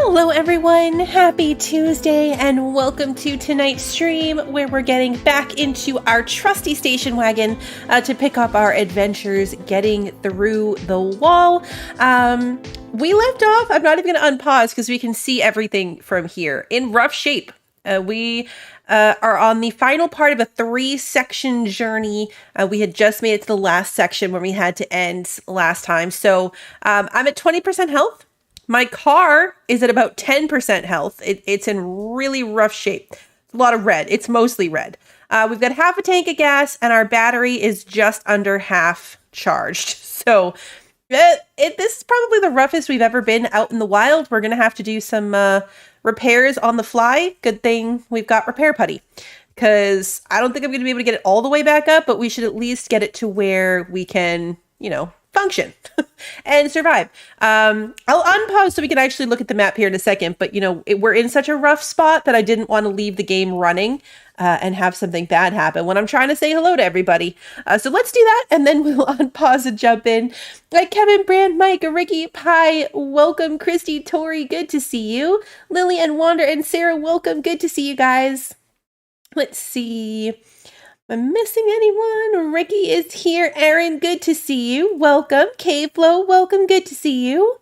Hello everyone, happy Tuesday and welcome to tonight's stream where we're getting back into our trusty station wagon to pick up our adventures getting through the wall. We left off, I'm not even going to unpause because we can see everything from here in rough shape. We are on the final part of a 3-section journey. We had just made it to the last section when we had to end last time. So I'm at 20% health. My car is at about 10% health. It's in really rough shape. A lot of red. It's mostly red. We've got half a tank of gas and our battery is just under half charged. So this is probably the roughest we've ever been out in the wild. We're going to have to do some repairs on the fly. Good thing we've got repair putty because I don't think I'm going to be able to get it all the way back up, but we should at least get it to where we can, function and survive. I'll unpause so we can actually look at the map here in a second, but we're in such a rough spot that I didn't want to leave the game running and have something bad happen when I'm trying to say hello to everybody. So let's do that and then we'll unpause and jump in. Kevin, Brand, Mike, Ricky, Pi, welcome. Christy, Tori, good to see you. Lily and Wander and Sarah, welcome. Good to see you guys. Let's see. Am I missing anyone? Ricky is here. Aaron, good to see you. Welcome. K-Flow, welcome. Good to see you.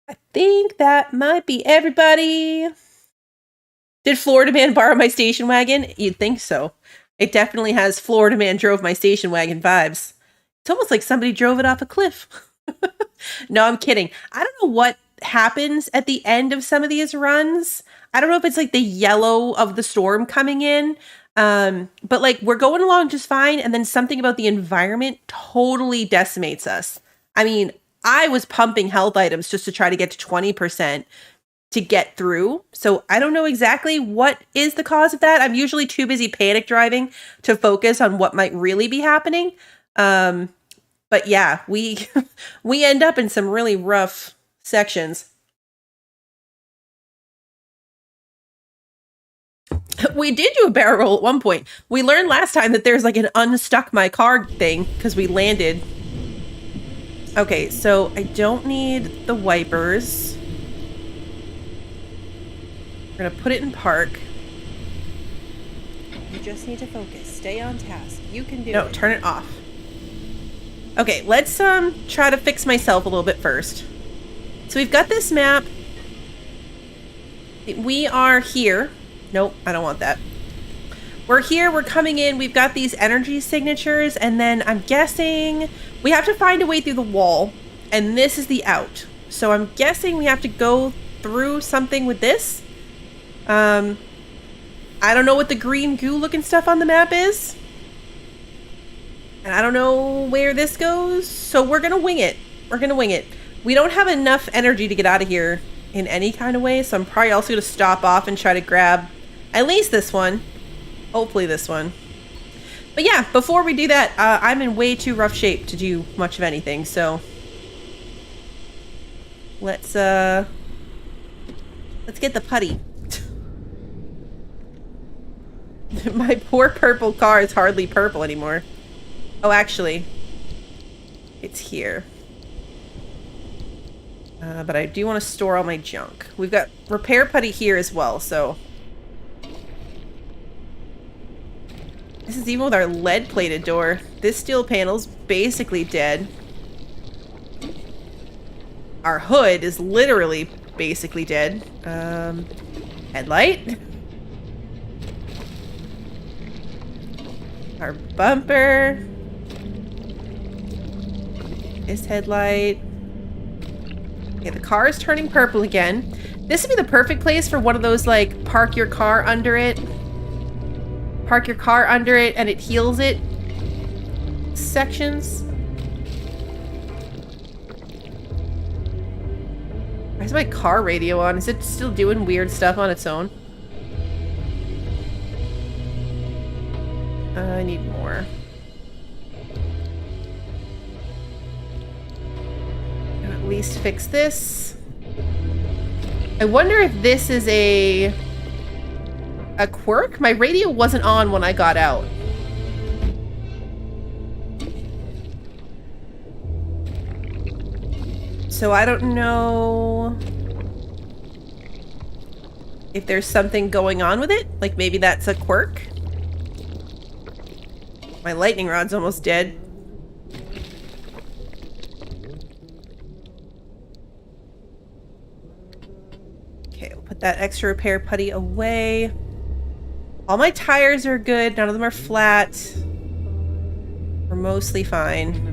I think that might be everybody. Did Florida Man borrow my station wagon? You'd think so. It definitely has Florida Man drove my station wagon vibes. It's almost like somebody drove it off a cliff. No, I'm kidding. I don't know what happens at the end of some of these runs. I don't know if it's like the yellow of the storm coming in. But like we're going along just fine. And then something about the environment totally decimates us. I mean, I was pumping health items just to try to get to 20% to get through. So I don't know exactly what is the cause of that. I'm usually too busy panic driving to focus on what might really be happening. But yeah, we end up in some really rough sections. We did do a barrel roll at one point. We learned last time that there's like an unstuck my car thing because we landed. Okay, so I don't need the wipers. We're going to put it in park. You just need to focus. Stay on task. You can do it. No, turn it off. Okay, let's try to fix myself a little bit first. So we've got this map. We are here. Nope, I don't want that. We're here, we're coming in, we've got these energy signatures, and then I'm guessing we have to find a way through the wall, and this is the out. So I'm guessing we have to go through something with this. I don't know what the green goo looking stuff on the map is. And I don't know where this goes, so we're gonna wing it. We're gonna wing it. We don't have enough energy to get out of here in any kind of way, so I'm probably also gonna stop off and try to grab at least this one. Hopefully this one. But yeah, before we do that, I'm in way too rough shape to do much of anything, so let's get the putty. My poor purple car is hardly purple anymore. Oh, actually, it's here. But I do want to store all my junk. We've got repair putty here as well, so this is even with our lead-plated door. This steel panel's basically dead. Our hood is literally basically dead. Headlight. Our bumper. This headlight. Okay, the car is turning purple again. This would be the perfect place for one of those, like, park your car under it. Park your car under it and it heals it sections. Why is my car radio on? Is it still doing weird stuff on its own? I need more. At least fix this. I wonder if this is a quirk? My radio wasn't on when I got out. So I don't know if there's something going on with it. Like maybe that's a quirk. My lightning rod's almost dead. Okay, we'll put that extra repair putty away. All my tires are good. None of them are flat. We're mostly fine.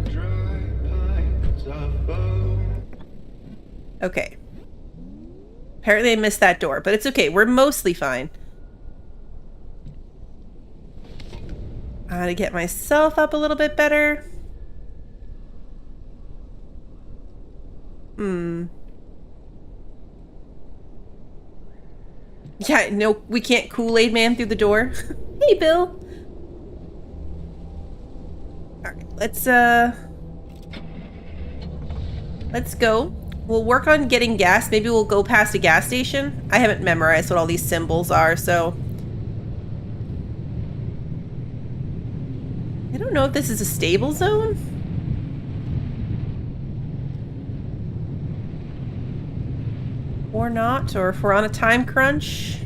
Okay. Apparently I missed that door, but it's okay. We're mostly fine. I gotta get myself up a little bit better. Yeah, no, we can't Kool-Aid Man through the door. Hey, Bill. Alright, let's go. We'll work on getting gas. Maybe we'll go past a gas station. I haven't memorized what all these symbols are, so... I don't know if this is a stable zone. Or not, or if we're on a time crunch.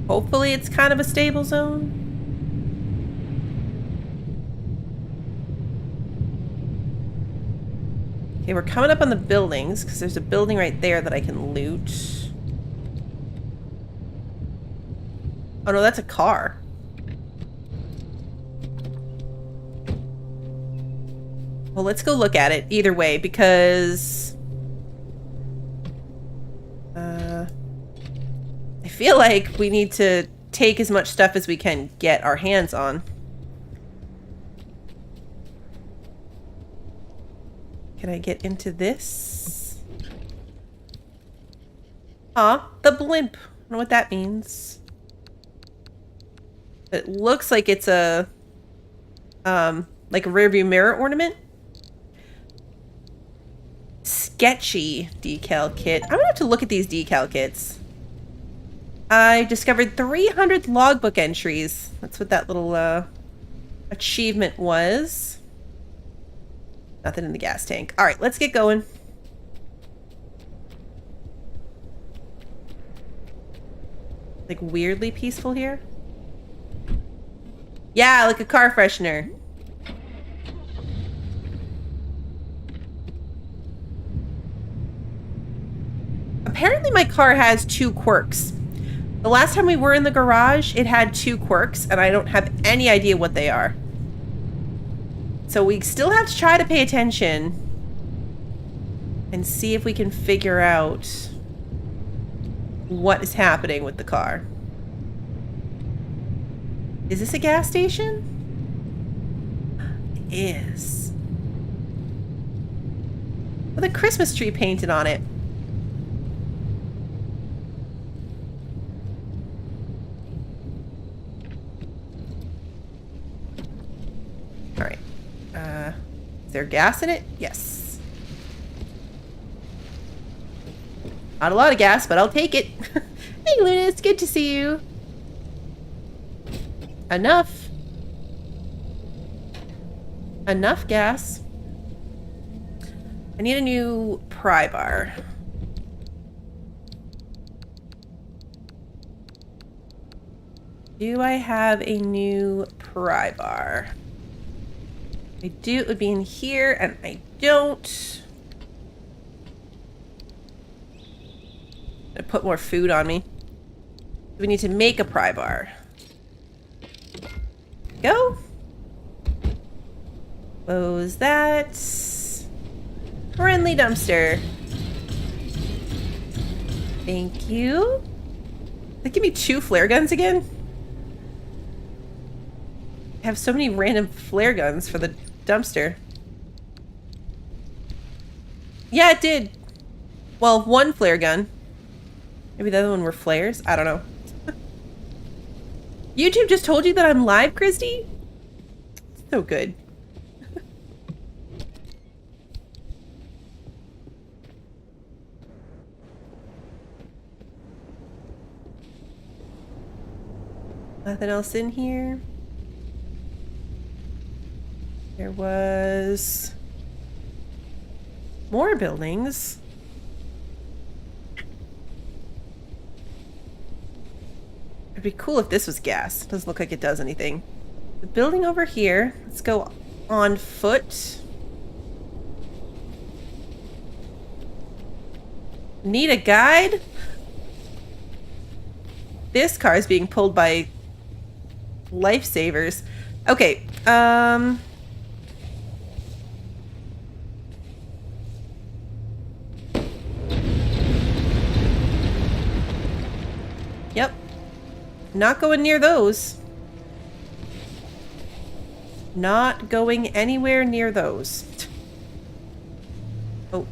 Hopefully it's kind of a stable zone. Okay, we're coming up on the buildings, because there's a building right there that I can loot. Oh no, that's a car. Well, let's go look at it either way, because... I feel like we need to take as much stuff as we can get our hands on. Can I get into this? Ah, the blimp. I don't know what that means. It looks like it's a like a rearview mirror ornament. Sketchy decal kit. I'm gonna have to look at these decal kits. I discovered 300 logbook entries. That's what that little achievement was. Nothing in the gas tank. All right, let's get going. Like weirdly peaceful here. Yeah, like a car freshener. Apparently my car has 2 quirks. The last time we were in the garage, it had 2 quirks, and I don't have any idea what they are. So we still have to try to pay attention and see if we can figure out what is happening with the car. Is this a gas station? It is. With a Christmas tree painted on it. Alright. Is there gas in it? Yes. Not a lot of gas, but I'll take it. Hey, Luna, it's good to see you. Enough. Enough gas. I need a new pry bar. Do I have a new pry bar? I do. It would be in here, and I don't. I put more food on me. We need to make a pry bar. Go. Close that. Friendly dumpster. Thank you. They give me 2 flare guns again? I have so many random flare guns for the dumpster. Yeah, it did. Well, 1 flare gun. Maybe the other one were flares? I don't know. YouTube just told you that I'm live, Christy? So good. Nothing else in here. There was more buildings. be cool if this was gas. Doesn't look like it does anything. The building over here. Let's go on foot. Need a guide? This car is being pulled by lifesavers. Okay, Yep. Not going near those. Not going anywhere near those. Oh.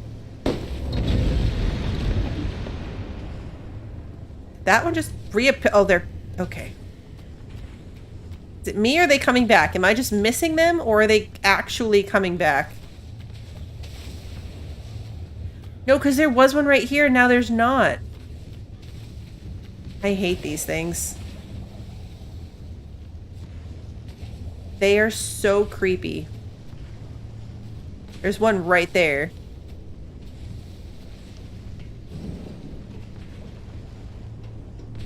That one just reappeared. Oh, they're... Okay. Is it me or are they coming back? Am I just missing them or are they actually coming back? No, because there was one right here and now there's not. I hate these things. They are so creepy. There's one right there.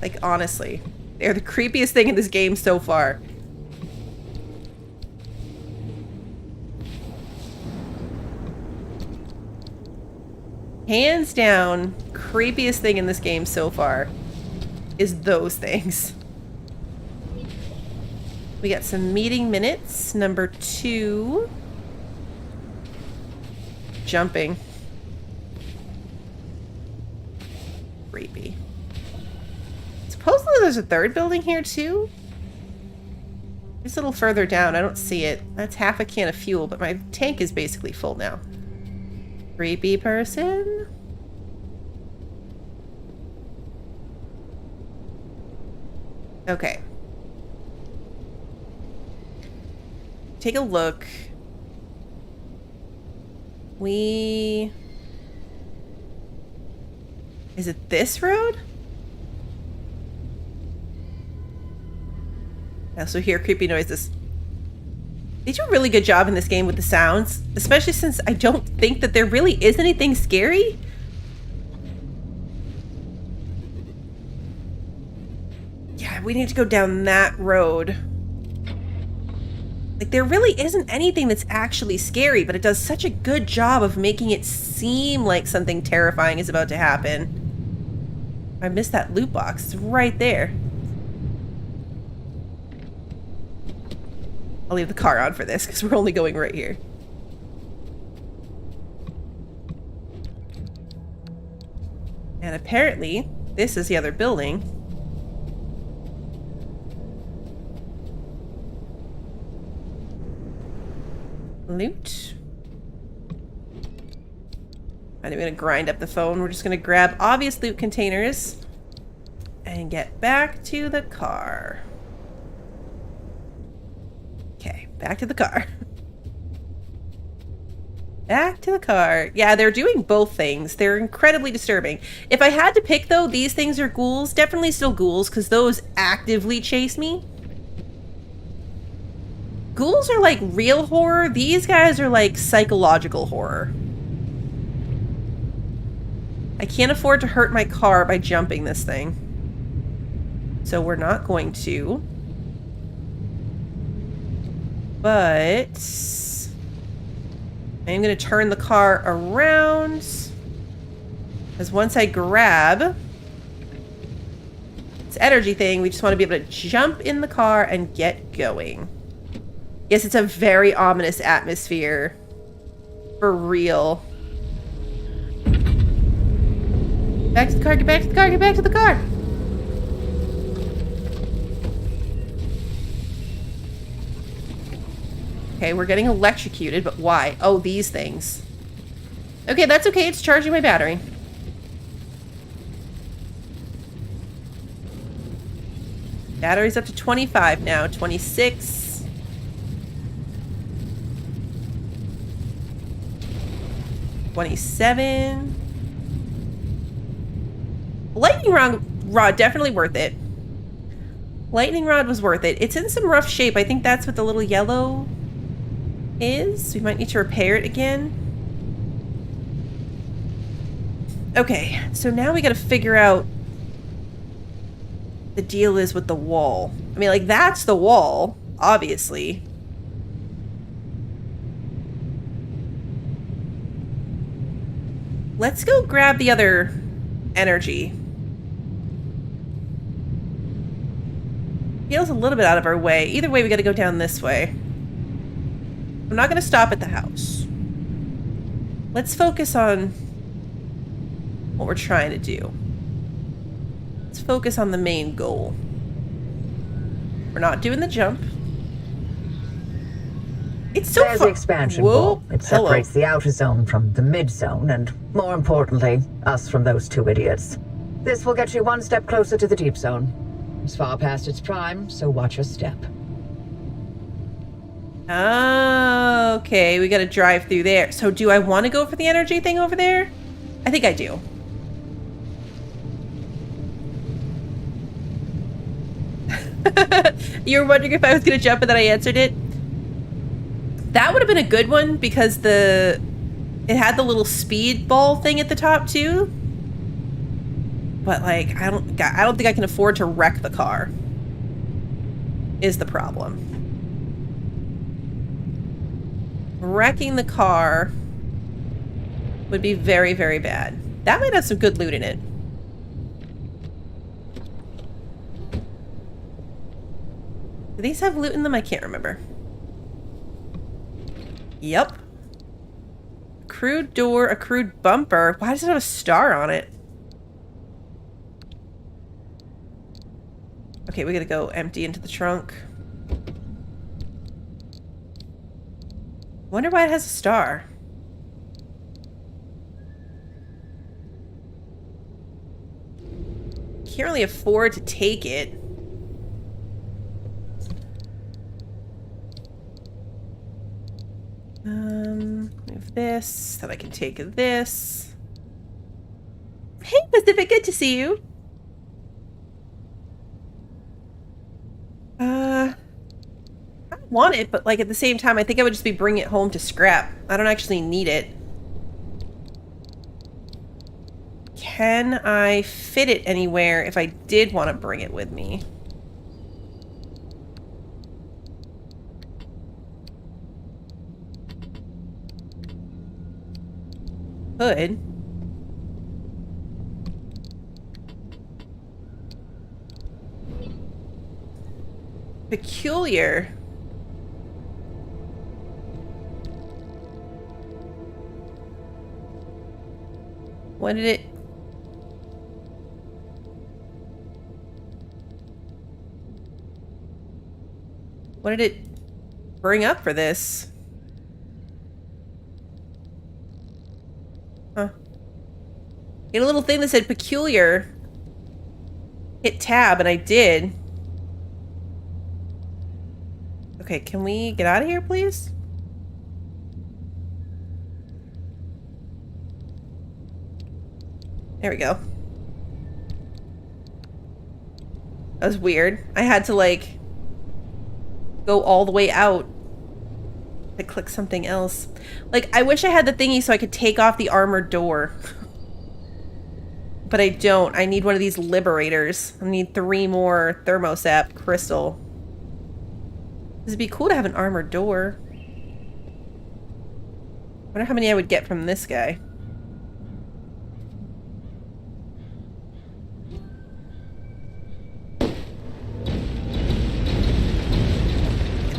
Like, honestly. They're the creepiest thing in this game so far. Hands down, creepiest thing in this game so far is those things. We got some meeting minutes. Number 2. Jumping. Creepy. Supposedly there's a third building here too. It's a little further down. I don't see it. That's half a can of fuel, but my tank is basically full now. Creepy person. Okay. Take a look. Is it this road? I also hear creepy noises. They do a really good job in this game with the sounds, especially since I don't think that there really is anything scary. Yeah, we need to go down that road. Like, there really isn't anything that's actually scary, but it does such a good job of making it seem like something terrifying is about to happen. I missed that loot box. It's right there. I'll leave the car on for this because we're only going right here. And apparently, this is the other building. Loot. I'm gonna grind up the phone. We're just gonna grab obvious loot containers and get back to the car. Okay, back to the car. Back to the car. Yeah, they're doing both things. They're incredibly disturbing. If I had to pick, though, these things are ghouls. Definitely still ghouls, because those actively chase me. Ghouls are like real horror. These guys are like psychological horror. I can't afford to hurt my car by jumping this thing. So we're not going to. But I'm going to turn the car around. Because once I grab this energy thing, we just want to be able to jump in the car and get going. Yes, it's a very ominous atmosphere. For real. Back to the car, get back to the car, get back to the car! Okay, we're getting electrocuted, but why? Oh, these things. Okay, that's okay, it's charging my battery. Battery's up to 25 now, 26. 27. Lightning rod definitely worth it. Lightning rod was worth it. It's in some rough shape. I think that's what the little yellow is. We might need to repair it again. Okay, so now we gotta figure out the deal is with the wall. I mean, like, that's the wall, obviously. Let's go grab the other energy. Feels a little bit out of our way. Either way, we gotta go down this way. I'm not gonna stop at the house. Let's focus on what we're trying to do. Let's focus on the main goal. We're not doing the jump. It's so There's the expansion wall. It separates the outer zone from the mid zone, and more importantly, us from those two idiots. This will get you one step closer to the deep zone. It's far past its prime, so watch your step. Oh, okay, we gotta drive through there. So do I want to go for the energy thing over there? I think I do. You were wondering if I was gonna jump and then I answered it? That would have been a good one because it had the little speed ball thing at the top too. But like, I don't think I can afford to wreck the car. Is the problem. Wrecking the car would be very, very bad. That might have some good loot in it. Do these have loot in them? I can't remember. Yep. Accrued door, accrued bumper. Why does it have a star on it? Okay, we gotta go empty into the trunk. Wonder why it has a star. Can't really afford to take it. Move this, then I can take this. Hey, Pacific, good to see you. I don't want it, but like at the same time, I think I would just be bringing it home to scrap. I don't actually need it. Can I fit it anywhere if I did want to bring it with me? Could. Peculiar. What did it... What did it bring up for this? Huh. Get a little thing that said peculiar. Hit tab, and I did. Okay, can we get out of here, please? There we go. That was weird. I had to, like, go all the way out to click something else. Like, I wish I had the thingy so I could take off the armored door. But I don't. I need one of these liberators. I need 3 more thermosap crystal. This would be cool to have an armored door. I wonder how many I would get from this guy.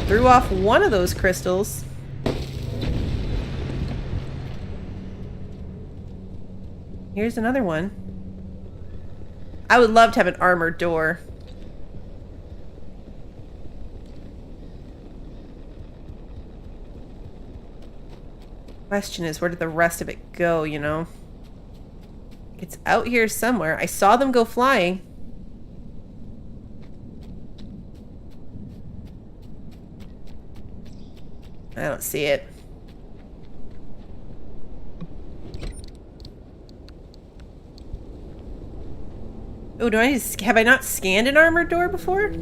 Threw off one of those crystals. Here's another one. I would love to have an armored door. Question is, where did the rest of it go, you know? It's out here somewhere. I saw them go flying. I don't see it. Oh, have I not scanned an armored door before?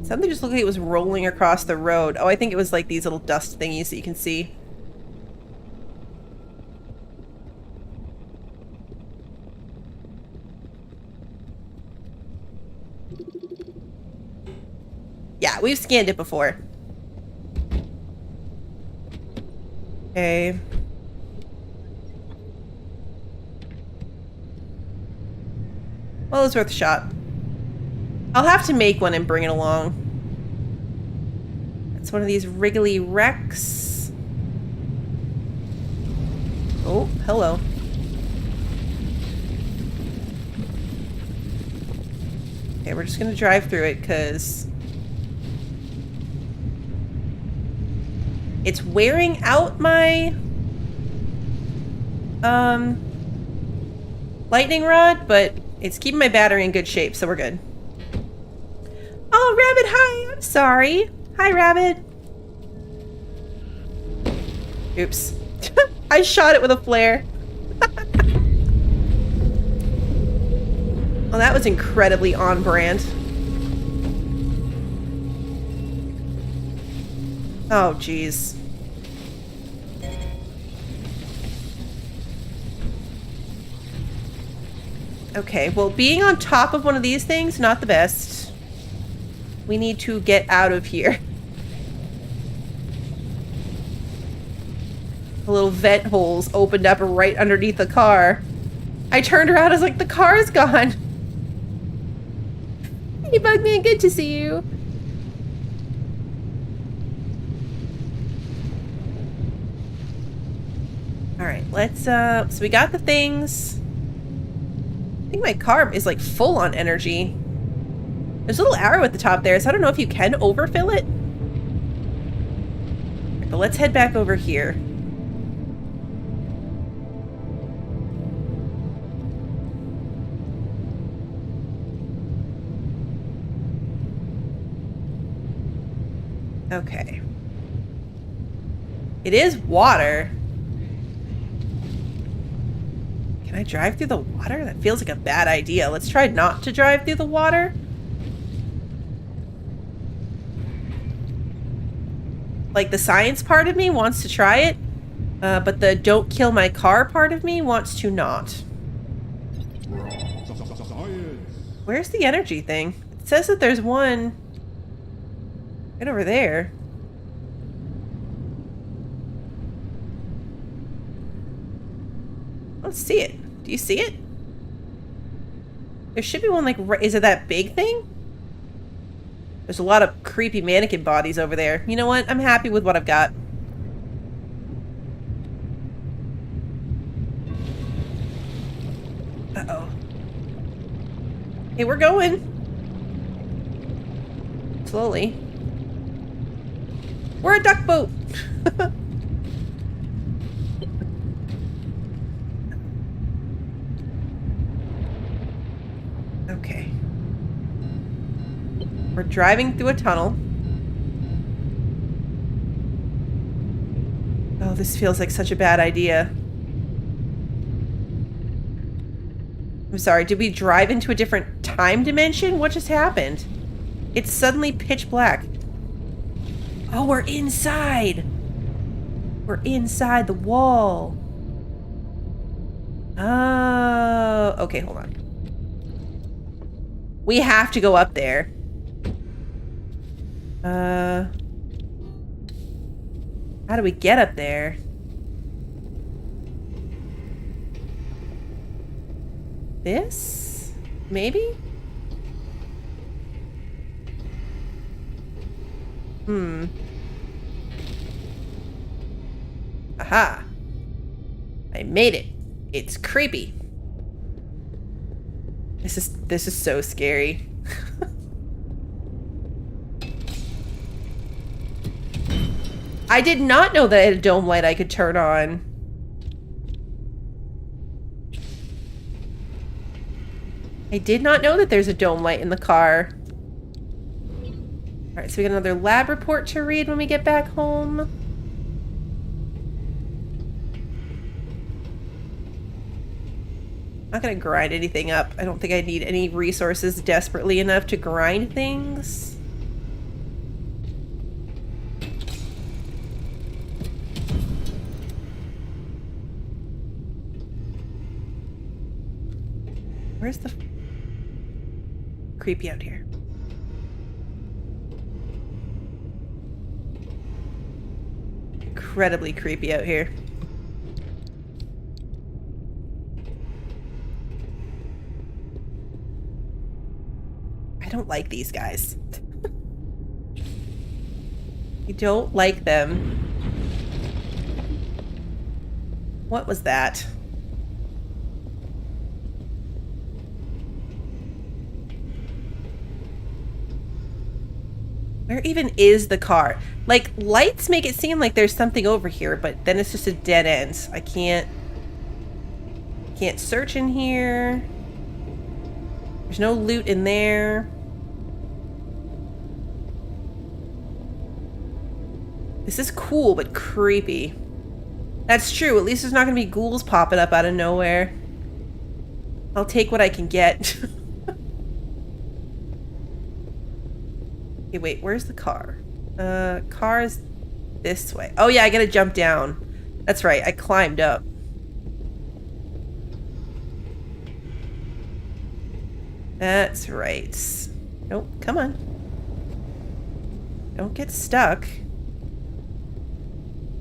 Something just looked like it was rolling across the road. Oh, I think it was like these little dust thingies that you can see. Yeah, we've scanned it before. Okay. Well, it's worth a shot. I'll have to make one and bring it along. It's one of these wriggly wrecks. Oh, hello. Okay, we're just gonna drive through it because it's wearing out my lightning rod, but it's keeping my battery in good shape, so we're good. Oh, Rabbit, hi! I'm sorry. Hi, Rabbit. Oops. I shot it with a flare. Well, that was incredibly on brand. Oh, jeez. Okay, well, being on top of one of these things, not the best. We need to get out of here. The little vent holes opened up right underneath the car. I turned around, I was like, the car's gone. Hey, Bugman, good to see you. Alright, let's, so we got the things. I think my car is like full on energy. There's a little arrow at the top there, so I don't know if you can overfill it. But let's head back over here. Okay. It is water. Can I drive through the water? That feels like a bad idea. Let's try not to drive through the water. Like, the science part of me wants to try it, but the don't kill my car part of me wants to not. Where's the energy thing? It says that there's one right over there. I don't see it. Do you see it? There should be one, like, is it that big thing? There's a lot of creepy mannequin bodies over there. You know what? I'm happy with what I've got. Uh-oh. Hey, we're going. Slowly. We're a duck boat. Okay. We're driving through a tunnel. Oh, this feels like such a bad idea. I'm sorry, did we drive into a different time dimension? What just happened? It's suddenly pitch black. Oh, we're inside! We're inside the wall. Oh, okay, hold on. We have to go up there. How do we get up there? This? Maybe? Aha. I made it. It's creepy. This is so scary. I did not know that I had a dome light I could turn on. I did not know that there's a dome light in the car. Alright, so we got another lab report to read when we get back home. I'm not gonna grind anything up. I don't think I need any resources desperately enough to grind things. Where's the... Creepy out here. incredibly creepy out here. I don't like these guys. I don't like them. What was that? Where even is the car? Like, lights make it seem like there's something over here, but then it's just a dead end. I can't search in here. There's no loot in there. This is cool, but creepy. That's true. At least there's not going to be ghouls popping up out of nowhere. I'll take what I can get. Okay, wait. Where's the car? Car is this way. Oh, yeah, I got to jump down. That's right. I climbed up. That's right. Nope. Come on. Don't get stuck.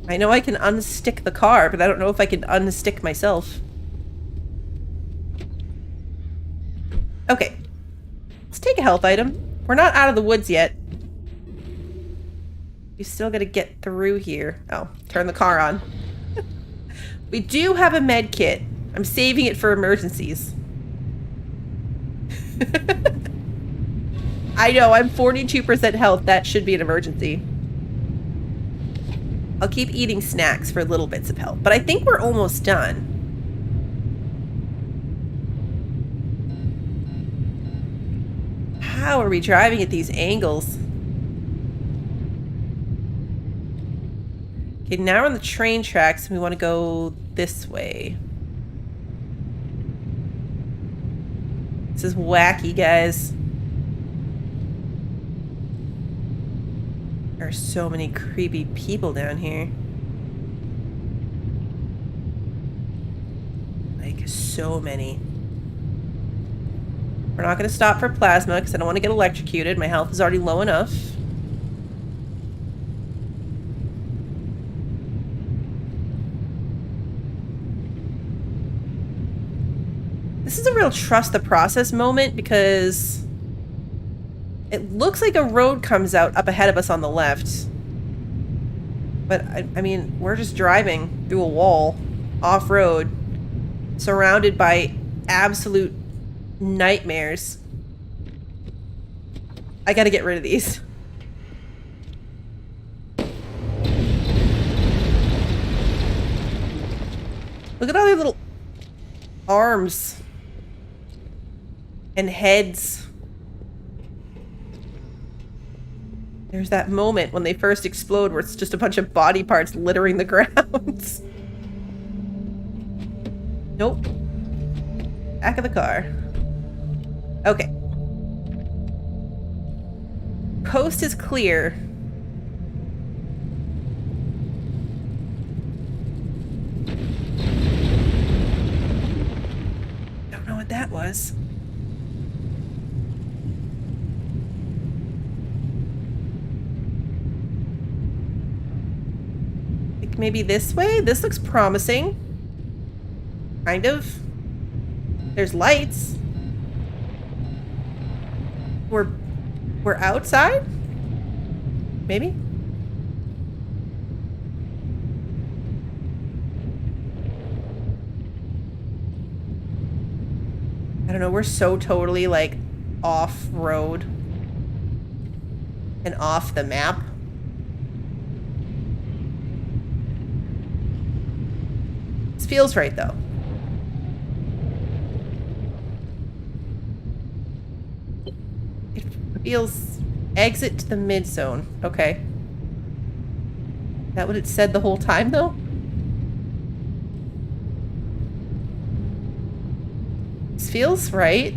I know I can unstick the car, but I don't know if I can unstick myself. Okay. Let's take a health item. We're not out of the woods yet. We still gotta get through here. Oh, turn the car on. We do have a med kit. I'm saving it for emergencies. I know, I'm 42% health. That should be an emergency. I'll keep eating snacks for little bits of health. But I think we're almost done. How are we driving at these angles? Okay, now we're on the train tracks and we want to go this way. This is wacky, guys. There are so many creepy people down here. Like, so many. We're not going to stop for plasma because I don't want to get electrocuted. My health is already low enough. This is a real trust the process moment because it looks like a road comes out up ahead of us on the left. But, I mean, we're just driving through a wall, off-road, surrounded by absolute nightmares. I gotta get rid of these. Look at all their little arms and heads. There's that moment when they first explode where it's just a bunch of body parts littering the ground. Nope. Back of the car. Okay. Coast is clear. Don't know what that was. Like maybe this way? This looks promising. Kind of. There's lights. We're outside? Maybe? I don't know, we're so totally like off-road and off the map. This feels right though. Feels exit to the mid zone. Okay. Is that what it said the whole time though? This feels right.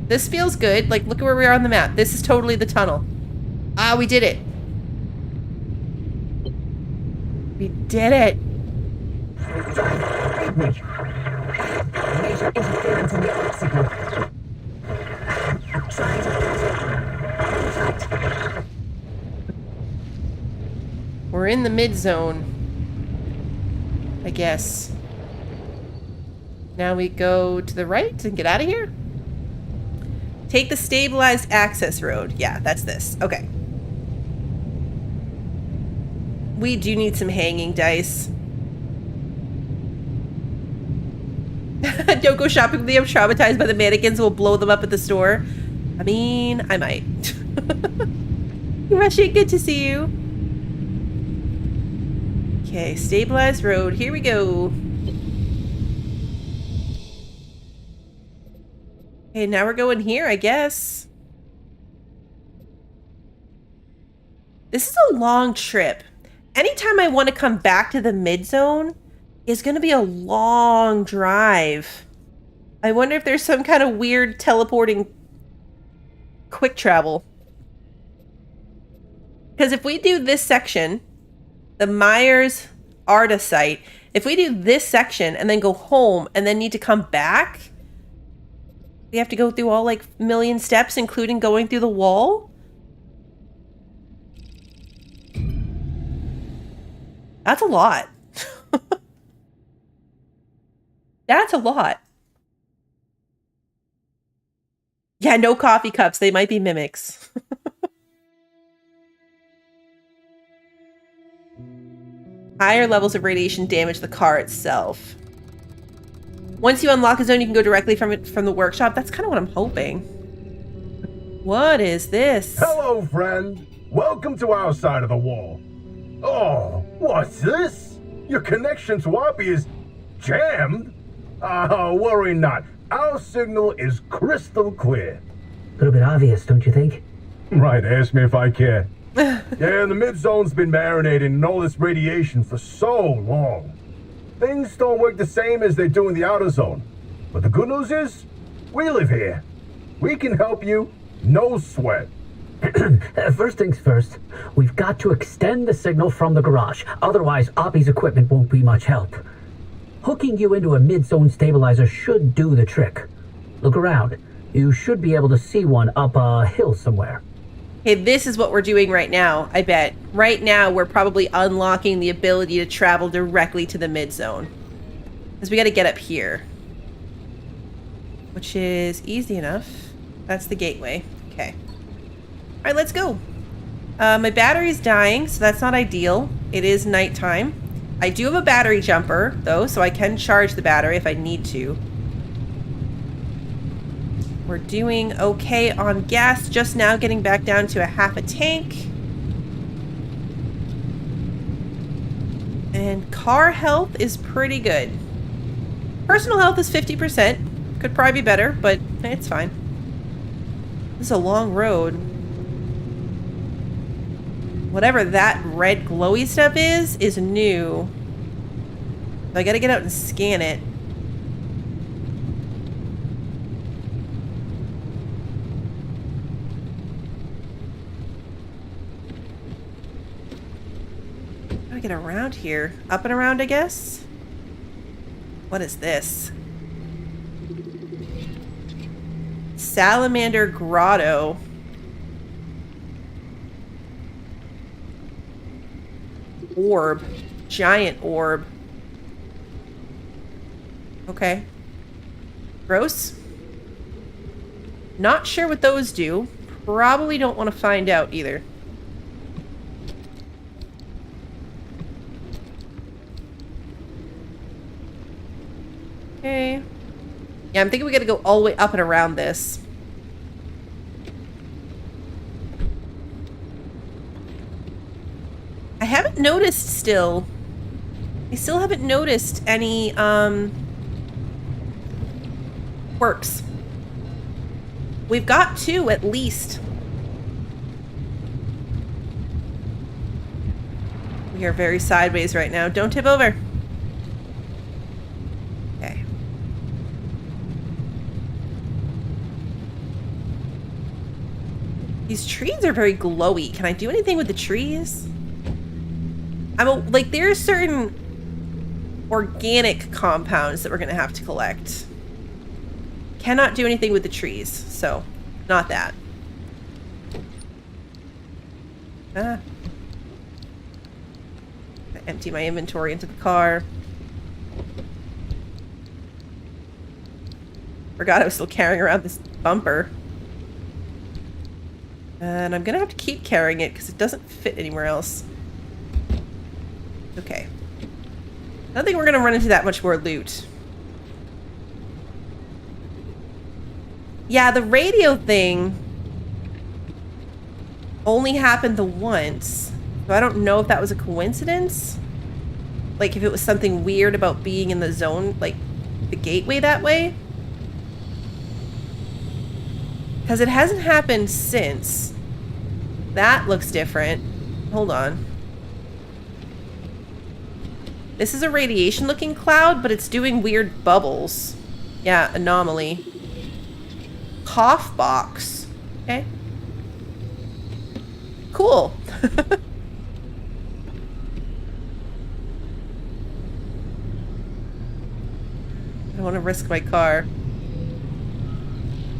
This feels good. Like, look at where we are on the map. This is totally the tunnel. Ah, we did it. We did it. Major interference in the oxygen. We're in the mid zone. I guess. Now we go to the right and get out of here. Take the stabilized access road. Yeah, that's this. Okay. We do need some hanging dice. Don't go shopping with me. I'm traumatized by the mannequins. We'll blow them up at the store. I mean, I might. Rushi, good to see you. Okay, stabilized road. Here we go. Okay, now we're going here, I guess. This is a long trip. Anytime I want to come back to the mid-zone is going to be a long drive. I wonder if there's some kind of weird teleporting quick travel. Because if we do this section, the Myers Arta site, if we do this section and then go home and then need to come back, we have to go through all like a million steps, including going through the wall. That's a lot. That's a lot. Yeah, no coffee cups. They might be mimics. Higher levels of radiation damage the car itself. Once you unlock a zone, you can go directly from the workshop. That's kind of what I'm hoping. What is this? Hello, friend. Welcome to our side of the wall. Oh, what's this? Your connection to Wappy is jammed? Worry not. Our signal is crystal clear. A little bit obvious, don't you think? Right, ask me if I care. Yeah, the mid-zone's been marinating in all this radiation for so long. Things don't work the same as they do in the outer zone. But the good news is, we live here. We can help you, no sweat. First things first, we've got to extend the signal from the garage. Otherwise, Oppie's equipment won't be much help. Hooking you into a mid-zone stabilizer should do the trick. Look around. You should be able to see one up a hill somewhere. Okay, this is what we're doing right now, I bet. Right now, we're probably unlocking the ability to travel directly to the mid-zone. Because we got to get up here. Which is easy enough. That's the gateway. Okay. All right, let's go. My battery's dying, so that's not ideal. It is nighttime. I do have a battery jumper, though, so I can charge the battery if I need to. We're doing okay on gas, just now getting back down to a half a tank. And car health is pretty good. Personal health is 50%. Could probably be better, but it's fine. This is a long road. Whatever that red glowy stuff is new. So I gotta get out and scan it. Gotta get around here. Up and around, I guess? What is this? Salamander Grotto. Orb. Giant orb. Okay. Gross. Not sure what those do. Probably don't want to find out either. Okay. Yeah, I'm thinking we gotta go all the way up and around this. I haven't noticed still. I still haven't noticed any, quirks. We've got 2 at least. We are very sideways right now. Don't tip over. Okay. These trees are very glowy. Can I do anything with the trees? Like, there are certain organic compounds that we're gonna have to collect. Cannot do anything with the trees, so not that. Empty my inventory into the car. Forgot I was still carrying around this bumper. And I'm gonna have to keep carrying it because it doesn't fit anywhere else. Okay. I don't think we're gonna run into that much more loot. Yeah, the radio thing only happened the once. So I don't know if that was a coincidence. Like if it was something weird about being in the zone, like the gateway that way. Because it hasn't happened since. That looks different. Hold on. This is a radiation looking cloud, but it's doing weird bubbles. Yeah, anomaly. Cough box. Okay. Cool. I don't want to risk my car.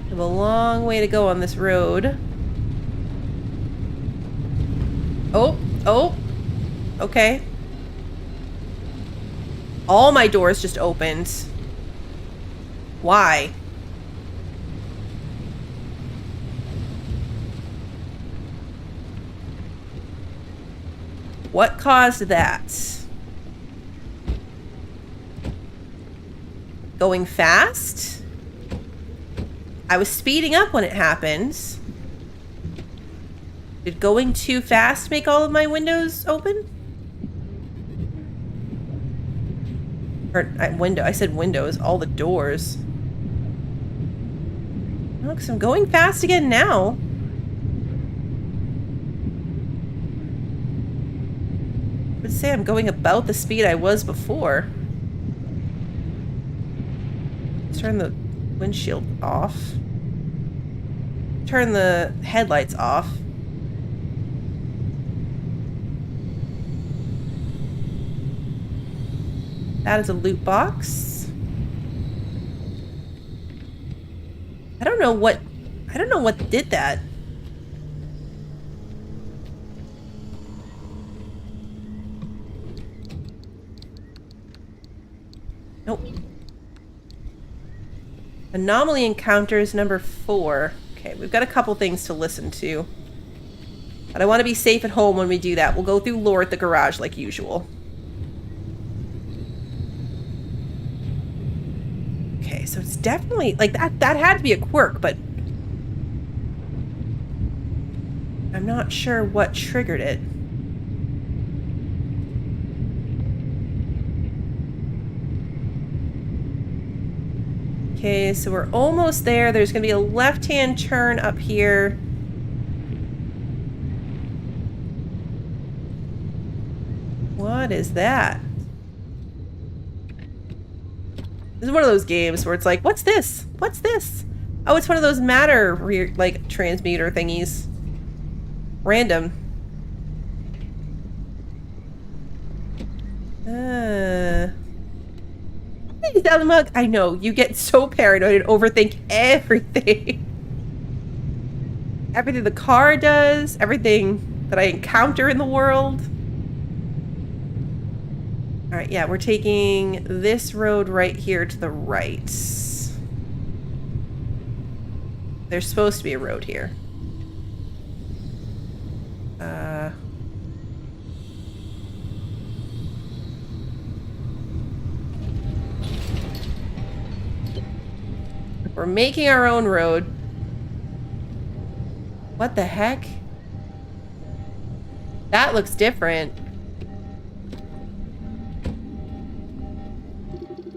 I have a long way to go on this road. Oh. Okay. All my doors just opened. Why? What caused that? Going fast? I was speeding up when it happened. Did going too fast make all of my windows open? Or I said windows, all the doors. Oh, 'cause I'm going fast again now. I would say I'm going about the speed I was before. Turn the windshield off. Turn the headlights off. That is a loot box. I don't know what did that. Nope. Anomaly encounters number 4. Okay, we've got a couple things to listen to. But I want to be safe at home when we do that. We'll go through lore at the garage like usual. Okay, so it's definitely like that had to be a quirk, but I'm not sure what triggered it. Okay, so we're almost there. There's going to be a left-hand turn up here. What is that? This is one of those games where it's like, what's this? What's this? Oh, it's one of those matter like transmuter thingies. Random. Down the mug. I know, you get so paranoid and overthink everything. Everything the car does, everything that I encounter in the world. Alright, yeah, we're taking this road right here to the right. There's supposed to be a road here. We're making our own road. What the heck? That looks different.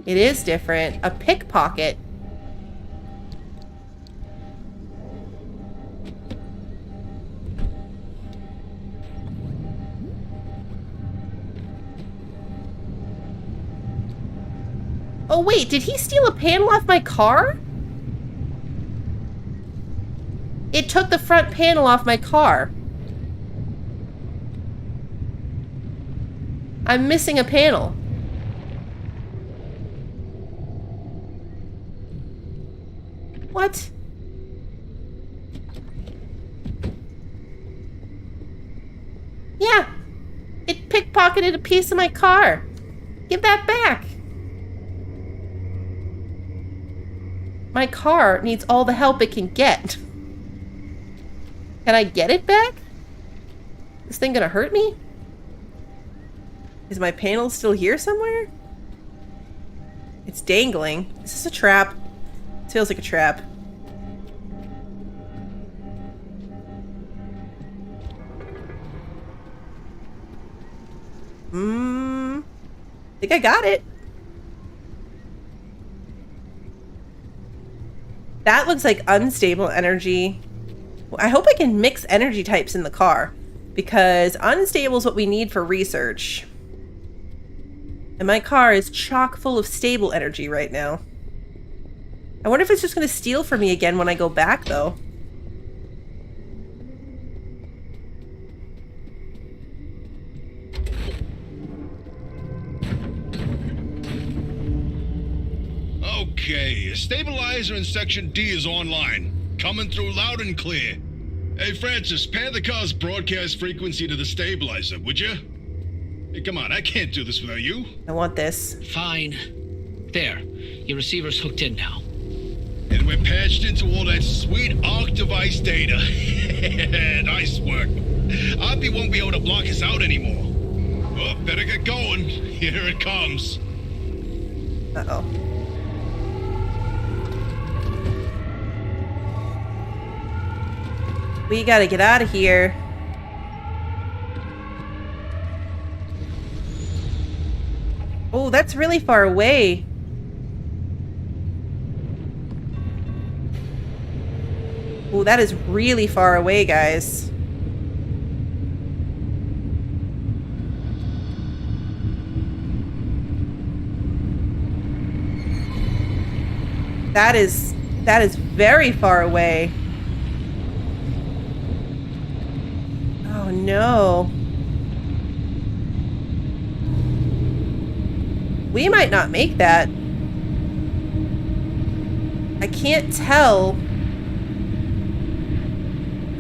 It is different. A pickpocket. Oh wait, did he steal a panel off my car? It took the front panel off my car. I'm missing a panel. What? Yeah. It pickpocketed a piece of my car. Give that back. My car needs all the help it can get. Can I get it back? This thing gonna hurt me? Is my panel still here somewhere? It's dangling. Is this a trap? It feels like a trap. I think I got it. That looks like unstable energy. I hope I can mix energy types in the car, because unstable is what we need for research. And my car is chock full of stable energy right now. I wonder if it's just going to steal from me again when I go back, though. Okay, stabilizer in section D is online. Coming through loud and clear. Hey, Francis, pair the car's broadcast frequency to the stabilizer, would you? Hey, come on, I can't do this without you. I want this. Fine. There. Your receiver's hooked in now. And we're patched into all that sweet ARC device data. Nice work. Oppie won't be able to block us out anymore. Well, better get going. Here it comes. Uh-oh. We gotta get out of here. Oh, that's really far away. Oh, that is really far away, guys. That is very far away. Oh no. We might not make that. I can't tell.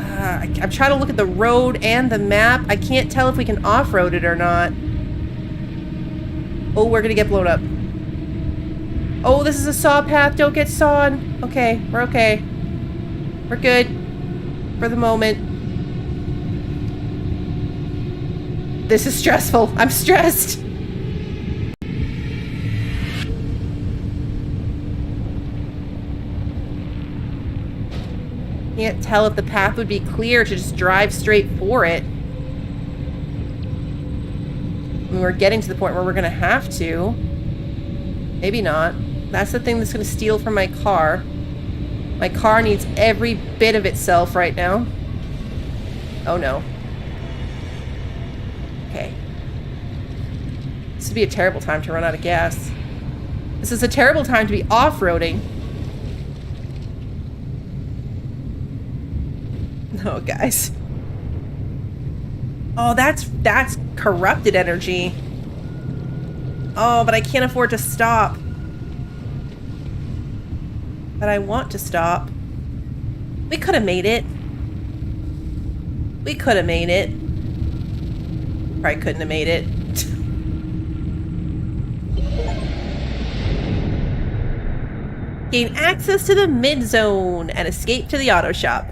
I'm trying to look at the road and the map. I can't tell if we can off-road it or not. Oh, we're gonna get blown up. Oh, this is a saw path. Don't get sawed. Okay, we're okay. We're good. For the moment. This is stressful. I'm stressed. Can't tell if the path would be clear to just drive straight for it. I mean, we're getting to the point where we're gonna have to. Maybe not. That's the thing that's gonna steal from my car. My car needs every bit of itself right now. Oh no. Okay. This would be a terrible time to run out of gas. This is a terrible time to be off-roading. Oh, guys. Oh, that's corrupted energy. Oh, but I can't afford to stop. But I want to stop. We could have made it. We could have made it. Probably couldn't have made it. Gain access to the mid-zone and escape to the auto shop.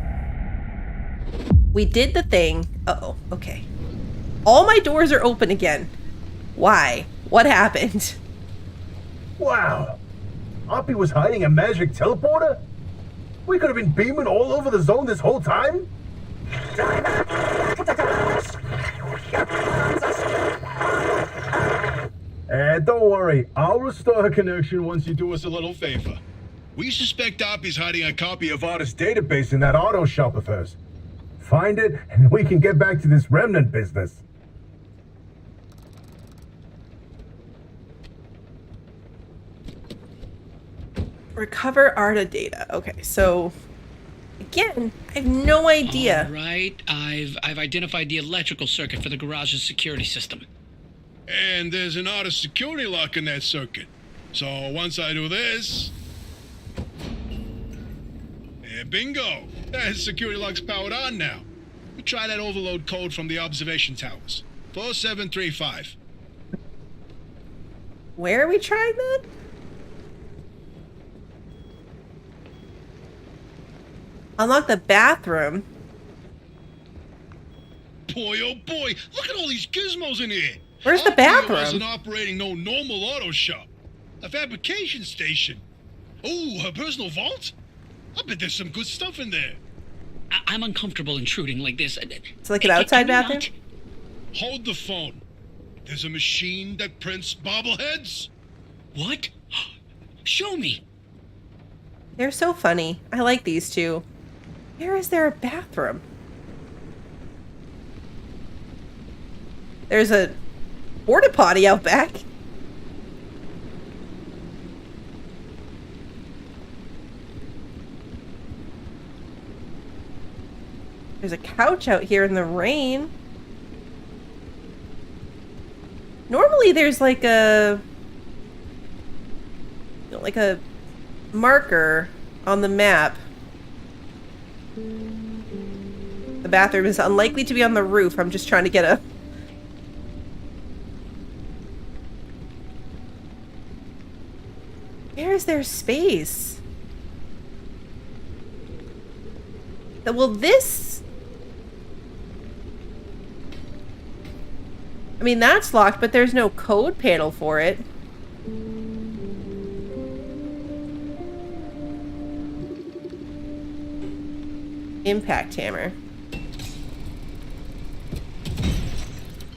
We did the thing. Uh-oh, okay. All my doors are open again. Why? What happened? Wow. Oppie was hiding a magic teleporter? We could have been beaming all over the zone this whole time? Don't worry. I'll restore her connection once you do us a little favor. We suspect Oppie's hiding a copy of Artist database in that auto shop of hers. Find it, and we can get back to this remnant business. Recover ARTA data. Okay, so again, I have no idea. All right, I've identified the electrical circuit for the garage's security system. And there's an auto security lock in that circuit. So once I do this... and bingo! That security lock's powered on now. We try that overload code from the observation towers. 4735. Where are we trying that? Unlock the bathroom. Boy, oh boy, look at all these gizmos in here. Where's the I bathroom? wasn't operating no normal auto shop. A fabrication station. Oh, her personal vault? I bet there's some good stuff in there. I'm uncomfortable intruding like this. It's like an outside bathroom? Hold the phone. There's a machine that prints bobbleheads. What? Show me. They're so funny. I like these two. Where is there a bathroom? There's a porta potty out back. There's a couch out here in the rain. Normally there's like a marker on the map. The bathroom is unlikely to be on the roof. I'm just trying to get a... Where is there space? Well, this... I mean, that's locked, but there's no code panel for it. Impact hammer.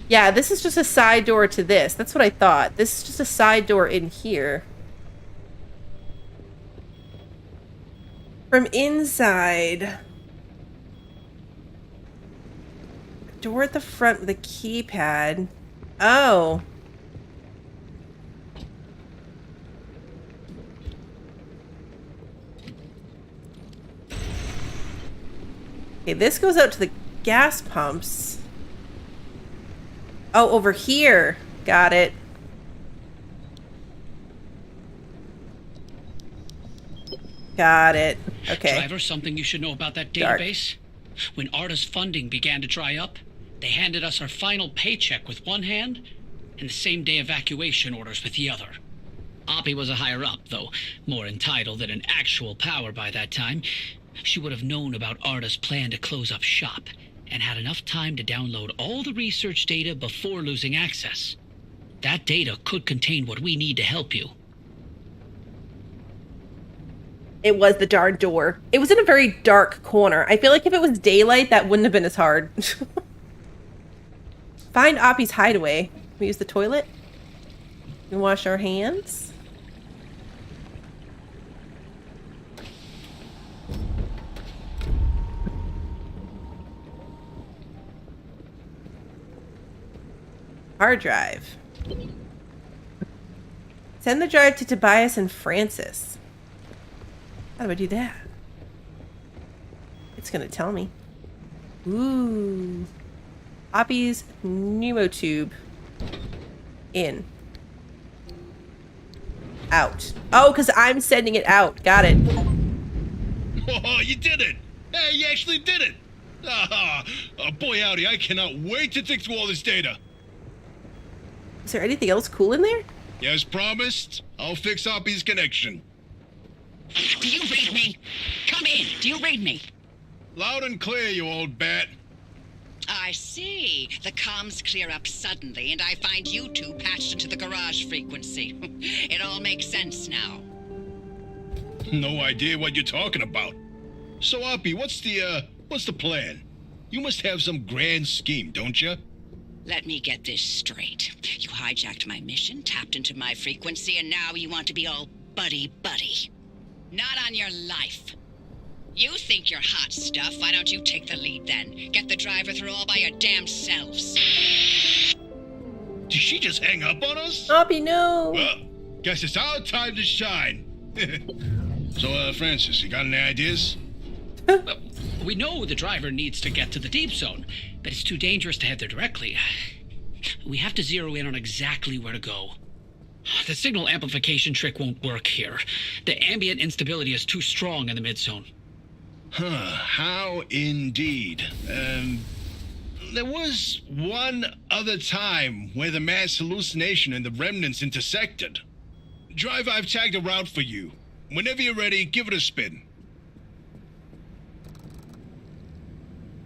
Yeah, this is just a side door to this. That's what I thought. This is just a side door in here. From inside. Door at the front with a keypad. Oh. Okay, this goes out to the gas pumps. Oh, over here. Got it. Got it. Okay. Driver, something you should know about that Dark. database? When Arda's funding began to dry up, they handed us our final paycheck with one hand and the same-day evacuation orders with the other. Oppie was a higher-up, though more entitled than an actual power by that time. She would have known about Arda's plan to close up shop and had enough time to download all the research data before losing access. That data could contain what we need to help you. It was the darn door. It was in a very dark corner. I feel like if it was daylight, that wouldn't have been as hard. Find Oppie's hideaway. We use the toilet. We wash our hands. Hard drive. Send the drive to Tobias and Francis. How do I do that? It's gonna tell me. Ooh. Oppie's pneumotube. In. Out. Oh, because I'm sending it out. Got it. Oh, you did it! Hey, you actually did it! Oh, boy howdy, I cannot wait to dig through all this data. Is there anything else cool in there? As promised, I'll fix Oppie's connection. Do you read me? Come in. Do you read me? Loud and clear, you old bat. I see. The comms clear up suddenly, and I find you two patched into the garage frequency. It all makes sense now. No idea what you're talking about. So, Oppie, what's the plan? You must have some grand scheme, don't you? Let me get this straight. You hijacked my mission, tapped into my frequency, and now you want to be all buddy-buddy. Not on your life. You think you're hot stuff. Why don't you take the lead then? Get the driver through all by your damn selves. Did she just hang up on us? Oppie, no. Well, guess it's our time to shine. So, Francis, you got any ideas? We know the driver needs to get to the deep zone, but it's too dangerous to head there directly. We have to zero in on exactly where to go. The signal amplification trick won't work here. The ambient instability is too strong in the mid-zone. Huh, how indeed. There was one other time where the mass hallucination and the remnants intersected. Driver, I've tagged a route for you. Whenever you're ready, give it a spin.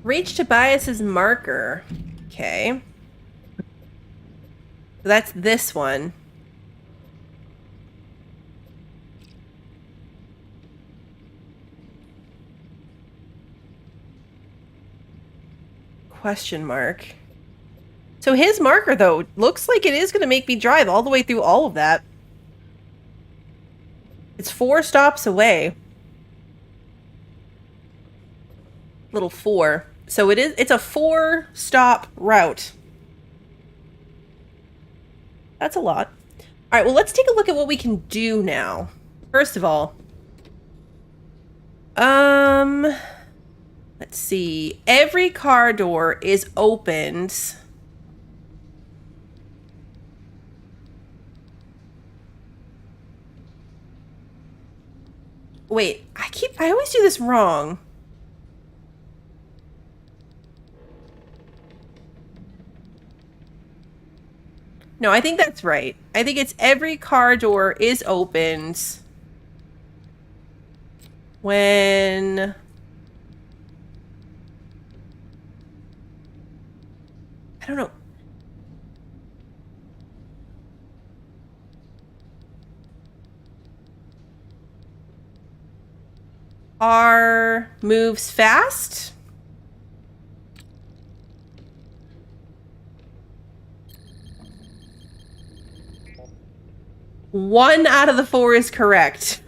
Reach Tobias's marker. Okay. So that's this one. Question mark. So his marker, though, looks like it is going to make me drive all the way through all of that. It's 4 stops away. Little 4. So it's a 4-stop route. That's a lot. All right, well, let's take a look at what we can do now. First of all, let's see. Every car door is opened. Wait, I always do this wrong. No, I think that's right. I think it's every car door is opened when I don't know. Car moves fast. One out of the 4 is correct.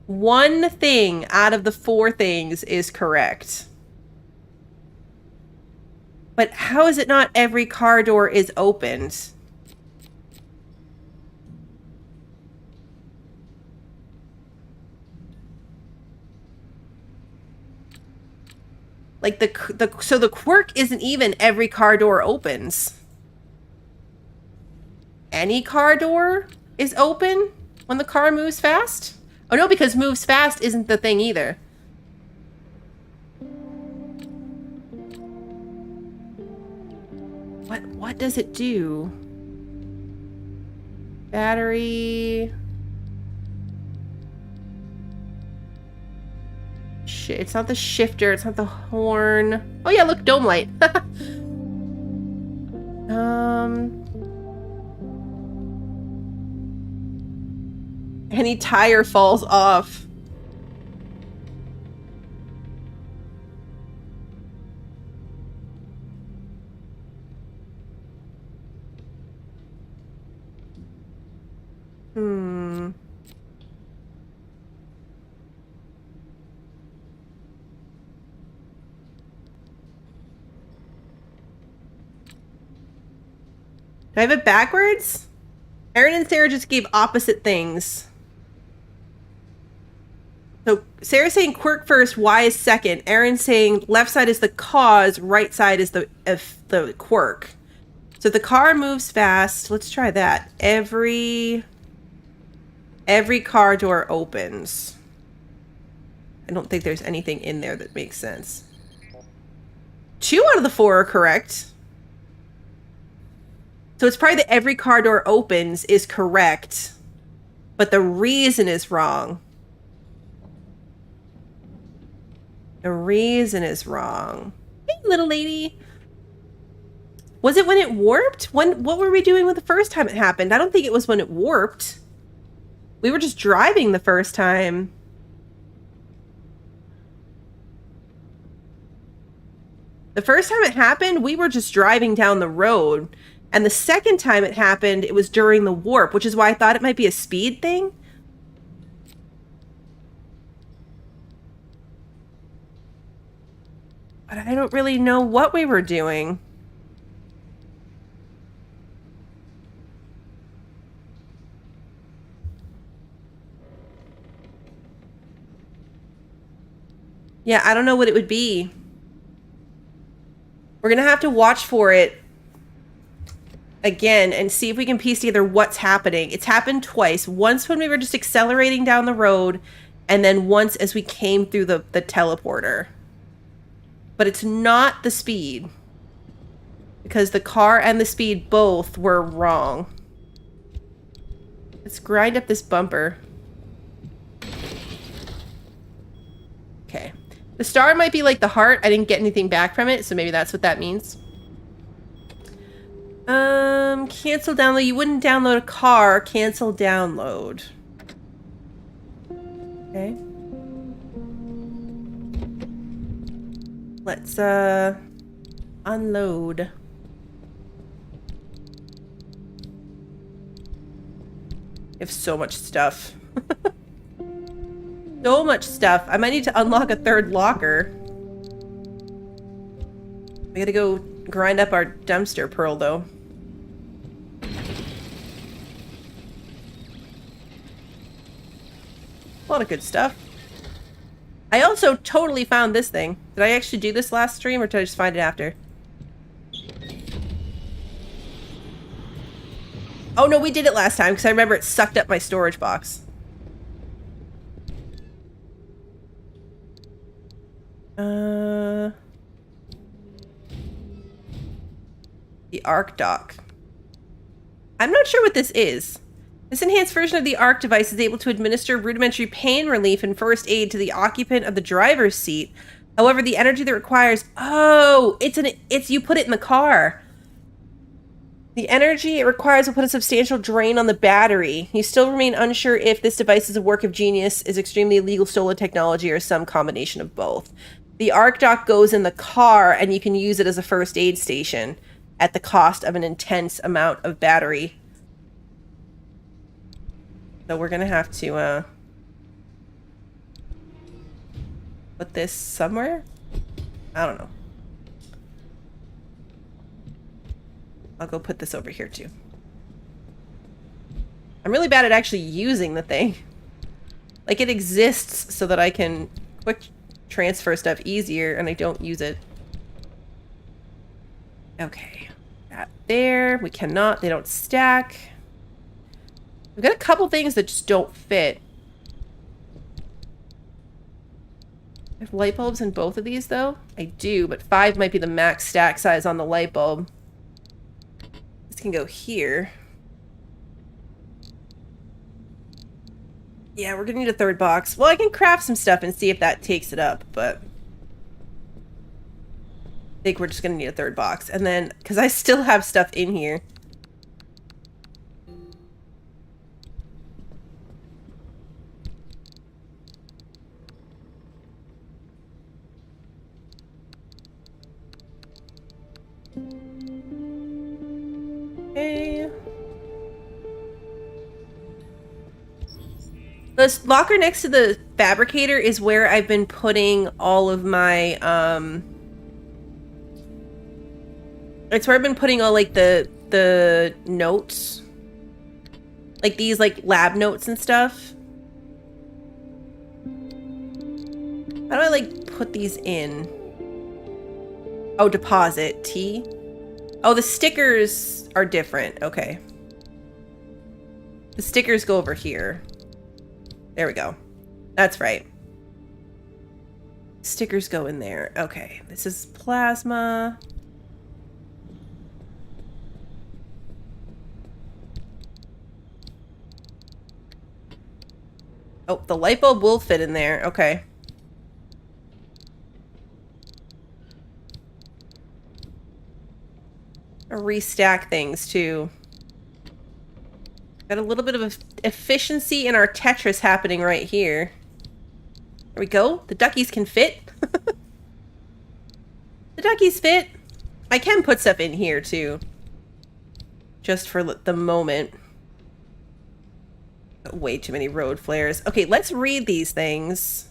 One thing out of the 4 things is correct. But how is it not every car door is opened? Like so the quirk isn't even every car door opens. Any car door is open when the car moves fast? Oh no, because moves fast isn't the thing either. What does it do? Battery. Shit, it's not the shifter, it's not the horn. Oh yeah, look, dome light. Any tire falls off. Do I have it backwards? Aaron and Sarah just gave opposite things. So Sarah's saying quirk first, Y is second. Aaron's saying left side is the cause, right side is the quirk. So the car moves fast. Let's try that. Every car door opens. I don't think there's anything in there that makes sense. 2 out of the 4 are correct. So it's probably that every car door opens is correct, but the reason is wrong. The reason is wrong. Hey, little lady. Was it when it warped? What were we doing with the first time it happened? I don't think it was when it warped. We were just driving the first time. The first time it happened, we were just driving down the road. And the second time it happened, it was during the warp, which is why I thought it might be a speed thing. But I don't really know what we were doing. Yeah, I don't know what it would be. We're going to have to watch for it again and see if we can piece together what's happening. It's happened twice. Once when we were just accelerating down the road, and then once as we came through the teleporter. But it's not the speed, because the car and the speed both were wrong. Let's grind up this bumper. Okay. The star might be like the heart. I didn't get anything back from it, so maybe that's what that means. Cancel download. You wouldn't download a car. Cancel download. Okay. Let's, unload. I have so much stuff. So much stuff. I might need to unlock a third locker. I gotta go grind up our dumpster pearl, though. A lot of good stuff. I also totally found this thing. Did I actually do this last stream, or did I just find it after? Oh no, we did it last time, because I remember it sucked up my storage box. The Arc Dock. I'm not sure what this is. This enhanced version of the Arc device is able to administer rudimentary pain relief and first aid to the occupant of the driver's seat. However, the energy that requires... Oh, it's you put it in the car. The energy it requires will put a substantial drain on the battery. You still remain unsure if this device is a work of genius, is extremely illegal stolen technology, or some combination of both. The Arc Dock goes in the car, and you can use it as a first aid station at the cost of an intense amount of battery. So we're gonna have to put this somewhere? I don't know. I'll go put this over here too. I'm really bad at actually using the thing. Like, it exists so that I can quick transfer stuff easier, and I don't use it. Okay. That there. We cannot. They don't stack. We've got a couple things that just don't fit. I have light bulbs in both of these, though. I do, but 5 might be the max stack size on the light bulb. This can go here. Yeah, we're gonna need a third box. Well, I can craft some stuff and see if that takes it up, but... I think we're just gonna need a third box. And then, because I still have stuff in here. Okay. The locker next to the fabricator is where I've been putting all of my, it's where I've been putting all, like, the notes. Like, these, like, lab notes and stuff. How do I, like, put these in? Oh, deposit. T? Oh, the stickers are different. Okay. The stickers go over here. There we go. That's right. Stickers go in there. Okay. This is plasma. Oh, the light bulb will fit in there. Okay. I'll restack things too. Got a little bit of efficiency in our Tetris happening right here. There we go. The duckies can fit. The duckies fit. I can put stuff in here too. Just for the moment. Way too many road flares. Okay, let's read these things.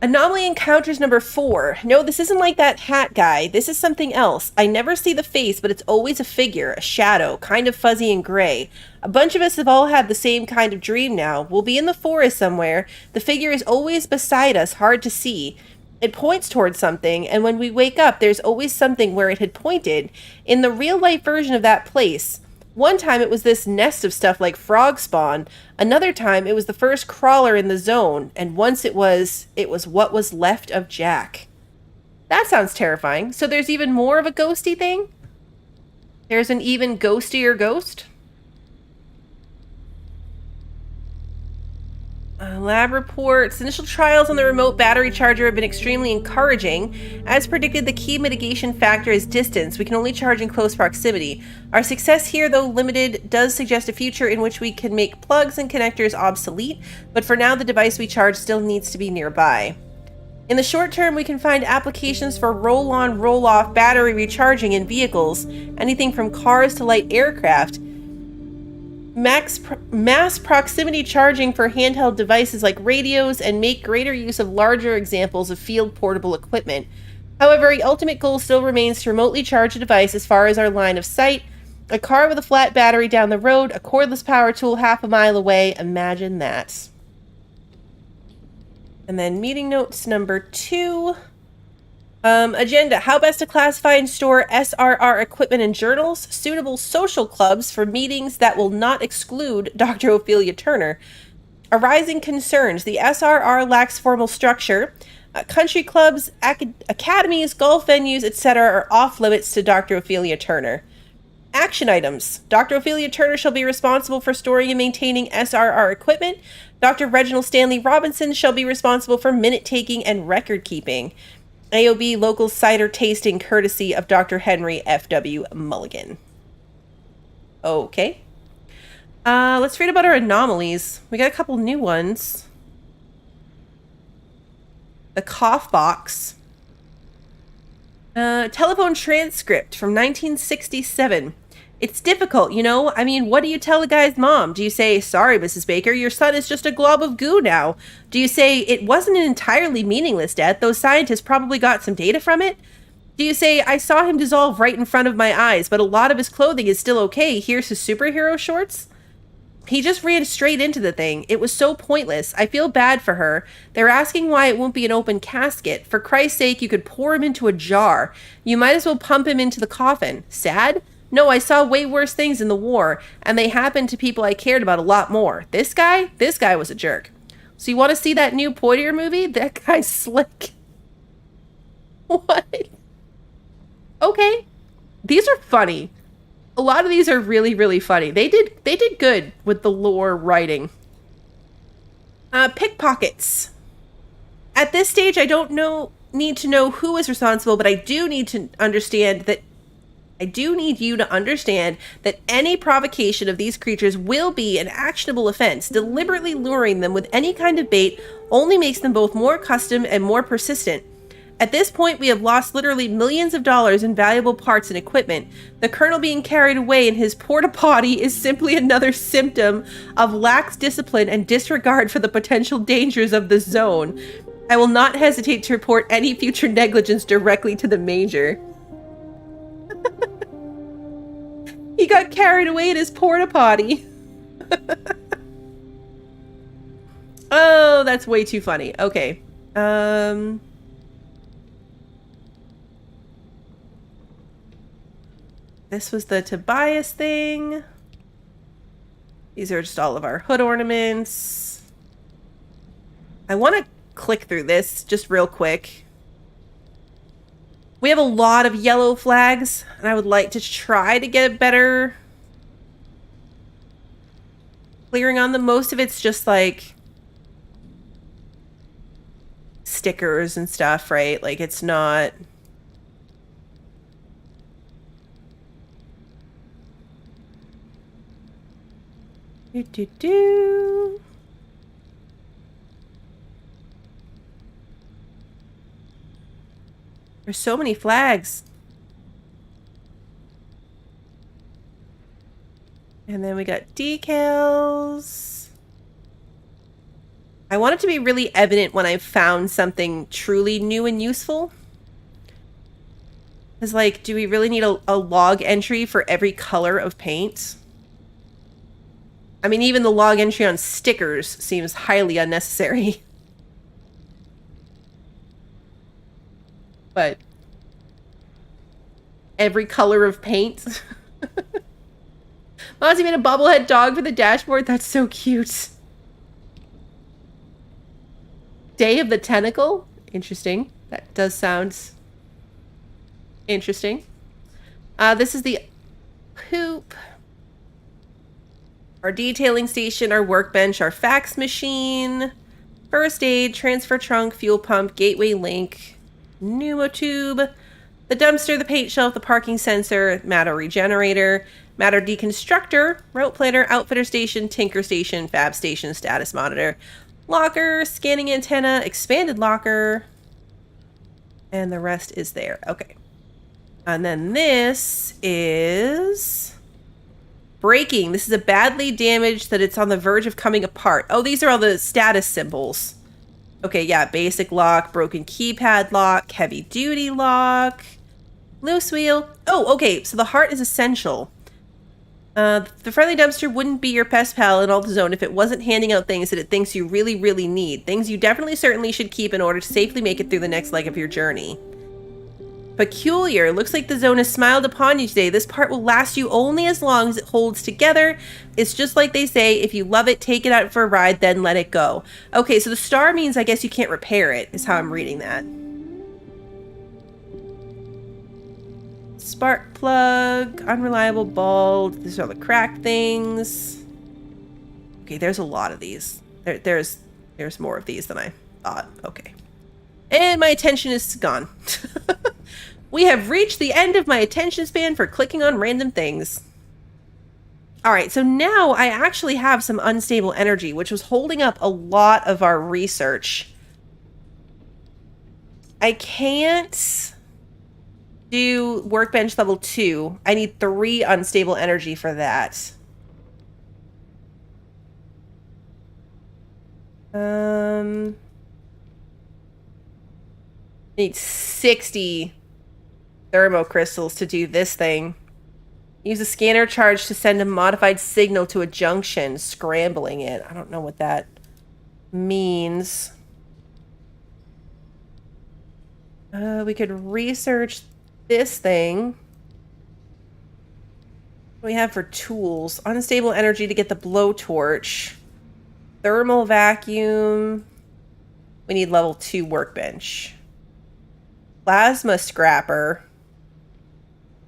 Anomaly encounters number 4. No, this isn't like that hat guy. This is something else. I never see the face, but it's always a figure, a shadow, kind of fuzzy and gray. A bunch of us have all had the same kind of dream now. We'll be in the forest somewhere. The figure is always beside us, hard to see. It points towards something, and when we wake up, there's always something where it had pointed. In the real-life version of that place, one time it was this nest of stuff like frog spawn. Another time it was the first crawler in the zone, and once it was what was left of Jack. That sounds terrifying. So there's even more of a ghosty thing? There's an even ghostier ghost? Lab reports. Initial trials on the remote battery charger have been extremely encouraging. As predicted, the key mitigation factor is distance. We can only charge in close proximity. Our success here, though limited, does suggest a future in which we can make plugs and connectors obsolete, but for now the device we charge still needs to be nearby. In the short term, we can find applications for roll-on, roll-off battery recharging in vehicles, anything from cars to light aircraft. Mass proximity charging for handheld devices like radios, and make greater use of larger examples of field portable equipment. However, the ultimate goal still remains to remotely charge a device as far as our line of sight. A car with a flat battery down the road, a cordless power tool half a mile away. Imagine that. And then meeting notes number 2. Agenda. How best to classify and store SRR equipment and journals. Suitable social clubs for meetings that will not exclude Dr. Ophelia Turner. Arising concerns. The SRR lacks formal structure. Country clubs, academies, golf venues, etc. are off limits to Dr. Ophelia Turner. Action items. Dr. Ophelia Turner shall be responsible for storing and maintaining SRR equipment. Dr. Reginald Stanley Robinson shall be responsible for minute taking and record keeping. AOB local cider tasting courtesy of Dr. Henry F.W. Mulligan. Okay. Let's read about our anomalies. We got a couple new ones. The cough box. Telephone transcript from 1967. It's difficult, you know? I mean, what do you tell a guy's mom? Do you say, sorry, Mrs. Baker, your son is just a glob of goo now? Do you say, it wasn't an entirely meaningless death, those scientists probably got some data from it? Do you say, I saw him dissolve right in front of my eyes, but a lot of his clothing is still okay, here's his superhero shorts? He just ran straight into the thing. It was so pointless. I feel bad for her. They're asking why it won't be an open casket. For Christ's sake, you could pour him into a jar. You might as well pump him into the coffin. Sad? No, I saw way worse things in the war, and they happened to people I cared about a lot more. This guy was a jerk. So you want to see that new Poitier movie? That guy's slick. What? Okay. These are funny. A lot of these are really, really funny. They did good with the lore writing. Pickpockets. At this stage, I don't need to know who is responsible, but I do need to understand that I do need you to understand that any provocation of these creatures will be an actionable offense. Deliberately luring them with any kind of bait only makes them both more accustomed and more persistent. At this point, we have lost literally millions of dollars in valuable parts and equipment. The Colonel being carried away in his porta-potty is simply another symptom of lax discipline and disregard for the potential dangers of the zone. I will not hesitate to report any future negligence directly to the Major. He got carried away in his porta-potty. Oh, that's way too funny. Okay. This was the Tobias thing. These are just all of our hood ornaments. I want to click through this just real quick. We have a lot of yellow flags, and I would like to try to get a better clearing on them. Most of it's just like stickers and stuff, right? Like it's not... There's so many flags. And then we got decals. I want it to be really evident when I've found something truly new and useful. It's like, do we really need a log entry for every color of paint? I mean, even the log entry on stickers seems highly unnecessary. But every color of paint. Mozzie made a bobblehead dog for the dashboard. That's so cute. Day of the Tentacle. Interesting. That does sound interesting. This is the poop. Our detailing station, our workbench, our fax machine, first aid, transfer trunk, fuel pump, gateway link, pneumotube, the dumpster, the paint shelf, the parking sensor, matter regenerator, matter deconstructor, route planner, outfitter station, tinker station, fab station, status monitor, locker, scanning antenna, expanded locker, and the rest is there. Okay. And then this is breaking. This is a badly damaged that it's on the verge of coming apart. Oh, these are all the status symbols. Okay, yeah, basic lock, broken keypad lock, heavy duty lock, loose wheel. Oh, okay, so the heart is essential. The friendly dumpster wouldn't be your pest pal in all the zone if it wasn't handing out things that it thinks you really, really need. Things you definitely, certainly should keep in order to safely make it through the next leg of your journey. Peculiar. Looks like the zone has smiled upon you today. This part will last you only as long as it holds together. It's just like they say, if you love it, take it out for a ride, then let it go. Okay, so the star means I guess you can't repair it, is how I'm reading that. Spark plug, unreliable bulb. These are all the cracked things. Okay, there's a lot of these. There's more of these than I thought. Okay. And my attention is gone. We have reached the end of my attention span for clicking on random things. Alright, so now I actually have some unstable energy, which was holding up a lot of our research. I can't do workbench level 2. I need 3 unstable energy for that. I need 60 thermocrystals to do this thing. Use a scanner charge to send a modified signal to a junction, scrambling it. I don't know what that means. We could research this thing. What do we have for tools? Unstable energy to get the blowtorch. Thermal vacuum. We need level 2 workbench. Plasma scrapper.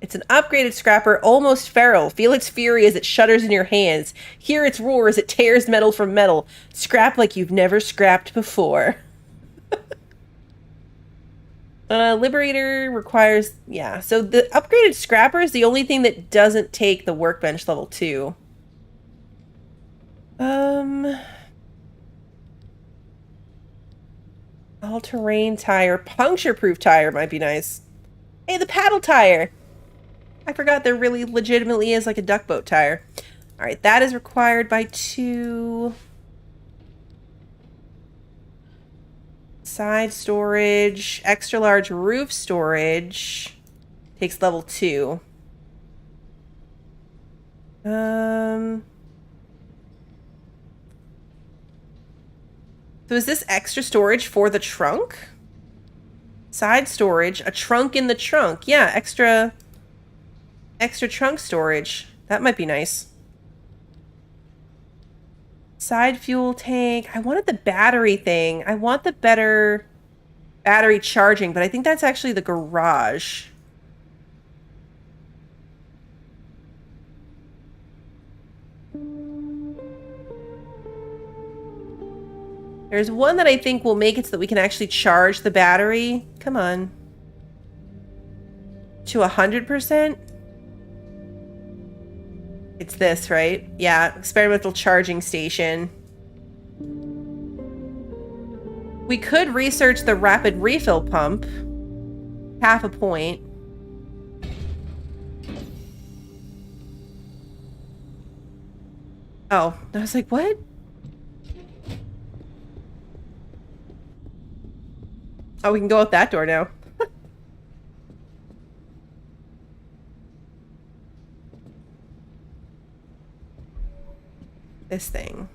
It's an upgraded scrapper, almost feral. Feel its fury as it shudders in your hands. Hear its roar as it tears metal from metal. Scrap like you've never scrapped before. Liberator requires... Yeah, so the upgraded scrapper is the only thing that doesn't take the workbench level 2. All-terrain tire. Puncture-proof tire might be nice. Hey, the paddle tire! I forgot there really legitimately is like a duck boat tire. Alright, that is required by 2. Side storage. Extra large roof storage. Takes level 2. So is this extra storage for the trunk? Side storage. A trunk in the trunk. Yeah, extra trunk storage. That might be nice. Side fuel tank. I wanted the battery thing. I want the better battery charging, but I think that's actually the garage. There's one that I think will make it so that we can actually charge the battery. Come on. To 100%? It's this, right? Yeah, experimental charging station. We could research the rapid refill pump. Half a point. Oh, I was like, what? Oh, we can go out that door now. This thing.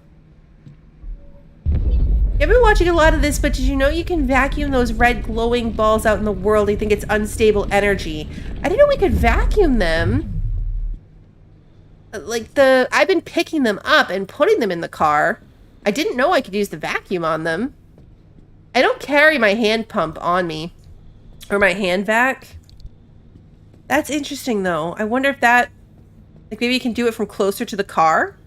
I've been watching a lot of this, but did you know you can vacuum those red glowing balls out in the world? I think it's unstable energy. I didn't know we could vacuum them. I've been picking them up and putting them in the car. I didn't know I could use the vacuum on them. I don't carry my hand pump on me. Or my hand vac. That's interesting, though. I wonder if that... Like, maybe you can do it from closer to the car?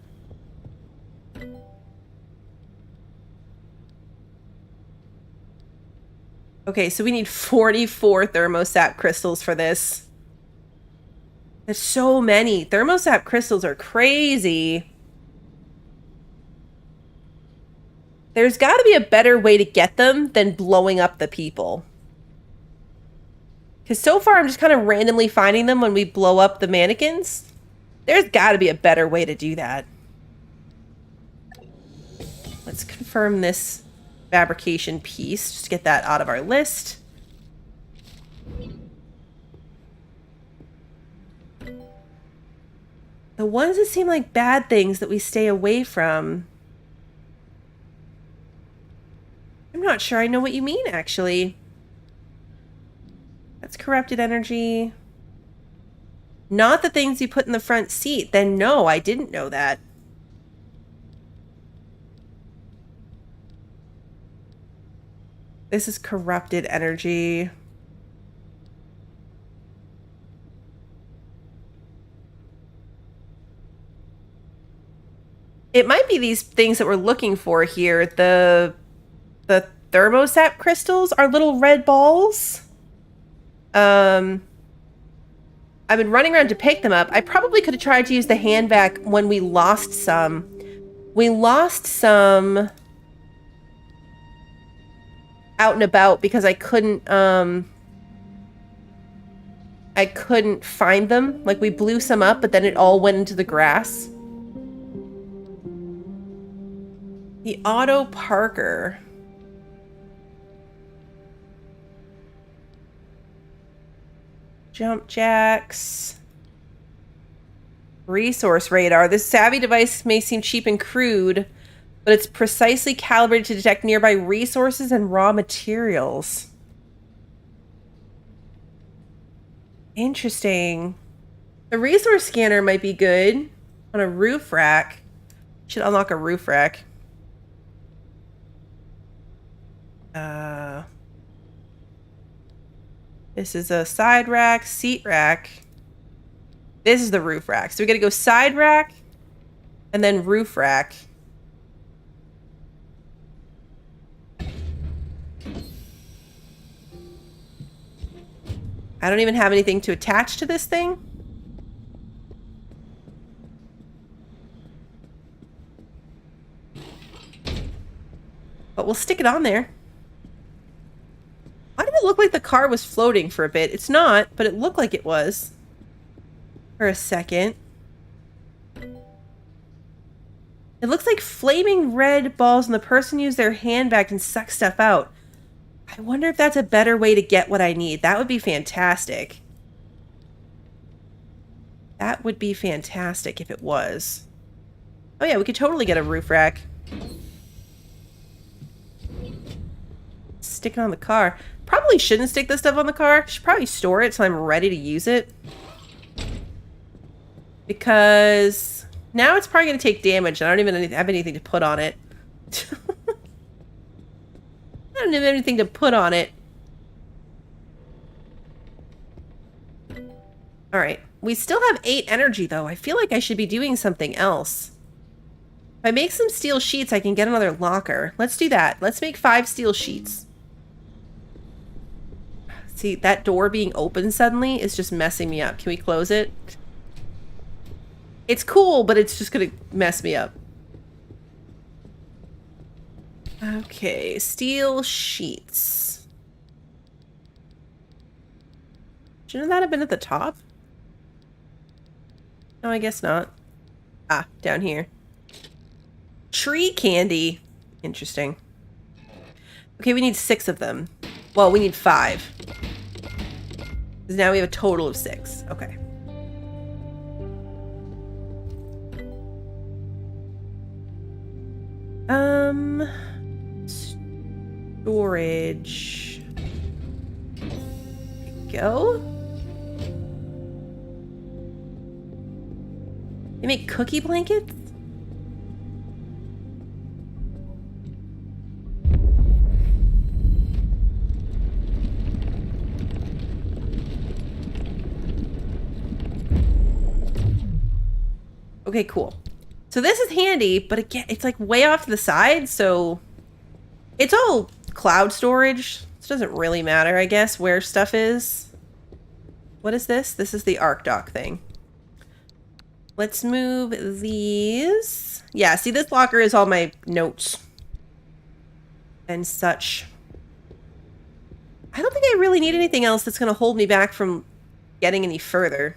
Okay, so we need 44 thermosap crystals for this. There's so many. Thermosap crystals are crazy. There's got to be a better way to get them than blowing up the people. Because so far I'm just kind of randomly finding them when we blow up the mannequins. There's got to be a better way to do that. Let's confirm this fabrication piece. Just get that out of our list. The ones that seem like bad things that we stay away from. I'm not sure I know what you mean, actually. That's corrupted energy. Not the things you put in the front seat. Then no, I didn't know that. This is corrupted energy. It might be these things that we're looking for here. The thermosap crystals are little red balls. I've been running around to pick them up. I probably could have tried to use the hand vac when we lost some. We lost some out and about because I couldn't find them. Like, we blew some up, but then it all went into the grass. The auto parker. Jump jacks. Resource radar. This savvy device may seem cheap and crude, but it's precisely calibrated to detect nearby resources and raw materials. Interesting. The resource scanner might be good on a roof rack. Should unlock a roof rack. This is a side rack, seat rack. This is the roof rack. So we gotta go side rack and then roof rack. I don't even have anything to attach to this thing. But we'll stick it on there. Why did it look like the car was floating for a bit? It's not, but it looked like it was. For a second. It looks like flaming red balls and the person used their hand vac and suck stuff out. I wonder if that's a better way to get what I need. That would be fantastic. That would be fantastic if it was. Oh yeah, we could totally get a roof rack. Stick it on the car. Probably shouldn't stick this stuff on the car. Should probably store it so I'm ready to use it. Because now it's probably going to take damage. I don't even have anything to put on it. I don't have anything to put on it. Alright. We still have 8 energy, though. I feel like I should be doing something else. If I make some steel sheets, I can get another locker. Let's do that. Let's make 5 steel sheets. See, that door being open suddenly is just messing me up. Can we close it? It's cool, but it's just gonna mess me up. Okay, steel sheets. Shouldn't that have been at the top? No, I guess not. Ah, down here. Tree candy. Interesting. Okay, we need 6 of them. Well, we need 5. Because now we have a total of 6. Okay. Storage. There we go. They make cookie blankets? Okay, cool. So this is handy, but again, it's like way off to the side, so it's all cloud storage. This doesn't really matter, I guess, where stuff is. What is this? This is the arc dock thing. Let's move these. Yeah, see, this locker is all my notes and such. I don't think I really need anything else that's going to hold me back from getting any further.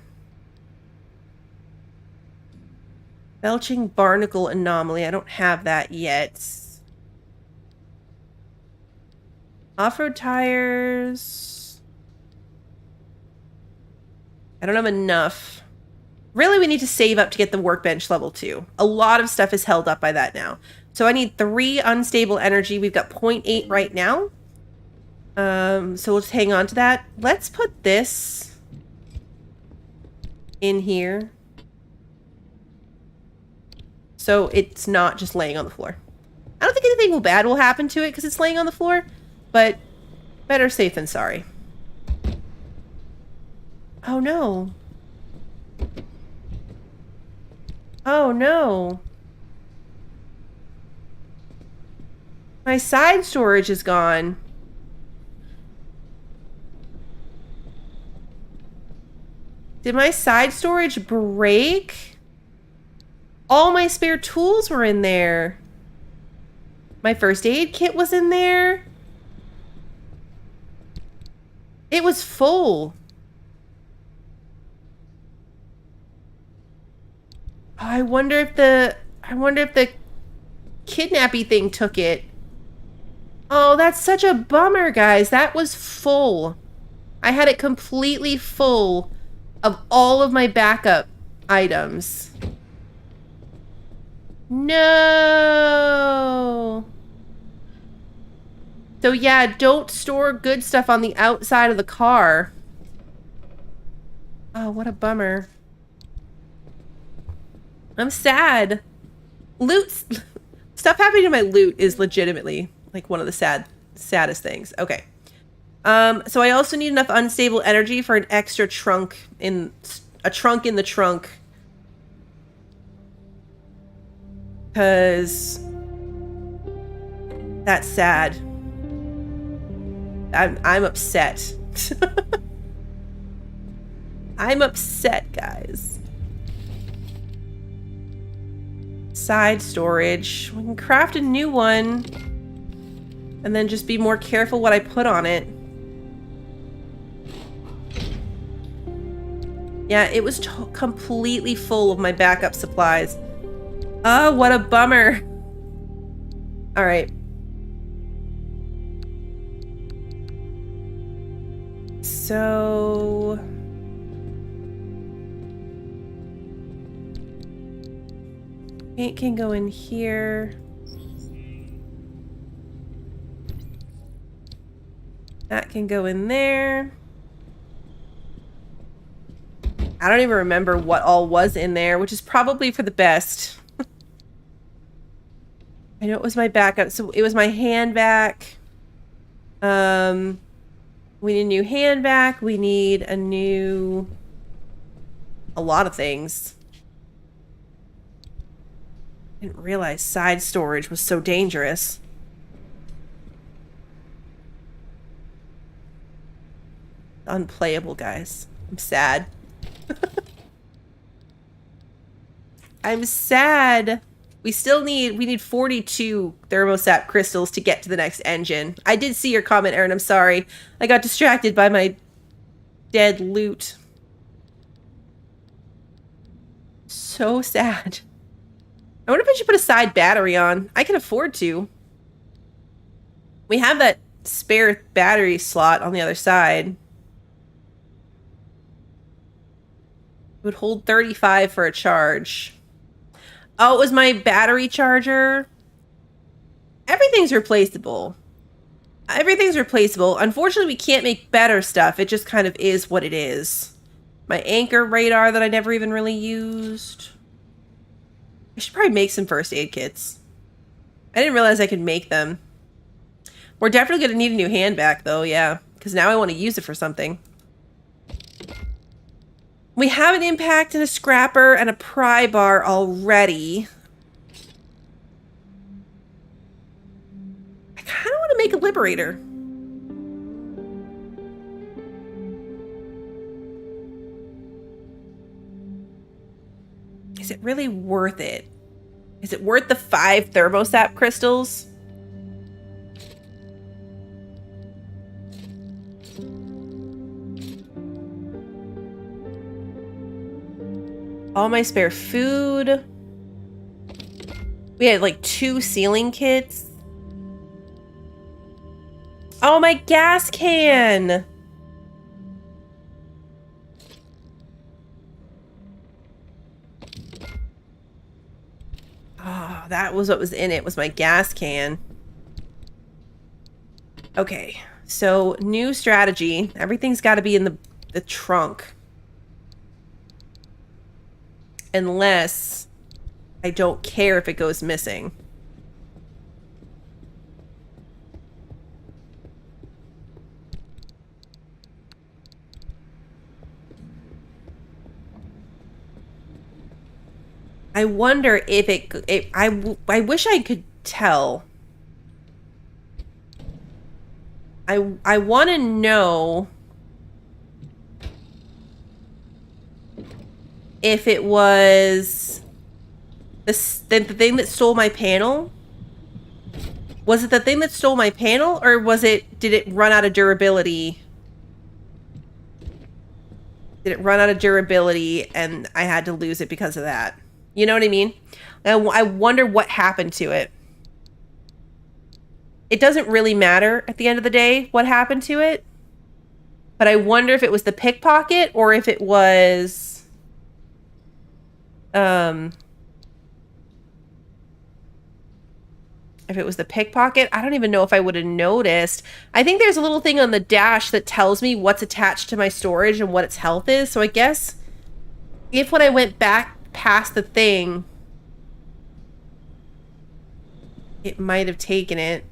Belching barnacle anomaly. I don't have that yet. Off-road tires. I don't have enough. Really, we need to save up to get the workbench level 2. A lot of stuff is held up by that now. So I need 3 unstable energy. We've got 0.8 right now. So we'll just hang on to that. Let's put this in here. So it's not just laying on the floor. I don't think anything bad will happen to it because it's laying on the floor. But better safe than sorry. Oh no. Oh no. My side storage is gone. Did my side storage break? All my spare tools were in there. My first aid kit was in there. It was full. I wonder if the kidnappy thing took it. Oh, that's such a bummer, guys. That was full. I had it completely full of all of my backup items. No. So yeah, don't store good stuff on the outside of the car. Oh, what a bummer. I'm sad. Loot stuff happening to my loot is legitimately like one of the saddest things. Okay. So I also need enough unstable energy for an extra trunk in the trunk. Cause that's sad. I'm upset. I'm upset, guys. Side storage. We can craft a new one. And then just be more careful what I put on it. Yeah, it was completely full of my backup supplies. Oh, what a bummer. All right. So... it can go in here. That can go in there. I don't even remember what all was in there, which is probably for the best. I know it was my backup. So it was my hand vac. We need a new hand vac. We need a lot of things. I didn't realize side storage was so dangerous. Unplayable, guys. I'm sad. I'm sad. We need 42 thermostat crystals to get to the next engine. I did see your comment, Aaron. I'm sorry. I got distracted by my dead loot. So sad. I wonder if I should put a side battery on. I can afford to. We have that spare battery slot on the other side. It would hold 35 for a charge. Oh, it was my battery charger. Everything's replaceable. Everything's replaceable. Unfortunately, we can't make better stuff. It just kind of is what it is. My anchor radar that I never even really used. I should probably make some first aid kits. I didn't realize I could make them. We're definitely going to need a new hand vac, though, yeah. Because now I want to use it for something. We have an impact and a scrapper and a pry bar already. I kind of want to make a liberator. is it really worth it? Is it worth the 5 thermosap crystals? All my spare food. We had like 2 sealing kits. Oh, my gas can. Oh, that was what was in it, was my gas can. Okay, so new strategy. Everything's got to be in the trunk. Unless I don't care if it goes missing. I wonder if I wish I could tell. I want to know if it was the thing that stole my panel. Was it the thing that stole my panel, or did it run out of durability? Did it run out of durability and I had to lose it because of that? You know what I mean? I wonder what happened to it. It doesn't really matter at the end of the day what happened to it. But I wonder if it was the pickpocket or if it was... if it was the pickpocket. I don't even know if I would have noticed. I think there's a little thing on the dash that tells me what's attached to my storage and what its health is. So I guess if when I went back past the thing, it might have taken it.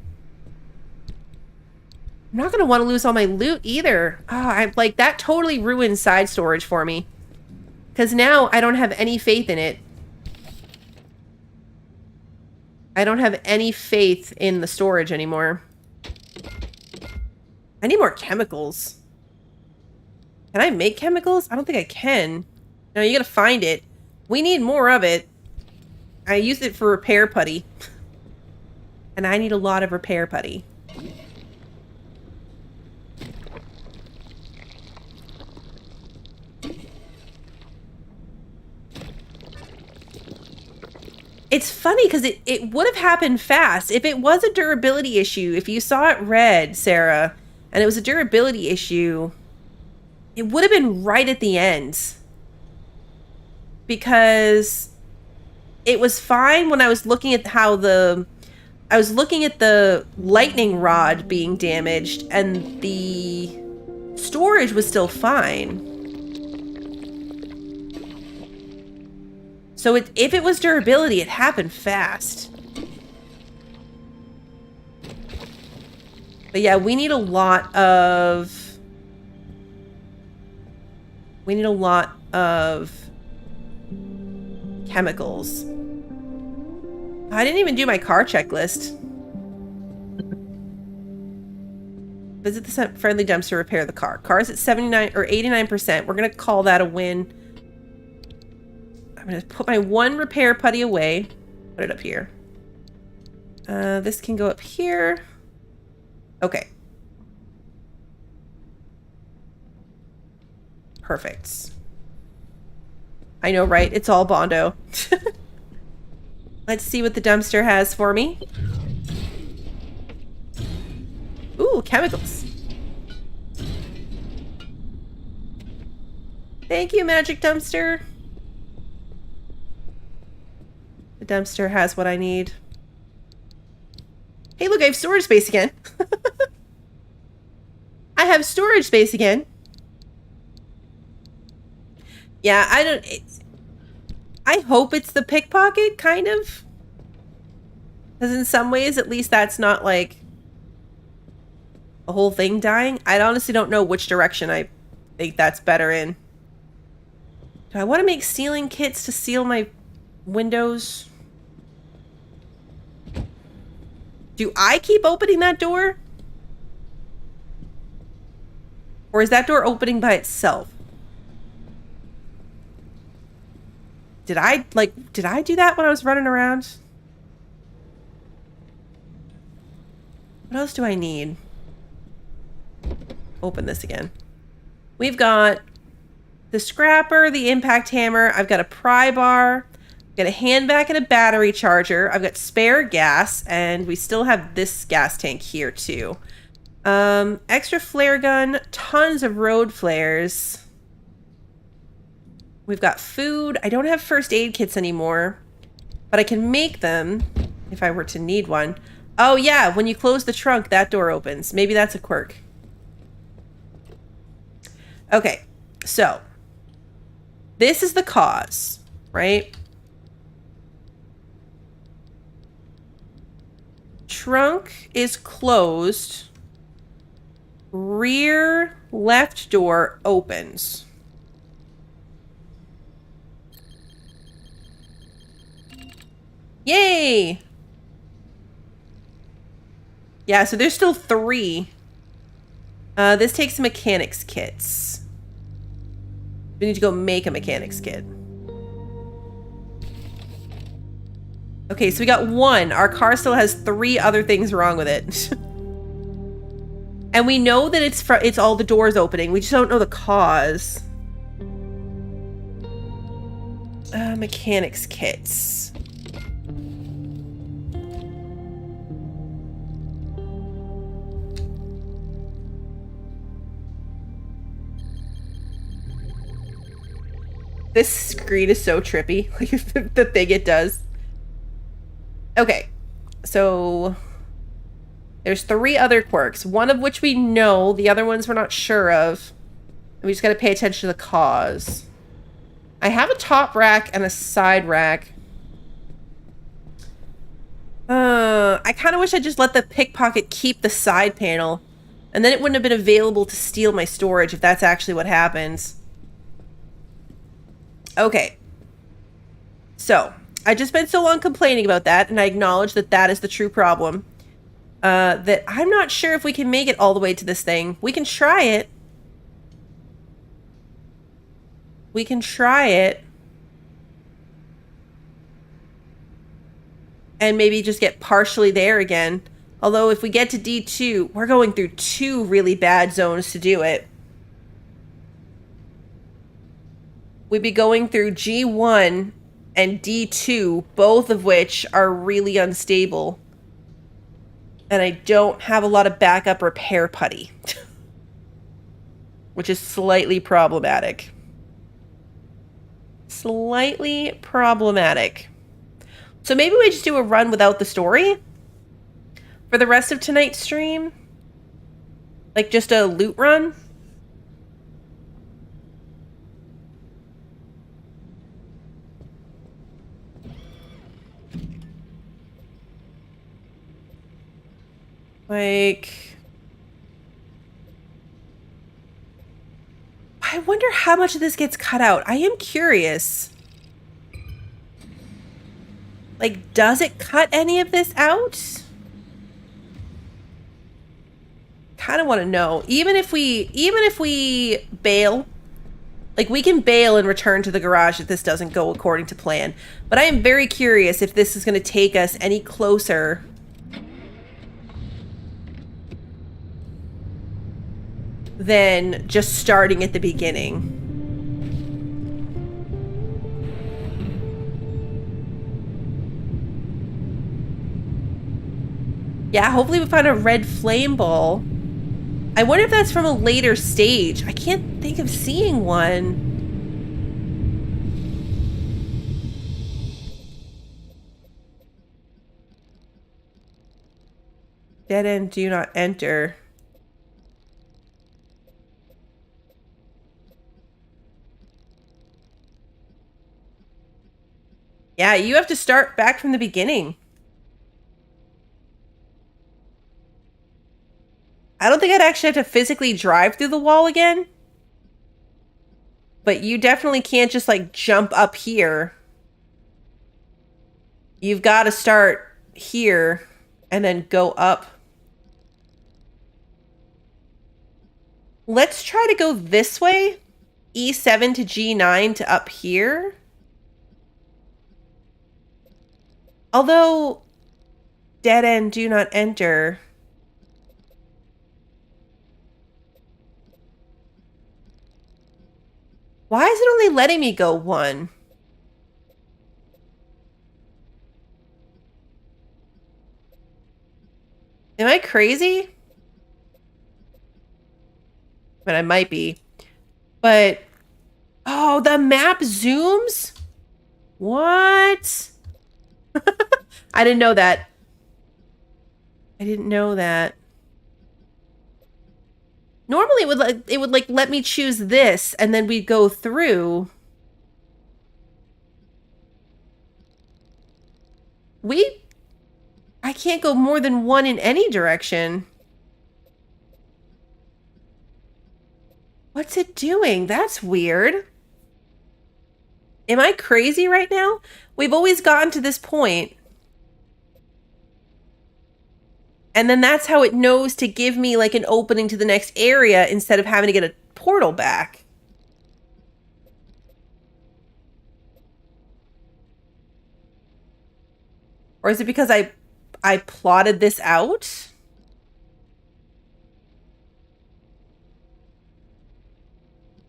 I'm not going to want to lose all my loot either. Oh, I'm like, that totally ruined side storage for me. Because now I don't have any faith in it. I don't have any faith in the storage anymore. I need more chemicals. Can I make chemicals? I don't think I can. No, you gotta find it. We need more of it. I used it for repair putty. And I need a lot of repair putty. It's funny because it would have happened fast. If it was a durability issue, if you saw it red, Sarah, and it was a durability issue, it would have been right at the end. Because it was fine when I was looking at how I was looking at the lightning rod being damaged and the storage was still fine. So if it was durability, it happened fast. But yeah, we need a lot of chemicals. I didn't even do my car checklist. Visit the friendly dumpster, repair the car. Car's at 79 or 89%. We're gonna call that a win. I'm gonna put my 1 repair putty away. Put it up here. This can go up here. Okay. Perfect. I know, right? It's all Bondo. Let's see what the dumpster has for me. Ooh, chemicals. Thank you, Magic Dumpster. The dumpster has what I need. Hey, look, I have storage space again. I have storage space again. Yeah, I hope it's the pickpocket, kind of. Because in some ways, at least that's not like the whole thing dying. I honestly don't know which direction I think that's better in. Do I want to make sealing kits to seal my windows? Do I keep opening that door? Or is that door opening by itself? did I do that when I was running around? What else do I need? Open this again. We've got the scrapper, the impact hammer. I've got a pry bar. I've got a hand vac and a battery charger. I've got spare gas, and we still have this gas tank here too. Extra flare gun, tons of road flares. We've got food. I don't have first aid kits anymore, but I can make them if I were to need one. Oh yeah, when you close the trunk, that door opens. Maybe that's a quirk. Okay, so this is the cause, right? Trunk is closed. Rear left door opens. Yay! Yeah, so there's still 3. This takes mechanics kits. We need to go make a mechanics kit. Okay, so we got 1. Our car still has 3 other things wrong with it. And we know that it's all the doors opening. We just don't know the cause. Mechanics kits. This screen is so trippy. Like the thing it does. Okay, so there's 3 other quirks, one of which we know, the other ones we're not sure of. We just got to pay attention to the cause. I have a top rack and a side rack. I kind of wish I just let the pickpocket keep the side panel, and then it wouldn't have been available to steal my storage if that's actually what happens. Okay. So, I just spent so long complaining about that, and I acknowledge that that is the true problem. That I'm not sure if we can make it all the way to this thing. We can try it. We can try it. And maybe just get partially there again. Although if we get to D2, we're going through 2 really bad zones to do it. We'd be going through G1 and D2, both of which are really unstable. And I don't have a lot of backup repair putty. Which is slightly problematic. Slightly problematic. So maybe we just do a run without the story for the rest of tonight's stream. Like just a loot run. Like, I wonder how much of this gets cut out. I am curious. Like, does it cut any of this out? Kind of want to know. Even if we bail, like we can bail and return to the garage if this doesn't go according to plan. But I am very curious if this is going to take us any closer than just starting at the beginning. Yeah, hopefully we find a red flame ball. I wonder if that's from a later stage. I can't think of seeing one. Dead end, do not enter. Yeah, you have to start back from the beginning. I don't think I'd actually have to physically drive through the wall again. But you definitely can't just like jump up here. You've got to start here and then go up. Let's try to go this way. E7 to G9 to up here. Although, dead end, do not enter. Why is it only letting me go one? Am I crazy? But I might be. But, oh, the map zooms? What? I didn't know that. I didn't know that. Normally it would like let me choose this and then we'd go through. I can't go more than one in any direction. What's it doing? That's weird. Am I crazy right now? We've always gotten to this point. And then that's how it knows to give me like an opening to the next area instead of having to get a portal back. Or is it because I plotted this out?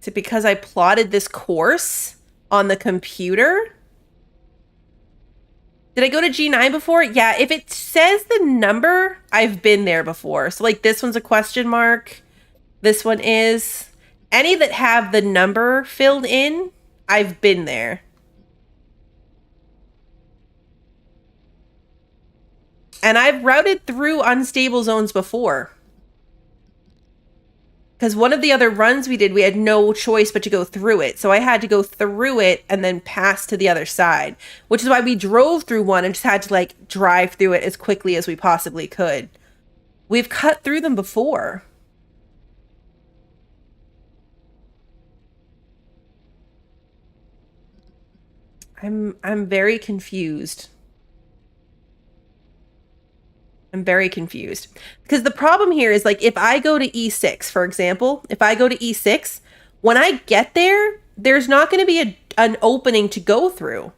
Is it because I plotted this course on the computer? Did I go to G9 before? Yeah, if it says the number, I've been there before. So like this one's a question mark. This one is. Any that have the number filled in, I've been there. And I've routed through unstable zones before. Because one of the other runs we did, we had no choice but to go through it. So I had to go through it and then pass to the other side. Which is why we drove through one and just had to like drive through it as quickly as we possibly could. We've cut through them before. I'm very confused. I'm very confused. Because the problem here is like if I go to E6, for example, if I go to E6, when I get there, there's not going to be an opening to go through.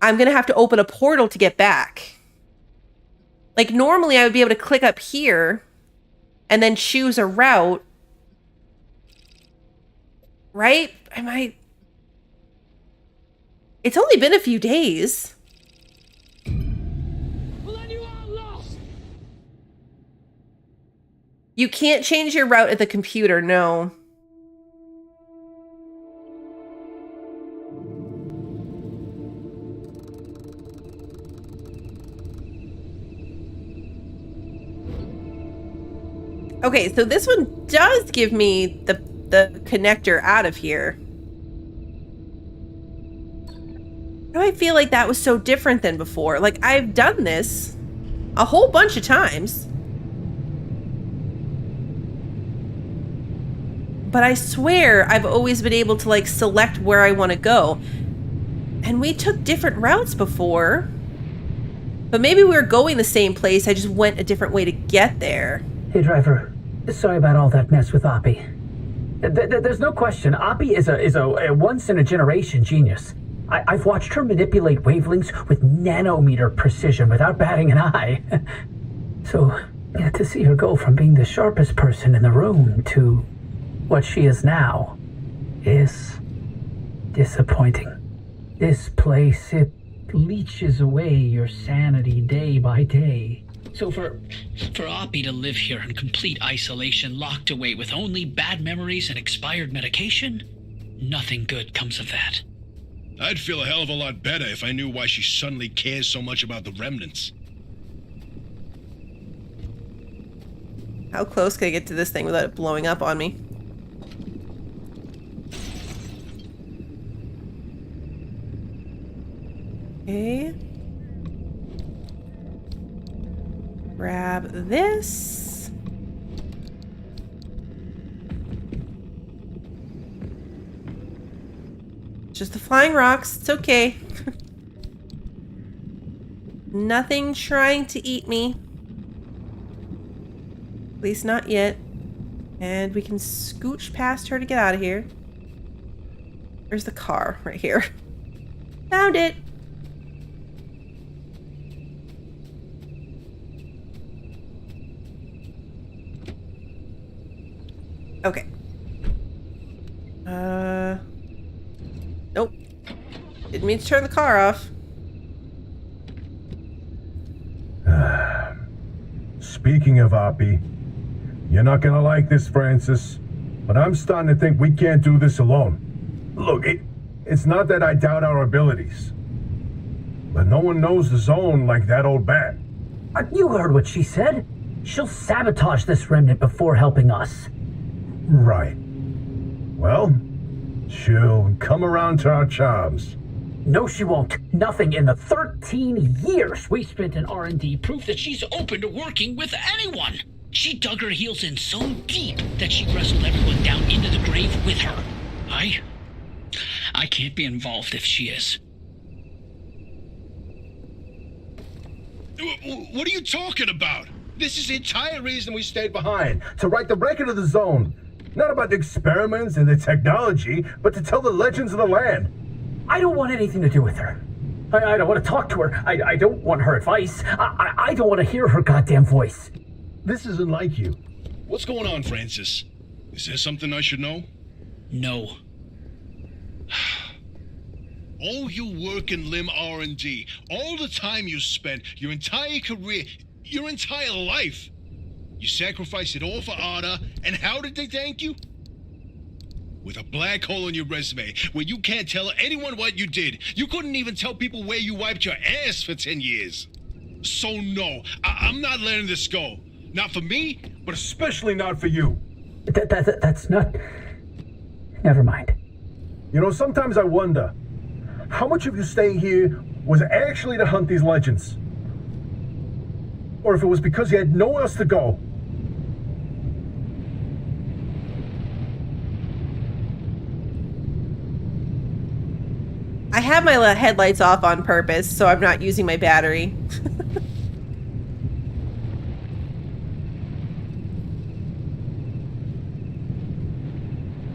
I'm going to have to open a portal to get back. Like normally I would be able to click up here and then choose a route. Right? It's only been a few days. You can't change your route at the computer, no. Okay, so this one does give me the connector out of here. Why do I feel like that was so different than before? Like, I've done this a whole bunch of times. But I swear I've always been able to like select where I want to go. And we took different routes before. But maybe we were going the same place. I just went a different way to get there. Hey, driver. Sorry about all that mess with Oppie. There's no question. Oppie is a once-in-a-generation genius. I've watched her manipulate wavelengths with nanometer precision without batting an eye. So, yeah, to see her go from being the sharpest person in the room to what she is now is disappointing. This place, it leeches away your sanity day by day. So for Oppie to live here in complete isolation, locked away with only bad memories and expired medication, nothing good comes of that. I'd feel a hell of a lot better if I knew why she suddenly cares so much about the remnants. How close can I get to this thing without it blowing up on me? Okay. Grab this. Just the flying rocks. It's okay. Nothing trying to eat me. At least not yet. And we can scooch past her to get out of here. Where's the car? Right here. Found it. Nope. Didn't mean to turn the car off. Speaking of Oppie, you're not gonna like this, Francis, but I'm starting to think we can't do this alone. Look, it's not that I doubt our abilities, but no one knows the zone like that old bat. You heard what she said. She'll sabotage this remnant before helping us. Right. Well, she'll come around to our charms. No, she won't. Nothing in the 13 years we spent in R&D Proof that she's open to working with anyone. She dug her heels in so deep that she wrestled everyone down into the grave with her. I can't be involved if she is. What are you talking about? This is the entire reason we stayed behind, to write the record of the zone. Not about the experiments and the technology, but to tell the legends of the land. I don't want anything to do with her. I don't want to talk to her. I don't want her advice. I don't want to hear her goddamn voice. This isn't like you. What's going on, Francis? Is there something I should know? No. All your work in limb R&D, all the time you spent, your entire career, your entire life. You sacrificed it all for Ada, and how did they thank you? With a black hole in your resume, where you can't tell anyone what you did. You couldn't even tell people where you wiped your ass for 10 years. So no, I'm not letting this go. Not for me, but especially not for you. That's not... Never mind. You know, sometimes I wonder, how much of you staying here was actually to hunt these legends? Or if it was because you had nowhere else to go. I have my headlights off on purpose, so I'm not using my battery.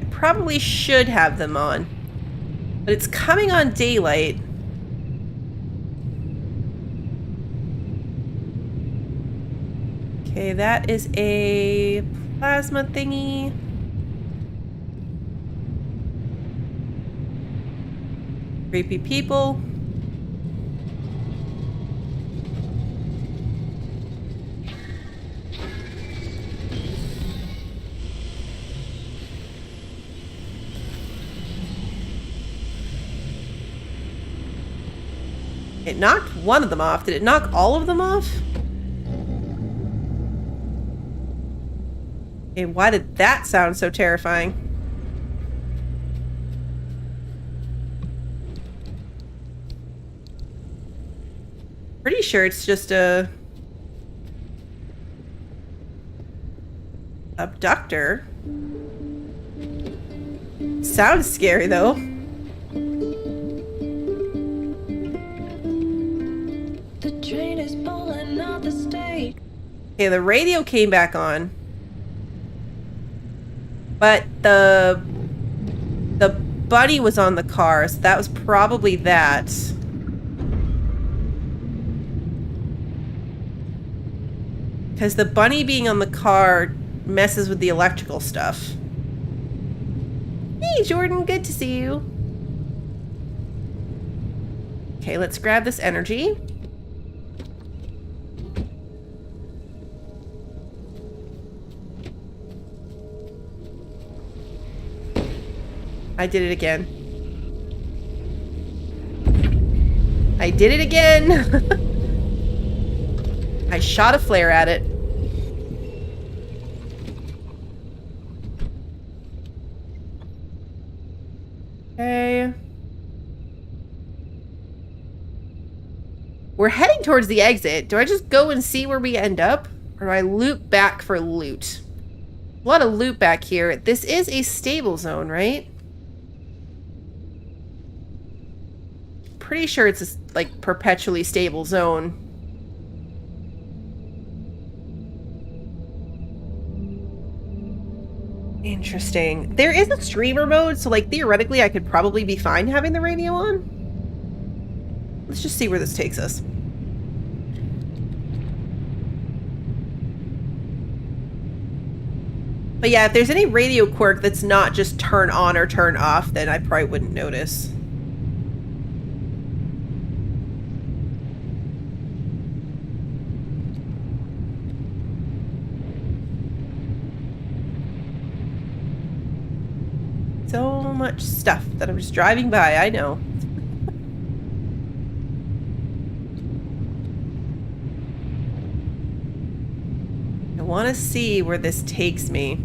I probably should have them on. But it's coming on daylight. Okay, that is a plasma thingy. Creepy people. It knocked one of them off. Did it knock all of them off? Okay, why did that sound so terrifying? Pretty sure it's just a abductor. Sounds scary though. The train is pulling out the state. Okay, the radio came back on. But the bunny was on the car, so that was probably that. Because the bunny being on the car messes with the electrical stuff. Hey, Jordan, good to see you. Okay, let's grab this energy. I did it again. I did it again! I shot a flare at it. Okay. We're heading towards the exit. Do I just go and see where we end up? Or do I loop back for loot? A lot of loot back here. This is a stable zone, right? Pretty sure it's a, like, perpetually stable zone. Interesting. There is a streamer mode, so like theoretically I could probably be fine having the radio on. Let's just see where this takes us. But yeah, if there's any radio quirk that's not just turn on or turn off, then I probably wouldn't notice. So much stuff that I'm just driving by, I know. I want to see where this takes me.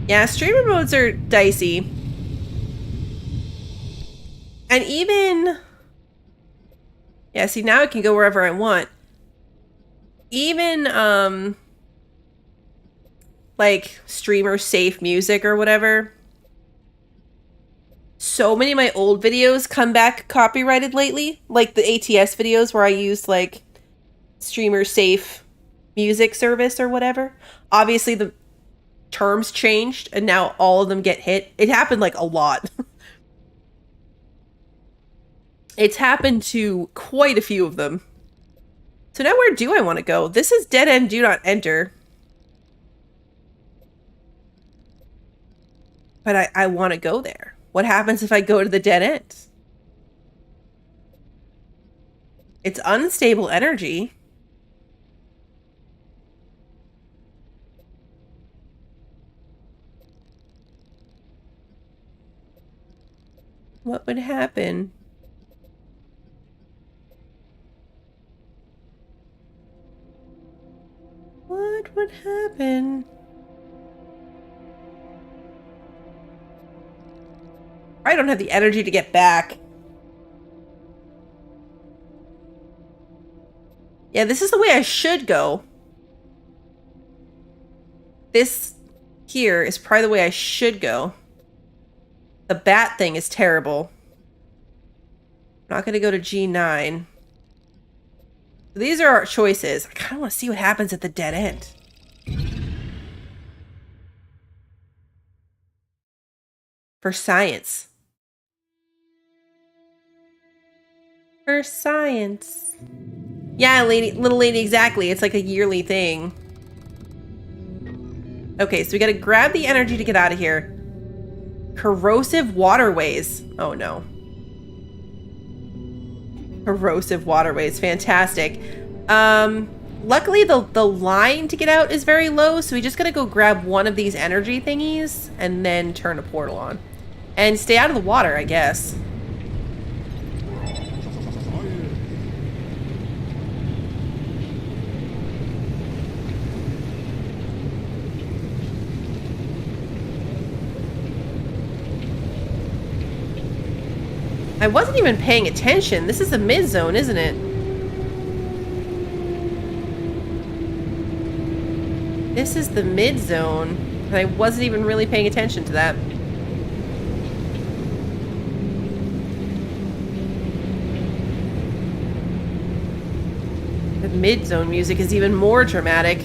Yeah, streamer modes are dicey. And even... Yeah, see, now I can go wherever I want. Even, like, streamer safe music or whatever. So many of my old videos come back copyrighted lately. Like the ATS videos where I used, like, streamer safe music service or whatever. Obviously, the terms changed and now all of them get hit. It happened, like, a lot. It's happened to quite a few of them. So now where do I want to go? This is dead end, do not enter. But I want to go there. What happens if I go to the dead end? It's unstable energy. What would happen? What would happen? I don't have the energy to get back. Yeah, this is the way I should go. This here is probably the way I should go. The bat thing is terrible. I'm not going to go to G9. These are our choices. I kind of want to see what happens at the dead end. For science. For science. Yeah, lady, little lady, exactly. It's like a yearly thing. Okay, so we gotta grab the energy to get out of here. Corrosive waterways. Oh no. Corrosive waterways, fantastic. Luckily the line to get out is very low, so we just gotta go grab one of these energy thingies and then turn a portal on. And stay out of the water, I guess. I wasn't even paying attention. This is the mid-zone, isn't it? This is the mid-zone. And I wasn't even really paying attention to that. The mid-zone music is even more dramatic.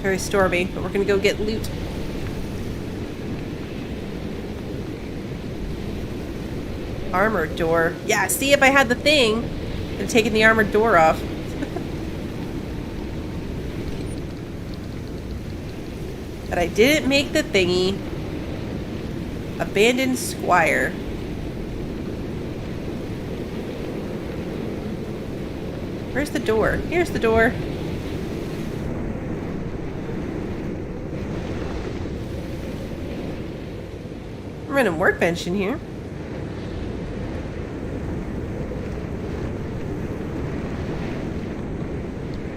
Very stormy, but we're gonna go get loot. Armored door. Yeah, see, if I had the thing, I'd have taken the armored door off. But I didn't make the thingy. Abandoned Squire. Where's the door? Here's the door. Random workbench in here.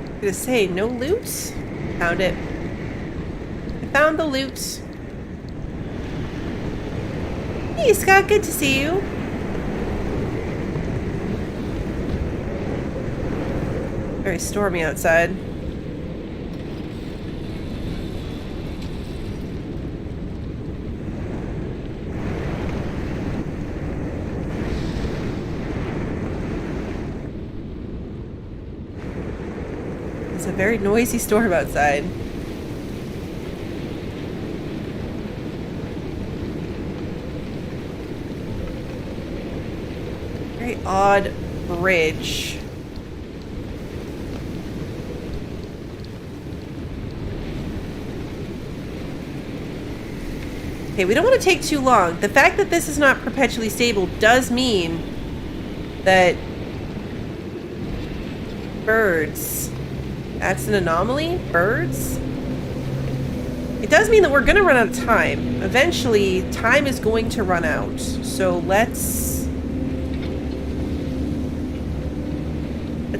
I'm gonna say no loot. Found it. I found the loot. Hey Scott, good to see you. Very stormy outside. It's a very noisy storm outside. Very odd bridge. Okay, we don't want to take too long. The fact that this is not perpetually stable does mean that birds. That's an anomaly? Birds? It does mean that we're going to run out of time. Eventually, time is going to run out. So let's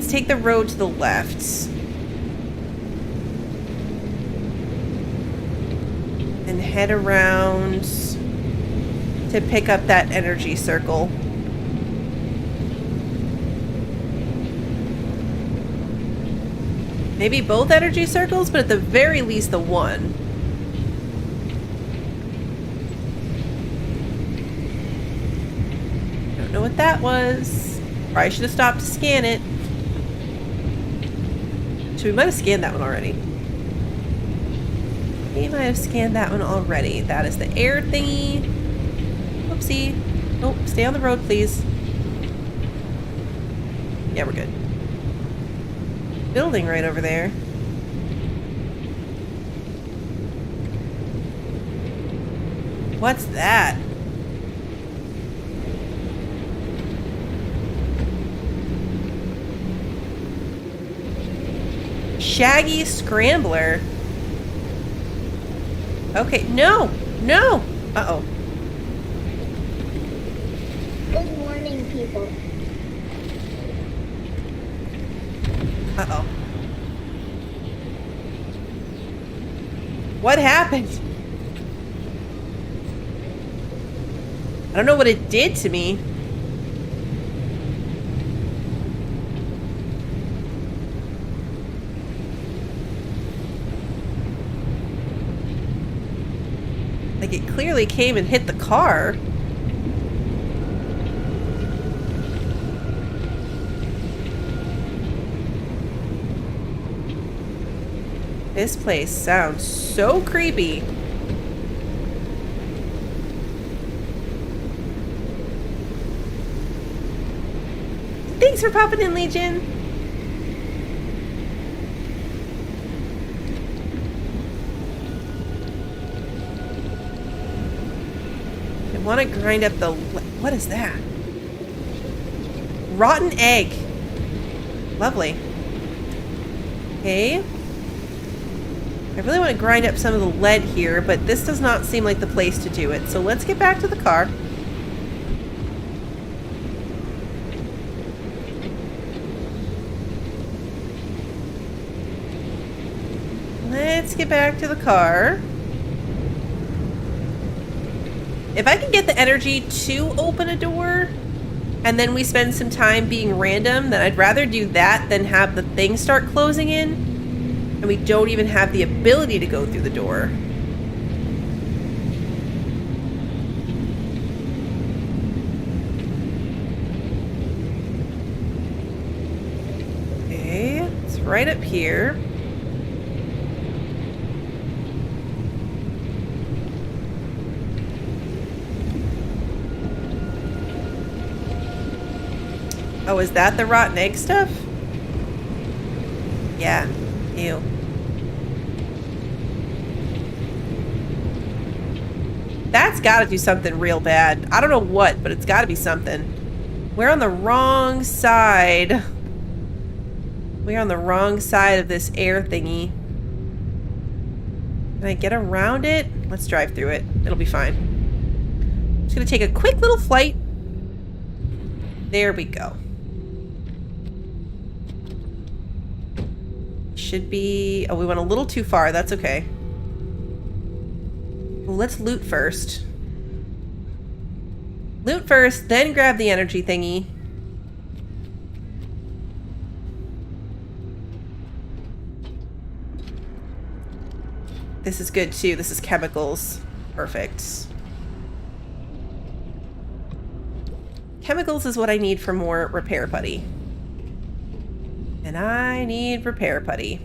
take the road to the left. And head around to pick up that energy circle. Maybe both energy circles, but at the very least the one. Don't know what that was. Probably should have stopped to scan it. So we might have scanned that one already. We might have scanned that one already. That is the air thingy. Whoopsie. Nope, stay on the road, please. Yeah, we're good. Building right over there. What's that? Shaggy Scrambler. Okay, no! No! Uh-oh. Good morning, people. Uh-oh. What happened? I don't know what it did to me. Like, it clearly came and hit the car. This place sounds so creepy. Thanks for popping in, Legion. I want to grind up the... What is that? Rotten egg. Lovely. Okay. I really want to grind up some of the lead here, but this does not seem like the place to do it. So let's get back to the car. Let's get back to the car. If I can get the energy to open a door, and then we spend some time being random, then I'd rather do that than have the thing start closing in. And we don't even have the ability to go through the door. Okay, it's right up here. Oh, is that the rotten egg stuff? Yeah. Ew. That's got to do something real bad. I don't know what, but it's got to be something. We're on the wrong side. We're on the wrong side of this air thingy. Can I get around it? Let's drive through it. It'll be fine. Just gonna take a quick little flight. There we go. Should be... Oh, we went a little too far. That's okay. Well, let's loot first. Loot first, then grab the energy thingy. This is good too. This is chemicals. Perfect. Chemicals is what I need for more repair putty. And I need repair putty.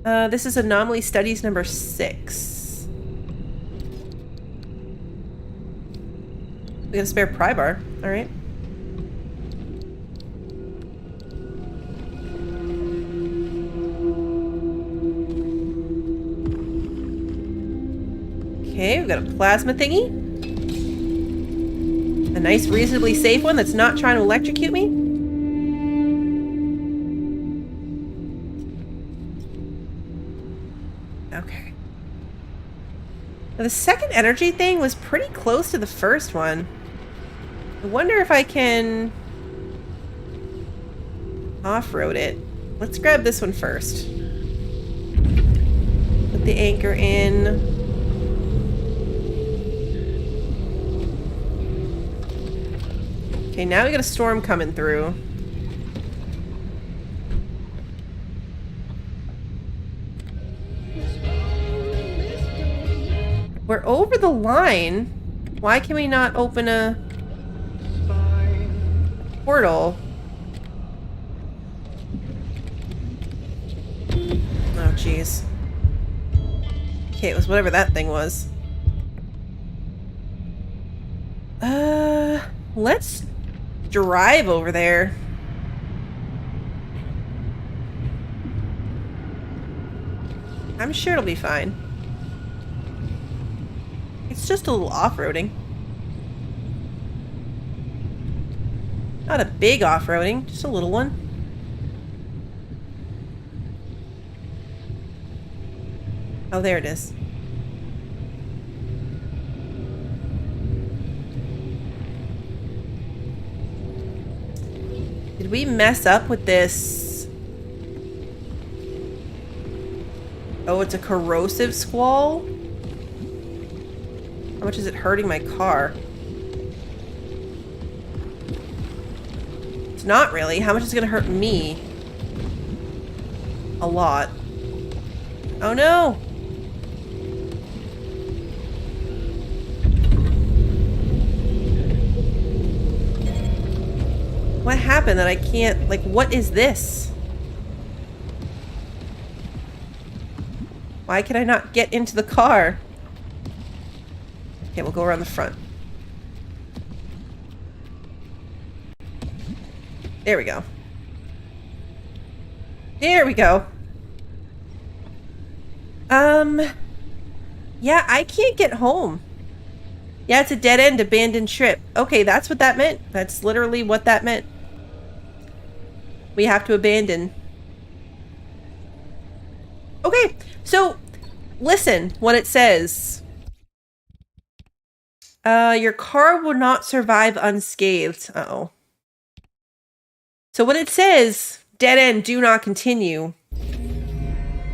This is anomaly studies number 6. We got a spare pry bar. All right. Okay, we've got a plasma thingy. A nice, reasonably safe one that's not trying to electrocute me. Okay. Now, the second energy thing was pretty close to the first one. I wonder if I can off-road it. Let's grab this one first. Put the anchor in. Okay, now we got a storm coming through. We're over the line. Why can we not open a portal? Oh, jeez. Okay, it was whatever that thing was. Let's drive over there. I'm sure it'll be fine. It's just a little off-roading. Not a big off-roading, just a little one. Oh, there it is. Did we mess up with this? Oh, it's a corrosive squall? How much is it hurting my car? It's not really. How much is it gonna hurt me? A lot. Oh no! What happened that I can't, like, what is this? Why can I not get into the car? Okay, we'll go around the front. There we go. There we go. Yeah, I can't get home. Yeah, it's a dead-end abandoned ship. Okay, that's what that meant. That's literally what that meant. We have to abandon. Okay, so listen what it says. Your car will not survive unscathed. Uh-oh. So when it says dead end, do not continue,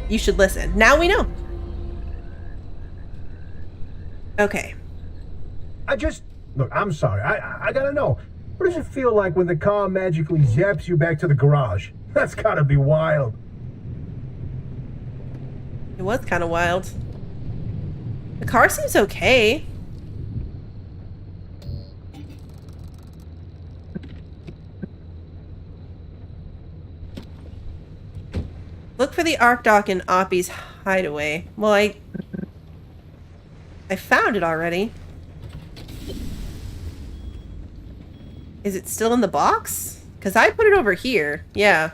you should listen. Now we know. Okay. Look, I'm sorry. I gotta know. What does it feel like when the car magically zaps you back to the garage? That's gotta be wild. It was kind of wild. The car seems okay. Look for the Arc Dock in Oppie's hideaway. Well, I found it already. Is it still in the box? Because I put it over here. Yeah.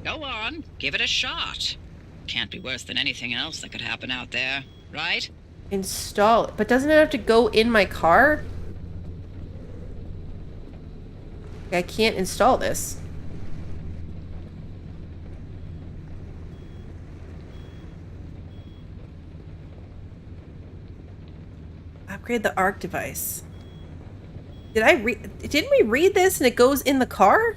Go on, give it a shot. Can't be worse than anything else that could happen out there, right? Install it. But doesn't it have to go in my car? I can't install this. Upgrade the ARC device. Didn't we read this and it goes in the car?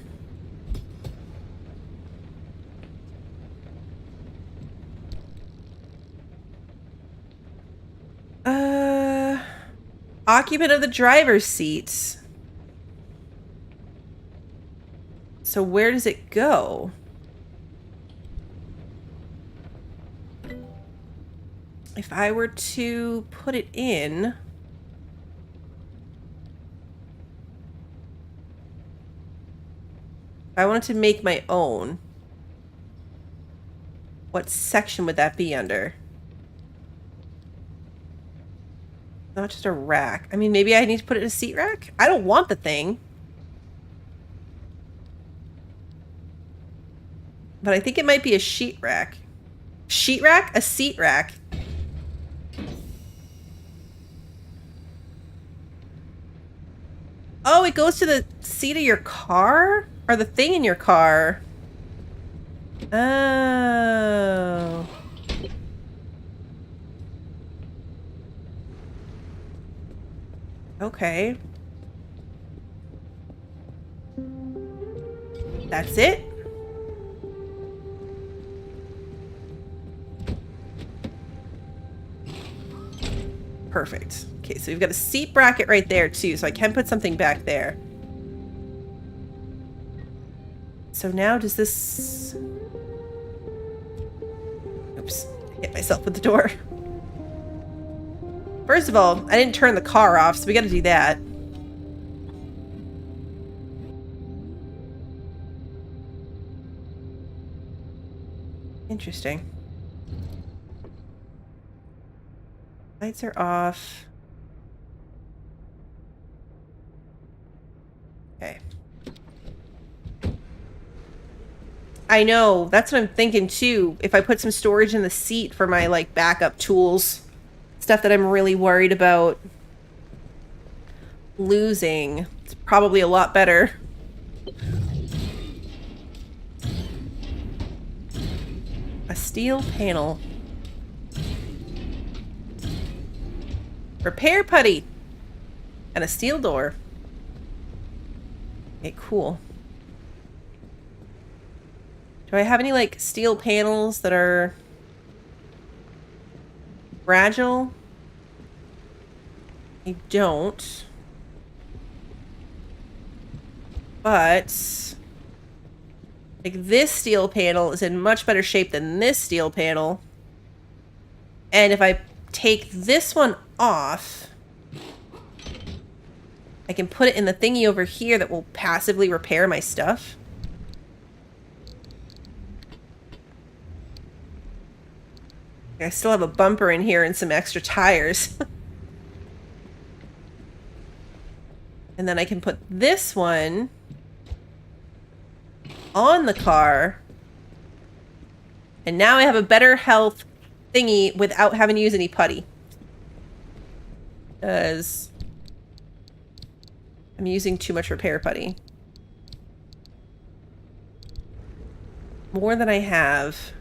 Occupant of the driver's seat. So where does it go? If I were to put it in... I wanted to make my own. What section would that be under? Not just a rack. I mean, maybe I need to put it in a seat rack? I don't want the thing. But I think it might be a sheet rack. Sheet rack? A seat rack. Oh, it goes to the seat of your car? Or the thing in your car? Oh. Okay. That's it? Perfect. Okay, so we've got a seat bracket right there too, so I can put something back there. So now does this... Oops, hit myself with the door. First of all, I didn't turn the car off, so we gotta do that. Interesting. Lights are off. Okay. I know, that's what I'm thinking too. If I put some storage in the seat for my like backup tools, stuff that I'm really worried about losing, it's probably a lot better. A steel panel. Repair putty. And a steel door. Okay, cool. Do I have any, like, steel panels that are fragile? I don't. But, like, this steel panel is in much better shape than this steel panel. And if I take this one off, I can put it in the thingy over here that will passively repair my stuff. I still have a bumper in here and some extra tires. And then I can put this one on the car. And now I have a better health thingy without having to use any putty. Because I'm using too much repair putty. More than I have.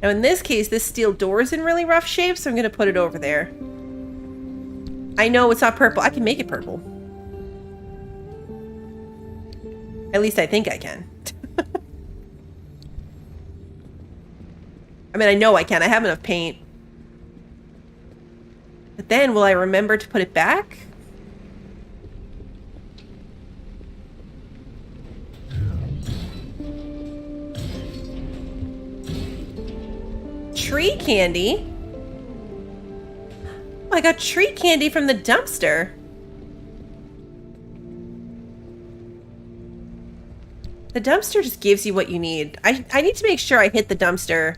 Now in this case, this steel door is in really rough shape, so I'm going to put it over there. I know it's not purple. I can make it purple. At least I think I can. I mean, I know I can. I have enough paint. But then, will I remember to put it back? Tree candy? Oh, I got tree candy from the dumpster. The dumpster just gives you what you need. I need to make sure I hit the dumpster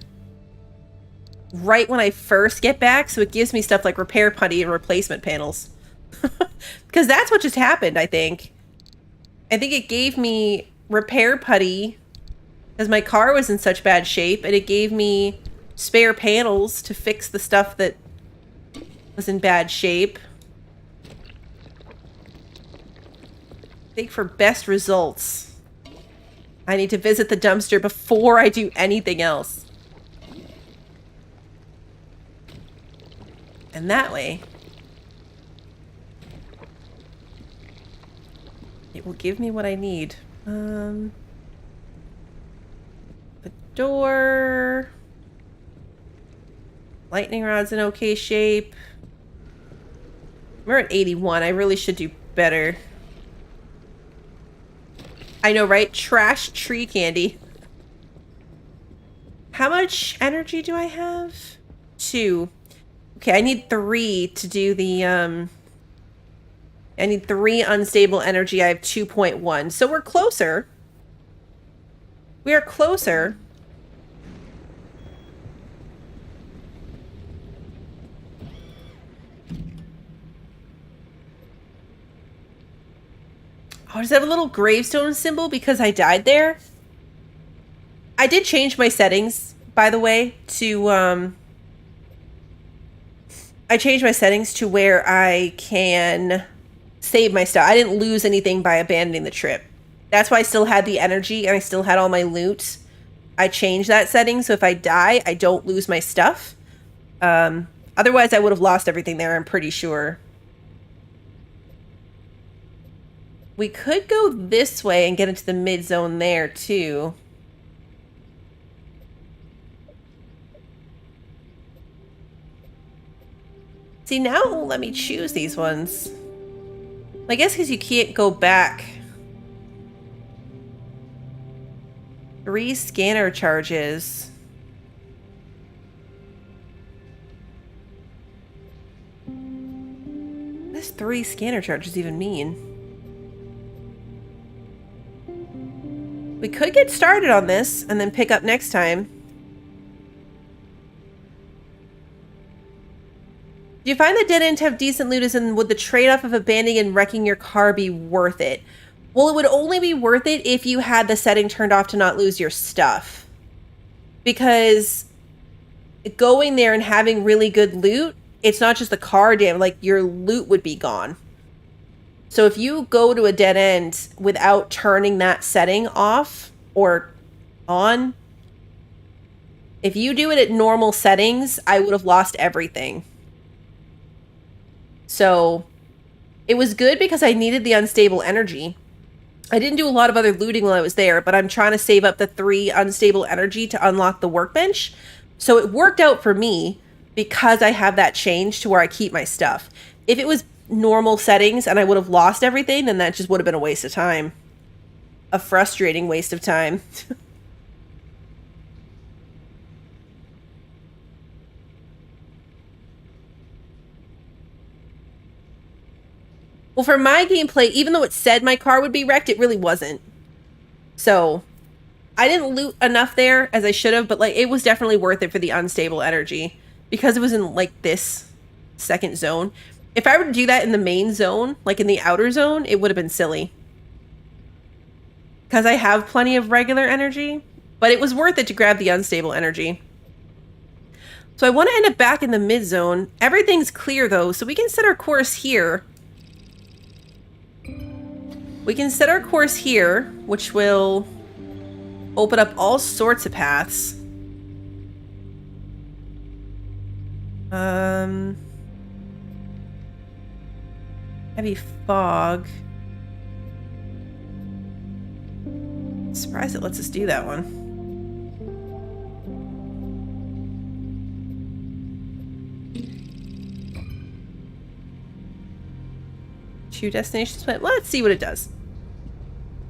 right when I first get back, so it gives me stuff like repair putty and replacement panels. Because that's what just happened, I think. I think it gave me repair putty because my car was in such bad shape, and it gave me spare panels to fix the stuff that was in bad shape. I think for best results, I need to visit the dumpster before I do anything else. And that way, it will give me what I need. The door. Lightning rod's in okay shape. We're at 81. I really should do better. I know, right? Trash tree candy. How much energy do I have? 2. Okay, I need 3 to do the, I need 3 unstable energy. I have 2.1. So we're closer. We are closer. Oh, does it have a little gravestone symbol because I died there? I did change my settings, by the way, to, I changed my settings to where I can save my stuff. I didn't lose anything by abandoning the trip. That's why I still had the energy and I still had all my loot. I changed that setting, so if I die, I don't lose my stuff. Otherwise, I would have lost everything there, I'm pretty sure. We could go this way and get into the mid-zone there, too. See, now it won't let me choose these ones. I guess because you can't go back. 3 scanner charges. What does 3 scanner charges even mean? We could get started on this and then pick up next time. Do you find the dead end to have decent loot, and would the trade-off of abandoning and wrecking your car be worth it? Well, it would only be worth it if you had the setting turned off to not lose your stuff. Because going there and having really good loot, it's not just the car damage, like your loot would be gone. So if you go to a dead end without turning that setting off or on, if you do it at normal settings, I would have lost everything. So it was good because I needed the unstable energy. I didn't do a lot of other looting while I was there, but I'm trying to save up the 3 unstable energy to unlock the workbench. So it worked out for me because I have that change to where I keep my stuff. If it was normal settings and I would have lost everything, then that just would have been a waste of time. A frustrating waste of time. Well, for my gameplay, even though it said my car would be wrecked, it really wasn't. So, I didn't loot enough there as I should have, but like it was definitely worth it for the unstable energy because it was in like this second zone. If I were to do that in the main zone, like in the outer zone, it would have been silly. Because I have plenty of regular energy, but it was worth it to grab the unstable energy. So I want to end up back in the mid zone. Everything's clear though, so we can set our course here. We can set our course here, which will open up all sorts of paths. Heavy fog. Surprised it lets us do that one. Two destinations, but let's see what it does.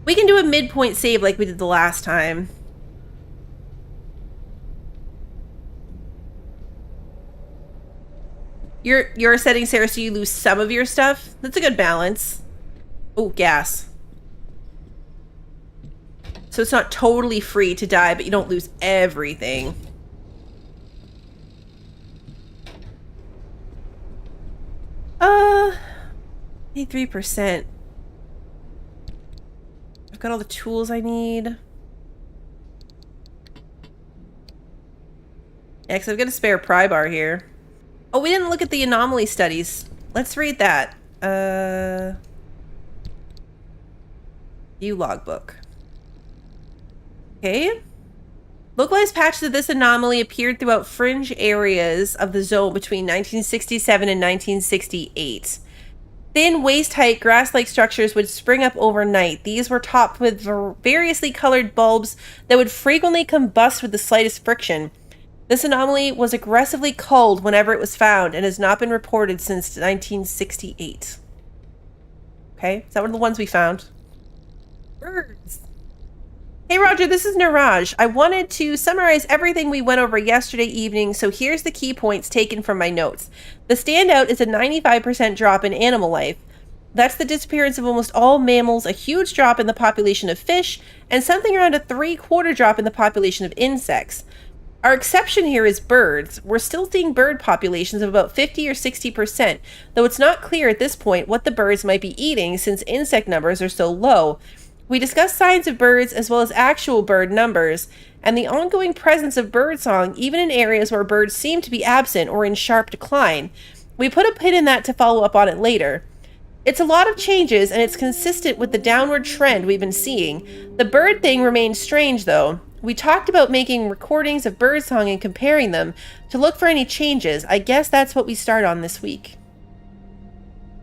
We can do a midpoint save like we did the last time. You're setting, Sarah, so you lose some of your stuff. That's a good balance. Oh, gas. So it's not totally free to die, but you don't lose everything. Uh, 83%. I've got all the tools I need. Yeah, because I've got a spare pry bar here. Oh, we didn't look at the anomaly studies. Let's read that. View logbook. Okay. Localized patches of this anomaly appeared throughout fringe areas of the zone between 1967 and 1968. Thin, waist-height, grass-like structures would spring up overnight. These were topped with variously colored bulbs that would frequently combust with the slightest friction. This anomaly was aggressively culled whenever it was found and has not been reported since 1968. Okay, is that one of the ones we found? Birds. Hey Roger, this is Niraj. I wanted to summarize everything we went over yesterday evening, so here's the key points taken from my notes. The standout is a 95% drop in animal life. That's the disappearance of almost all mammals, a huge drop in the population of fish, and something around a 3/4 drop in the population of insects. Our exception here is birds. We're still seeing bird populations of about 50 or 60%, though it's not clear at this point what the birds might be eating since insect numbers are so low. We discussed signs of birds as well as actual bird numbers, and the ongoing presence of birdsong even in areas where birds seem to be absent or in sharp decline. We put a pin in that to follow up on it later. It's a lot of changes, and it's consistent with the downward trend we've been seeing. The bird thing remains strange, though. We talked about making recordings of birdsong and comparing them to look for any changes. I guess that's what we start on this week.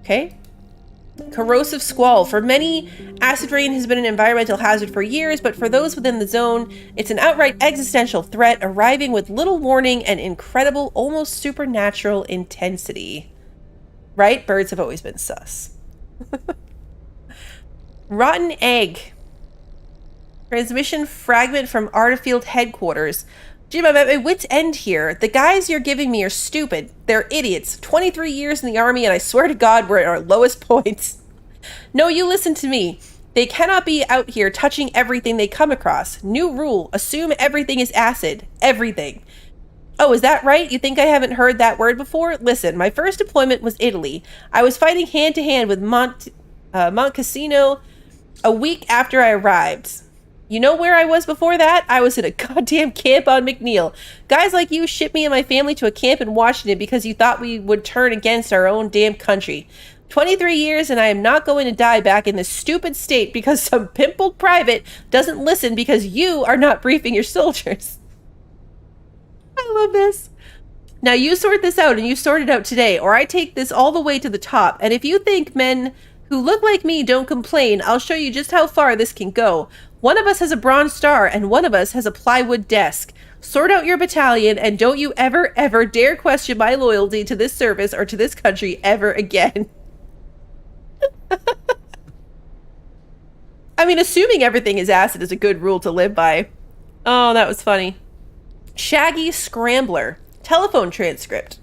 Okay. Corrosive squall. For many, acid rain has been an environmental hazard for years, but for those within the zone, it's an outright existential threat, arriving with little warning and incredible, almost supernatural intensity. Right? Birds have always been sus. Rotten egg. Transmission fragment from Artifield headquarters. Jim, I'm at my wit's end here. The guys you're giving me are stupid. They're idiots. 23 years in the army, and I swear to God, we're at our lowest points. No, you listen to me. They cannot be out here touching everything they come across. New rule. Assume everything is acid. Everything. Oh, is that right? You think I haven't heard that word before? Listen, my first deployment was Italy. I was fighting hand-to-hand with Mont Cassino a week after I arrived. You know where I was before that? I was at a goddamn camp on McNeil. Guys like you shipped me and my family to a camp in Washington because you thought we would turn against our own damn country. 23 years and I am not going to die back in this stupid state because some pimpled private doesn't listen because you are not briefing your soldiers. I love this. Now you sort this out, and you sort it out today, or I take this all the way to the top. And if you think men who look like me don't complain, I'll show you just how far this can go. One of us has a Bronze Star, and one of us has a plywood desk. Sort out your battalion, and don't you ever, ever dare question my loyalty to this service or to this country ever again. I mean, assuming everything is acid is a good rule to live by. Oh, that was funny. Shaggy Scrambler. Telephone transcript.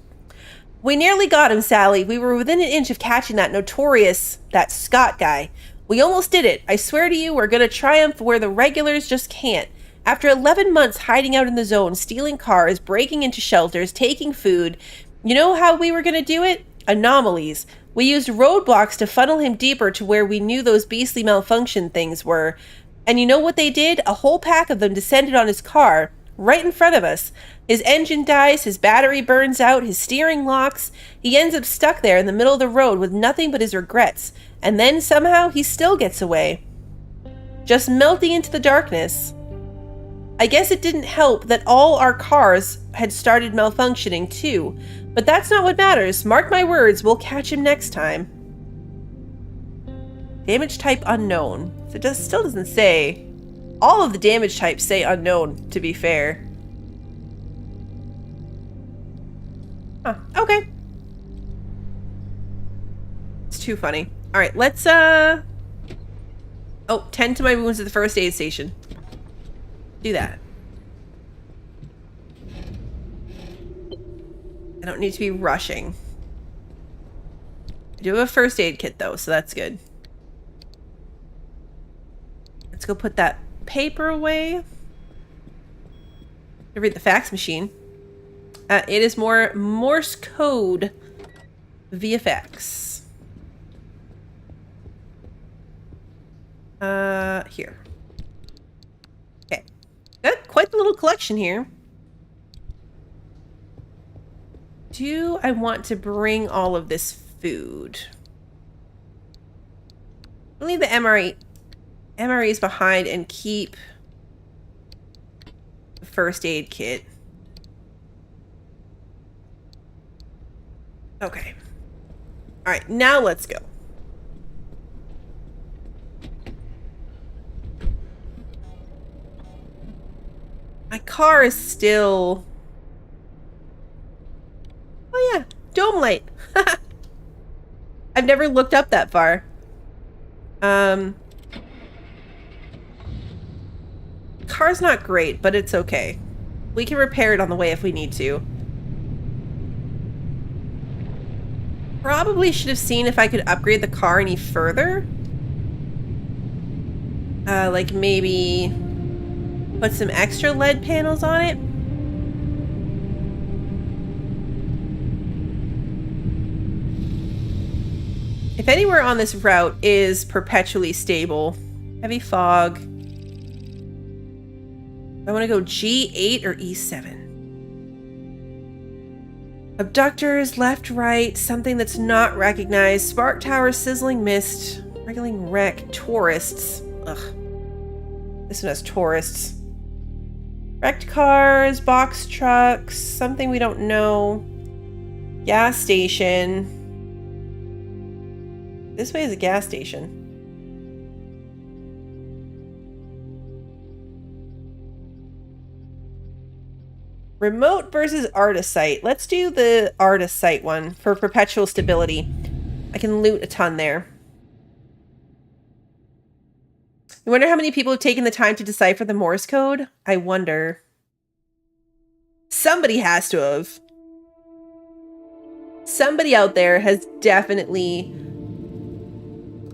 We nearly got him, Sally. We were within an inch of catching that Scott guy. We almost did it. I swear to you, we're going to triumph where the regulars just can't. After 11 months hiding out in the zone, stealing cars, breaking into shelters, taking food, you know how we were going to do it? Anomalies. We used roadblocks to funnel him deeper to where we knew those beastly malfunction things were. And you know what they did? A whole pack of them descended on his car, right in front of us. His engine dies, his battery burns out, his steering locks. He ends up stuck there in the middle of the road with nothing but his regrets. And then somehow he still gets away. Just melting into the darkness. I guess it didn't help that all our cars had started malfunctioning too. But that's not what matters. Mark my words, we'll catch him next time. Damage type unknown. So it still doesn't say. All of the damage types say unknown, to be fair. Huh, okay. It's too funny. Alright, let's, oh, tend to my wounds at the first aid station. Do that. I don't need to be rushing. I do have a first aid kit, though, so that's good. Let's go put that paper away. To read the fax machine. It is more Morse code via fax. Here. Okay. Got quite the little collection here. Do I want to bring all of this food? I'll leave the MREs behind and keep the first aid kit. Okay. All right, now let's go. My car is still... Oh yeah, dome light. I've never looked up that far. Car's not great, but it's okay. We can repair it on the way if we need to. Probably should have seen if I could upgrade the car any further. Like maybe put some extra LED panels on it. If anywhere on this route is perpetually stable, heavy fog. I want to go G8 or E7. Abductors, left, right, something that's not recognized. Spark tower, sizzling mist, wriggling wreck, tourists. Ugh. This one has tourists. Wrecked cars, box trucks, something we don't know. Gas station. This way is a gas station. Remote versus artist site. Let's do the artist site one for perpetual stability. I can loot a ton there. I wonder how many people have taken the time to decipher the Morse code. I wonder. Somebody has to have. Somebody out there has definitely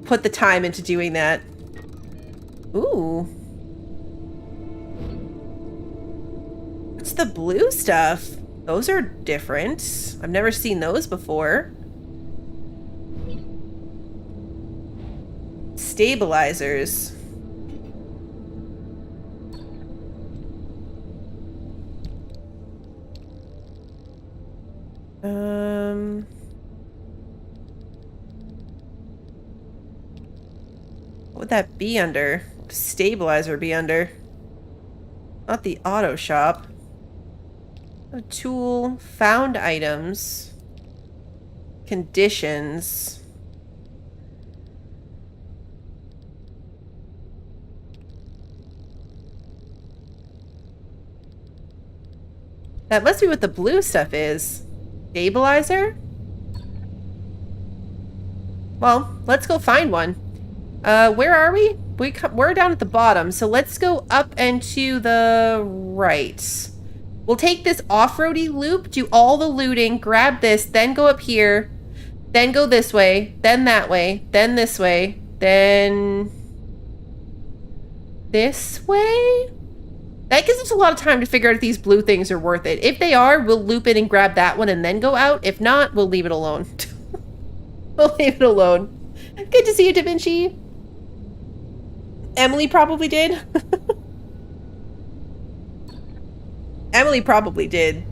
put the time into doing that. Ooh. What's the blue stuff? Those are different. I've never seen those before. Stabilizers. What would that be under? Stabilizer be under? Not the auto shop. A tool, found items, conditions. That must be what the blue stuff is. Stabilizer? Well, let's go find one. Where are we? We're down at the bottom, so let's go up and to the right. We'll take this off-roady loop, do all the looting, grab this, then go up here, then go this way, then that way, then this way, then this way? That gives us a lot of time to figure out if these blue things are worth it. If they are, we'll loop in and grab that one and then go out. If not, we'll leave it alone. We'll leave it alone. Good to see you, Da Vinci. Emily probably did. Emily probably did.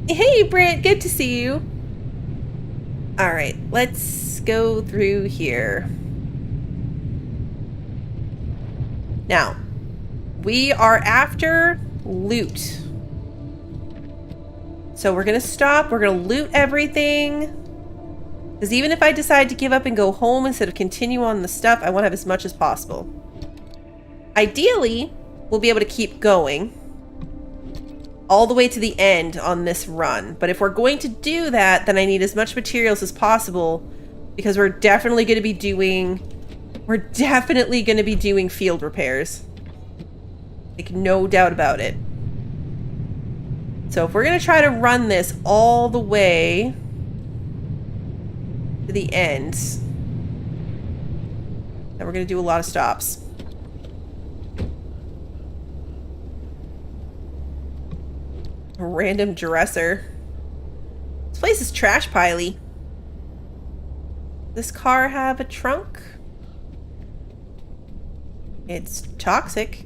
Hey, Britt, good to see you. All right, let's go through here. Now, we are after loot. So we're going to stop. We're going to loot everything. Because even if I decide to give up and go home instead of continue on the stuff, I want to have as much as possible. Ideally, we'll be able to keep going all the way to the end on this run. But if we're going to do that, then I need as much materials as possible because we're definitely going to be doing field repairs. Like, no doubt about it. So if we're going to try to run this all the way to the end, then we're going to do a lot of stops. A random dresser. This place is trash piley. This car have a trunk? It's toxic.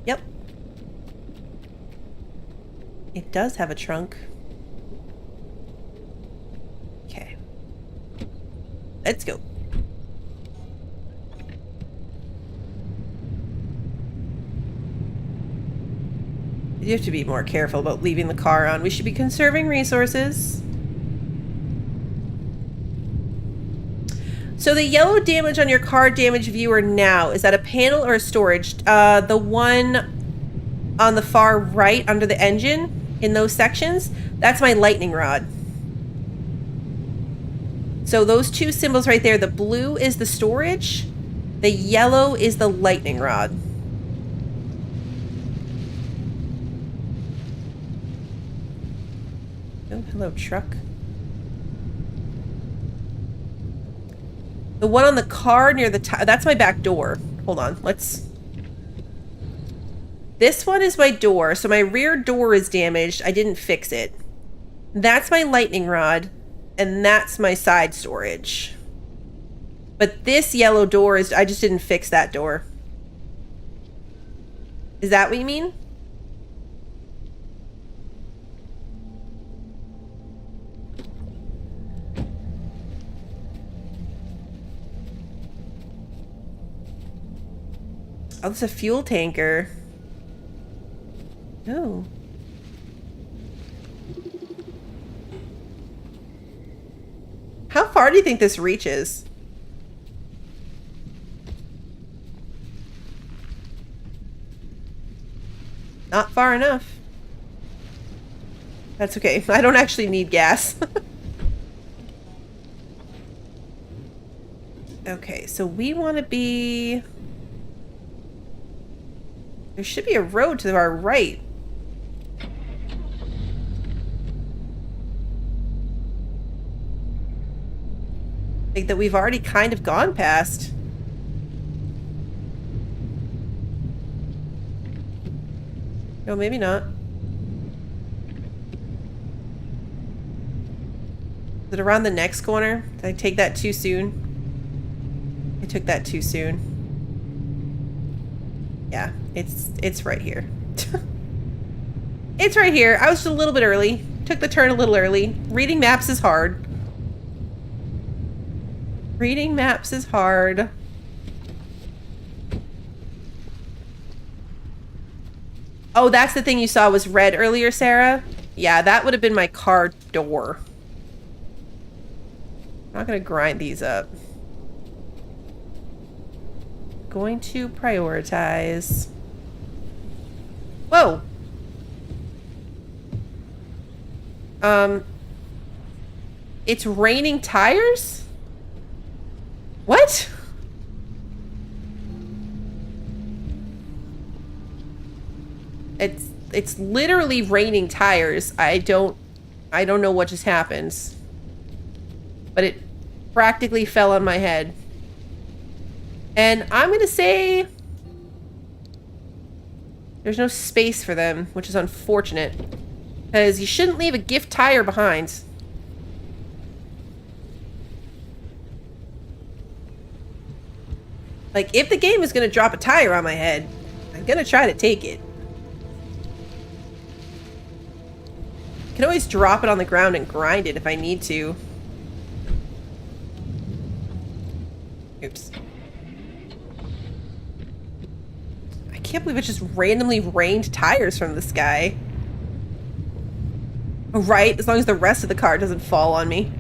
Yep. It does have a trunk. Okay. Let's go. You have to be more careful about leaving the car on. We should be conserving resources. So the yellow damage on your car damage viewer now, is that a panel or a storage? The one on the far right under the engine in those sections, that's my lightning rod. So those two symbols right there, the blue is the storage, the yellow is the lightning rod. Oh, hello, truck. The one on the car near the that's my back door. Hold on, let's... This one is my door, so my rear door is damaged. I didn't fix it. That's my lightning rod, and that's my side storage. But this yellow door is... I just didn't fix that door. Is that what you mean? Oh, it's a fuel tanker. Oh. How far do you think this reaches? Not far enough. That's okay. I don't actually need gas. Okay, so we want to be... There should be a road to our right. Like that we've already kind of gone past. No, maybe not. Is it around the next corner? Did I take that too soon? I took that too soon. Yeah, it's right here. It's right here. I was just a little bit early. Took the turn a little early. Reading maps is hard. Reading maps is hard. Oh, that's the thing you saw was red earlier, Sarah? Yeah, that would have been my car door. I'm not gonna grind these up. Going to prioritize. Whoa. It's raining tires? What? It's literally raining tires. I don't know what just happened. But it practically fell on my head. And I'm gonna say there's no space for them, which is unfortunate. Because you shouldn't leave a gift tire behind. Like, if the game is gonna drop a tire on my head, I'm gonna try to take it. I can always drop it on the ground and grind it if I need to. Oops. I can't believe it just randomly rained tires from the sky. Oh, right, as long as the rest of the car doesn't fall on me.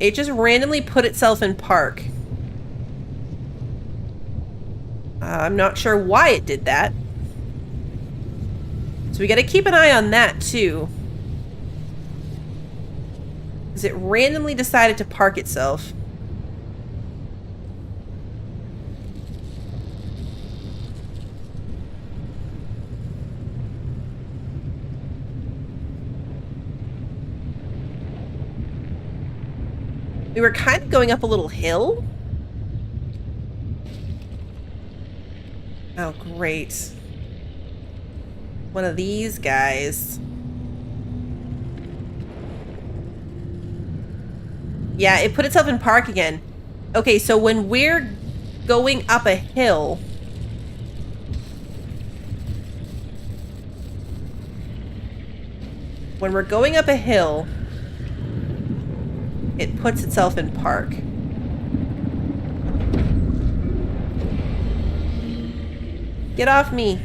It just randomly put itself in park. I'm not sure why it did that. So we gotta keep an eye on that, too. Because it randomly decided to park itself. We were kind of going up a little hill. Oh, great. One of these guys. Yeah, it put itself in park again. Okay, so when we're going up a hill... When we're going up a hill... It puts itself in park. Get off me.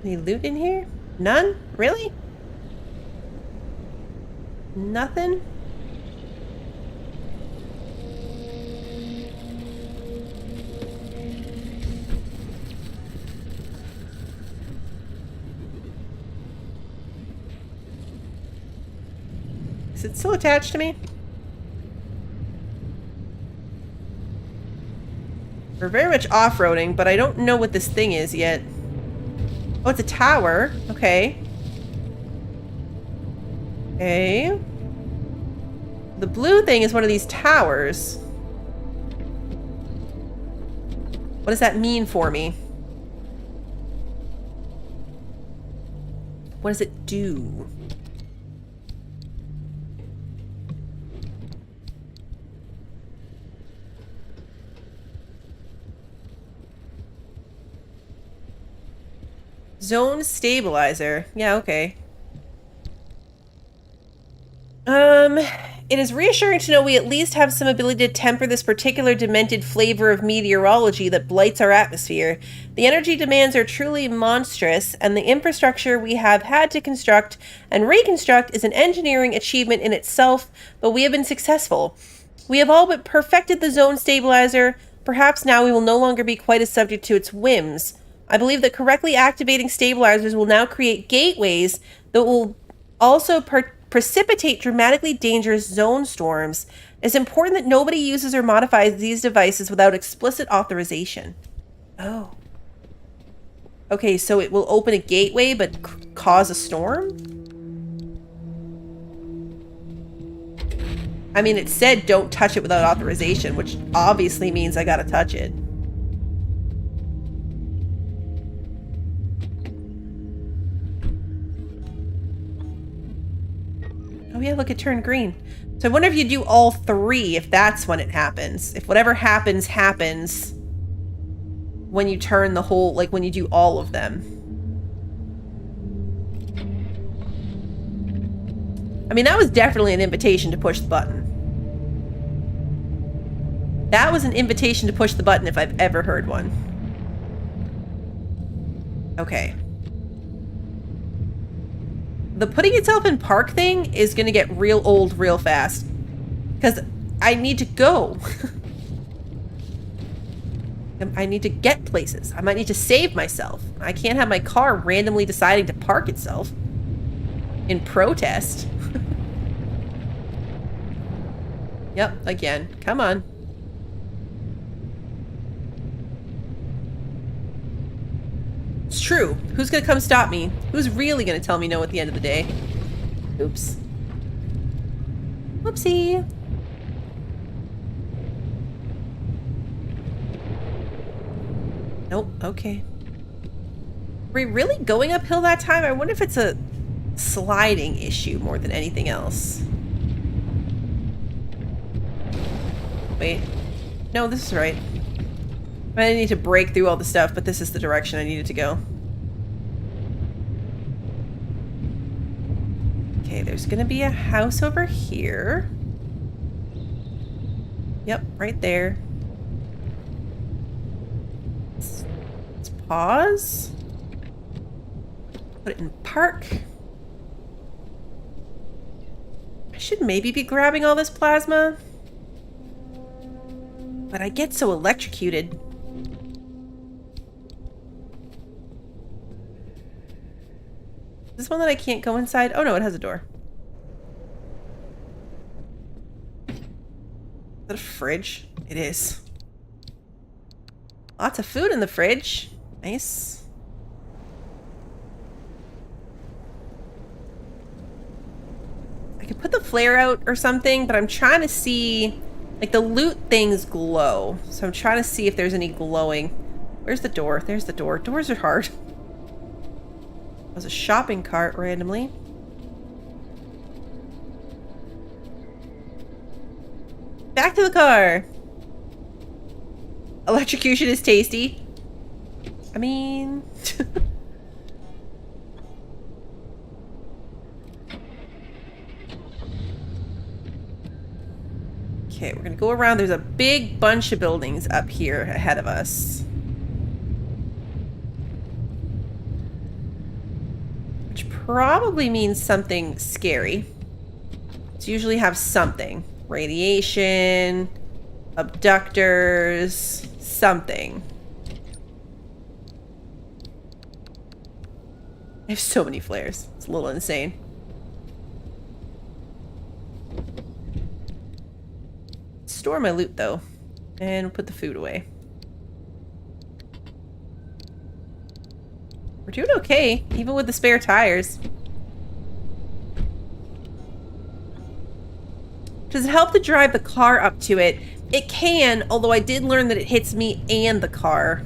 Any loot in here? None? Really? Nothing? Is it still attached to me? We're very much off-roading, but I don't know what this thing is yet. Oh, it's a tower. Okay. Okay. The blue thing is one of these towers. What does that mean for me? What does it do? Zone stabilizer. Yeah, okay. It is reassuring to know we at least have some ability to temper this particular demented flavor of meteorology that blights our atmosphere. The energy demands are truly monstrous, and the infrastructure we have had to construct and reconstruct is an engineering achievement in itself, but we have been successful. We have all but perfected the zone stabilizer. Perhaps now we will no longer be quite as subject to its whims. I believe that correctly activating stabilizers will now create gateways that will also precipitate dramatically dangerous zone storms. It's important that nobody uses or modifies these devices without explicit authorization. Oh. Okay, so it will open a gateway but cause a storm? I mean, it said don't touch it without authorization, which obviously means I gotta touch it. Oh yeah, look, it turned green. So I wonder if you do all three, if that's when it happens. If whatever happens, happens when you turn the whole, like when you do all of them. I mean, that was definitely an invitation to push the button. That was an invitation to push the button if I've ever heard one. Okay. The putting itself in park thing is going to get real old real fast. Because I need to go. I need to get places. I might need to save myself. I can't have my car randomly deciding to park itself. In protest. Yep, again. Come on. It's true. Who's gonna come stop me? Who's really gonna tell me no at the end of the day? Oops. Whoopsie. Nope, okay. Were we really going uphill that time? I wonder if it's a sliding issue more than anything else. Wait. No, this is right. I didn't need to break through all the stuff, but this is the direction I needed to go. Okay, there's gonna be a house over here. Yep, right there. Let's pause. Put it in park. I should maybe be grabbing all this plasma. But I get so electrocuted. Is this one that I can't go inside? Oh no, it has a door. Is that a fridge? It is. Lots of food in the fridge. Nice. I could put the flare out or something, but I'm trying to see... Like, the loot things glow. So I'm trying to see if there's any glowing. Where's the door? There's the door. Doors are hard. There's a shopping cart randomly. Back to the car. Electrocution is tasty. I mean... Okay, we're gonna go around. There's a big bunch of buildings up here ahead of us. Which probably means something scary. It's usually have something. Radiation, abductors, something. I have so many flares. It's a little insane. store my loot, though. And put the food away. We're doing okay, even with the spare tires. Does it help to drive the car up to it? It can, although I did learn that it hits me and the car.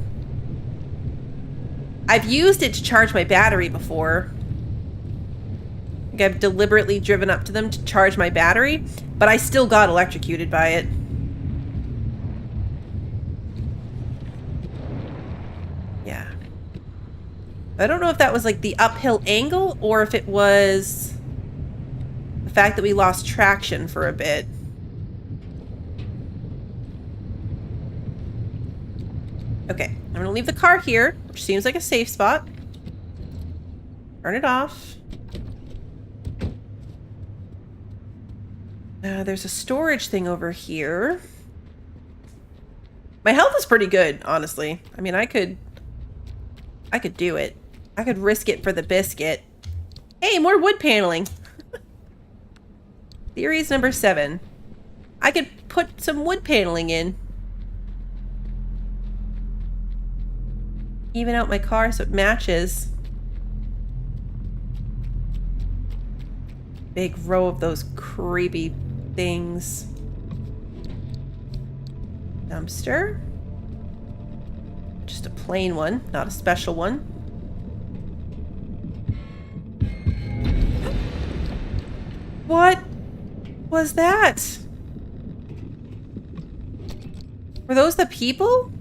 I've used it to charge my battery before. Like I've deliberately driven up to them to charge my battery, but I still got electrocuted by it. Yeah. I don't know if that was like the uphill angle or if it was the fact that we lost traction for a bit. Okay, I'm gonna leave the car here, which seems like a safe spot. Turn it off. There's a storage thing over here. My health is pretty good, honestly. I mean, I could do it. I could risk it for the biscuit. Hey, more wood paneling. Theories number 7. I could put some wood paneling in. Even out my car so it matches. Big row of those creepy things. Dumpster. Just a plain one, not a special one. What was that? Were those the people?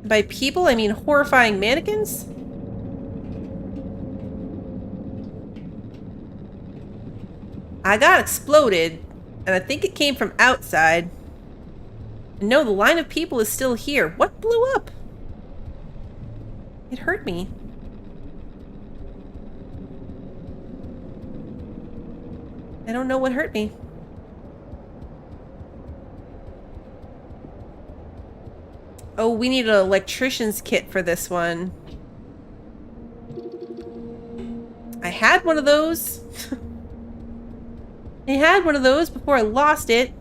By people, I mean horrifying mannequins? I got exploded, and I think it came from outside. And no, the line of people is still here. What blew up? It hurt me. I don't know what hurt me. Oh, we need an electrician's kit for this one. I had one of those. I had one of those before I lost it.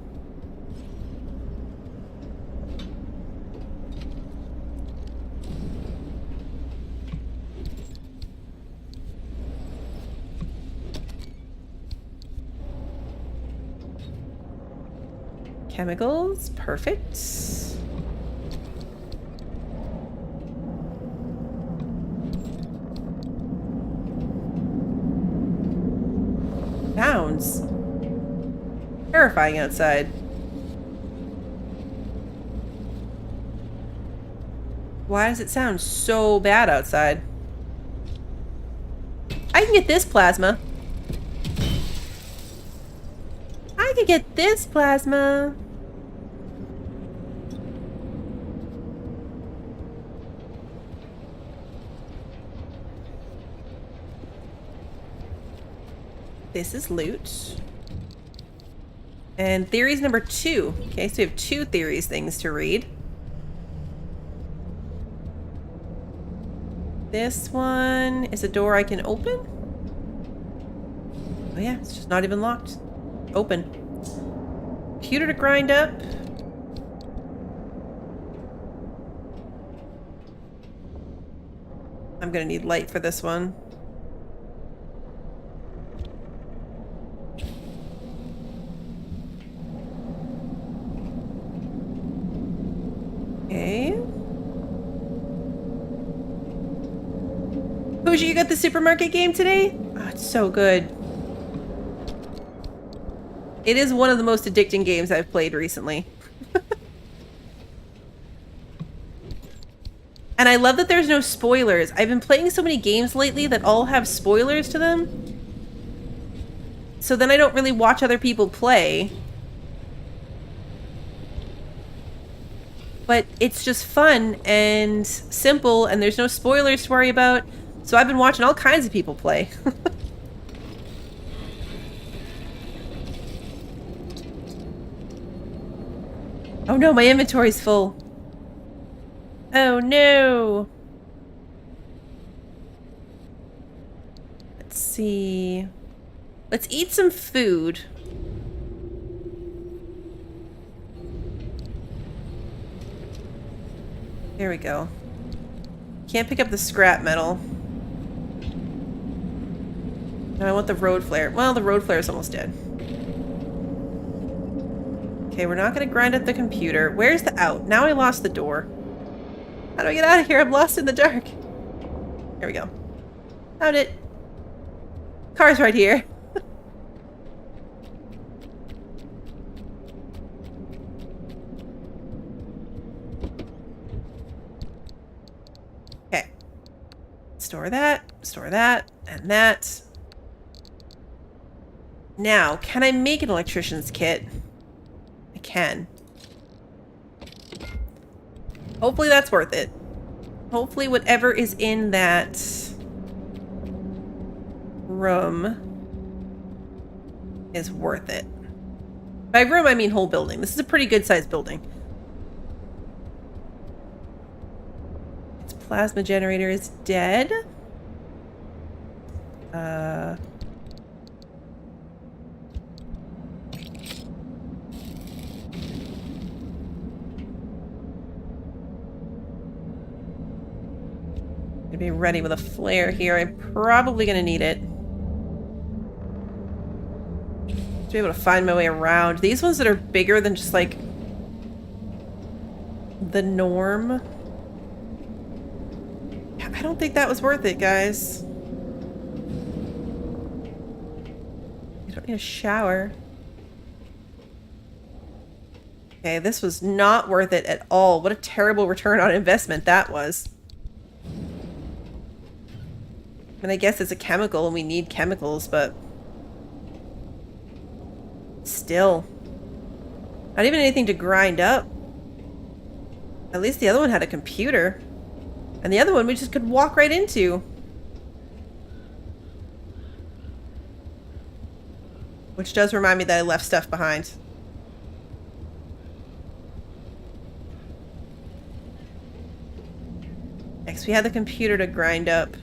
Chemicals, perfect. Sounds terrifying outside. Why does it sound so bad outside? I can get this plasma. I could get this plasma. This is loot. And theories number 2. Okay, so we have 2 theories things to read. This one is a door I can open. Oh yeah, it's just not even locked. Open. Computer to grind up. I'm gonna need light for this one. Okay. Hoosier, you got the supermarket game today? Oh, it's so good. It is one of the most addicting games I've played recently. And I love that there's no spoilers. I've been playing so many games lately that all have spoilers to them. So then I don't really watch other people play. But it's just fun and simple, and there's no spoilers to worry about. So I've been watching all kinds of people play. Oh no, my inventory's full. Oh no. Let's see. Let's eat some food. There we go. Can't pick up the scrap metal. No, I want the road flare. Well, the road flare is almost dead. Okay, we're not going to grind up the computer. Where's the out? Now I lost the door. How do I get out of here? I'm lost in the dark. There we go. Found it. Car's right here. Okay. Store that, and that. Now, can I make an electrician's kit? I can. Hopefully that's worth it. Hopefully whatever is in that room is worth it. By room, I mean whole building. This is a pretty good sized building. Its plasma generator is dead. To be ready with a flare here. I'm probably gonna need it to be able to find my way around. These ones that are bigger than just like the norm. I don't think that was worth it, guys. You don't need a shower. Okay, this was not worth it at all. What a terrible return on investment that was. And I guess it's a chemical and we need chemicals, but still. Not even anything to grind up. At least the other one had a computer. And the other one we just could walk right into. Which does remind me that I left stuff behind. Next we had the computer to grind up.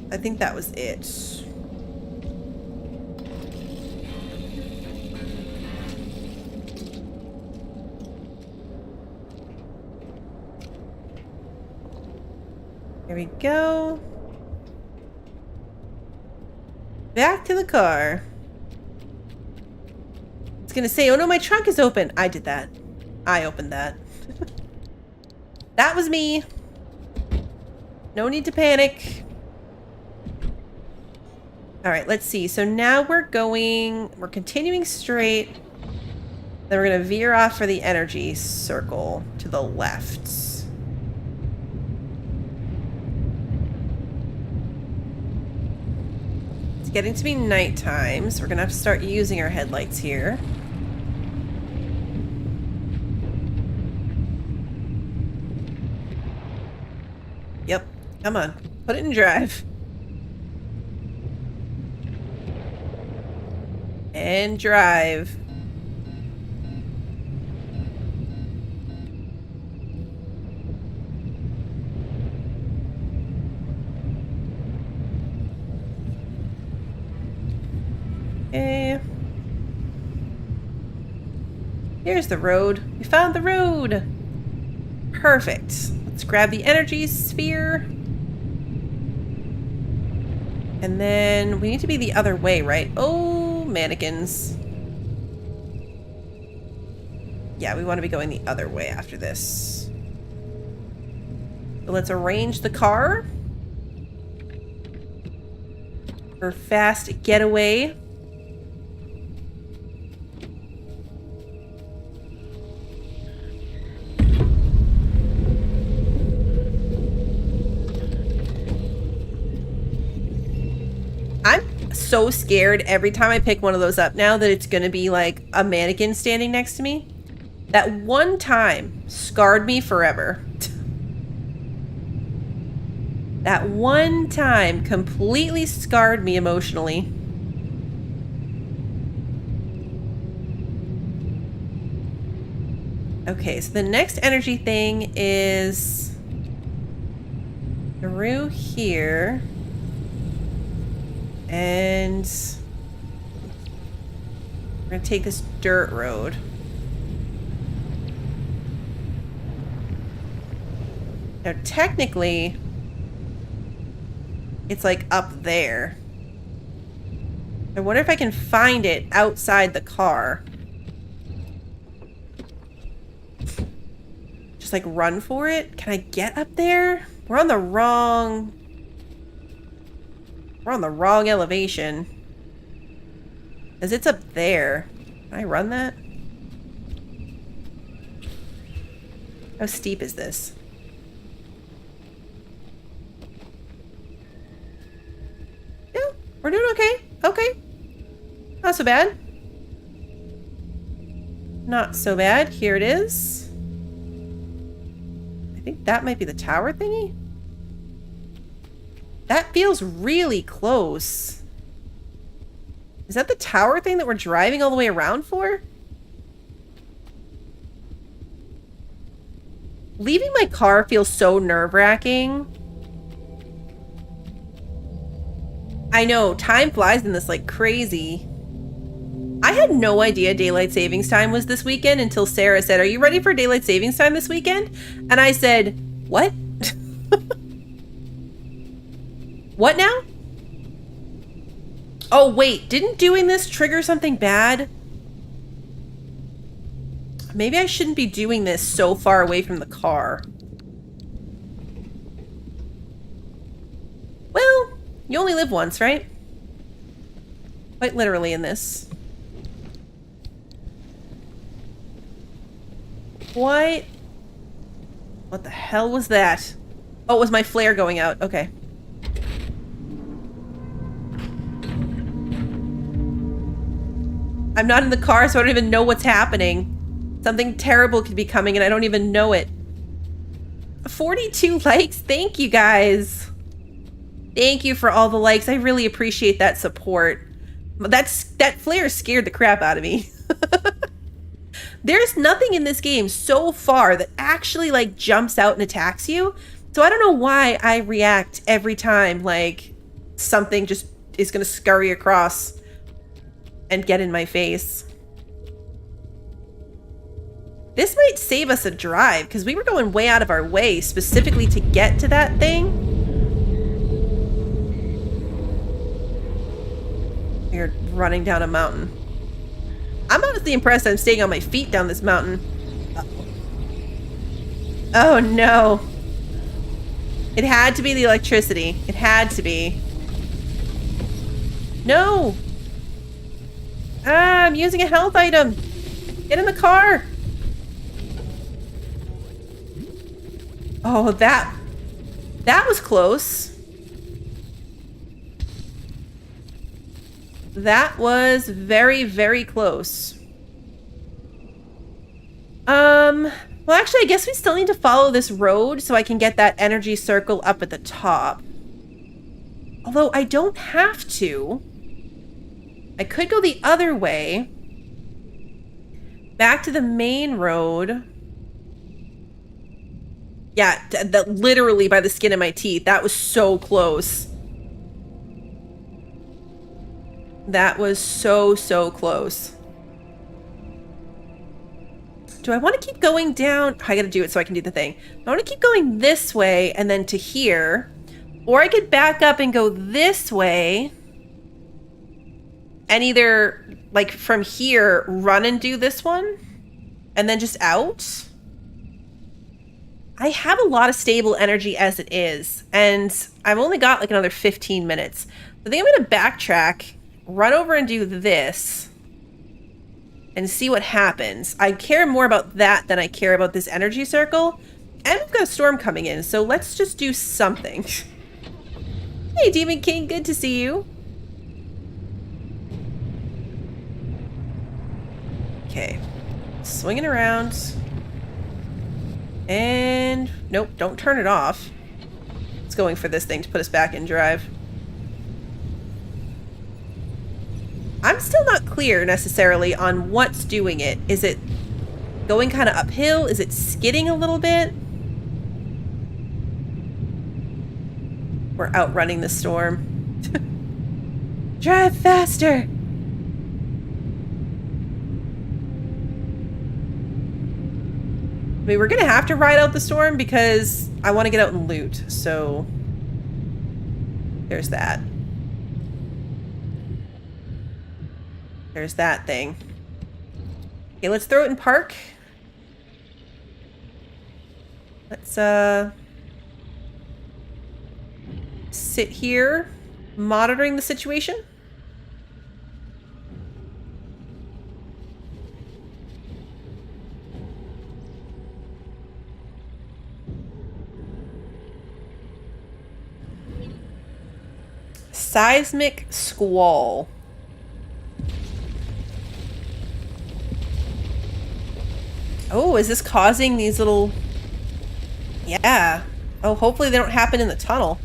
I think that was it. Here we go. Back to the car. It's gonna say, oh no, my trunk is open. I did that. I opened that. That was me. No need to panic. All right, let's see. So now we're continuing straight. Then we're going to veer off for the energy circle to the left. It's getting to be nighttime, so we're going to have to start using our headlights here. Yep, come on. Put it in drive. And drive. Okay. Here's the road. We found the road. Perfect. Let's grab the energy sphere. And then we need to be the other way, right? Oh, mannequins. Yeah, we want to be going the other way after this. So let's arrange the car for fast getaway. So scared every time I pick one of those up now that it's gonna be like a mannequin standing next to me. That one time scarred me forever. That one time completely scarred me emotionally. Okay, so the next energy thing is through here. And we're going to take this dirt road. Now, technically, it's like up there. I wonder if I can find it outside the car. Just like run for it? Can I get up there? We're on the wrong elevation. Because it's up there. Can I run that? How steep is this? Yeah, we're doing okay. Okay. Not so bad. Not so bad. Here it is. I think that might be the tower thingy. That feels really close. Is that the tower thing that we're driving all the way around for? Leaving my car feels so nerve-wracking. I know, time flies in this like crazy. I had no idea daylight savings time was this weekend until Sarah said, "Are you ready for daylight savings time this weekend?" And I said, "What?" What now? Oh, wait, didn't doing this trigger something bad? Maybe I shouldn't be doing this so far away from the car. Well, you only live once, right? Quite literally in this. What? What the hell was that? Oh, it was my flare going out. Okay. I'm not in the car, so I don't even know what's happening. Something terrible could be coming and I don't even know it. 42 likes. Thank you, guys. Thank you for all the likes. I really appreciate that support. That flare scared the crap out of me. There's nothing in this game so far that actually like jumps out and attacks you. So I don't know why I react every time like something just is going to scurry across and get in my face. This might save us a drive because we were going way out of our way specifically to get to that thing. We're running down a mountain. I'm honestly impressed I'm staying on my feet down this mountain. Oh no. It had to be the electricity. It had to be. No! Ah, I'm using a health item. Get in the car. Oh, that was close. That was very, very close. Well, actually, I guess we still need to follow this road so I can get that energy circle up at the top. Although I don't have to. I could go the other way. Back to the main road. Yeah, literally by the skin of my teeth. That was so close. That was so, so close. Do I want to keep going down? I gotta do it so I can do the thing. I want to keep going this way and then to here. Or I could back up and go this way. And either, like, from here, run and do this one. And then just out. I have a lot of stable energy as it is. And I've only got, like, another 15 minutes. I think I'm going to backtrack, run over and do this. And see what happens. I care more about that than I care about this energy circle. And we've got a storm coming in, so let's just do something. Hey, Demon King, good to see you. Okay, swinging around. And nope, don't turn it off. It's going for this thing to put us back in drive. I'm still not clear necessarily on what's doing it. Is it going kind of uphill? Is it skidding a little bit? We're outrunning the storm. Drive faster! mean, we're gonna have to ride out the storm because I want to get out and loot, so there's that. There's that thing. Okay, let's throw it in park. Let's sit here monitoring the situation. Seismic squall. Oh, is this causing these little... Yeah. Oh, hopefully they don't happen in the tunnel.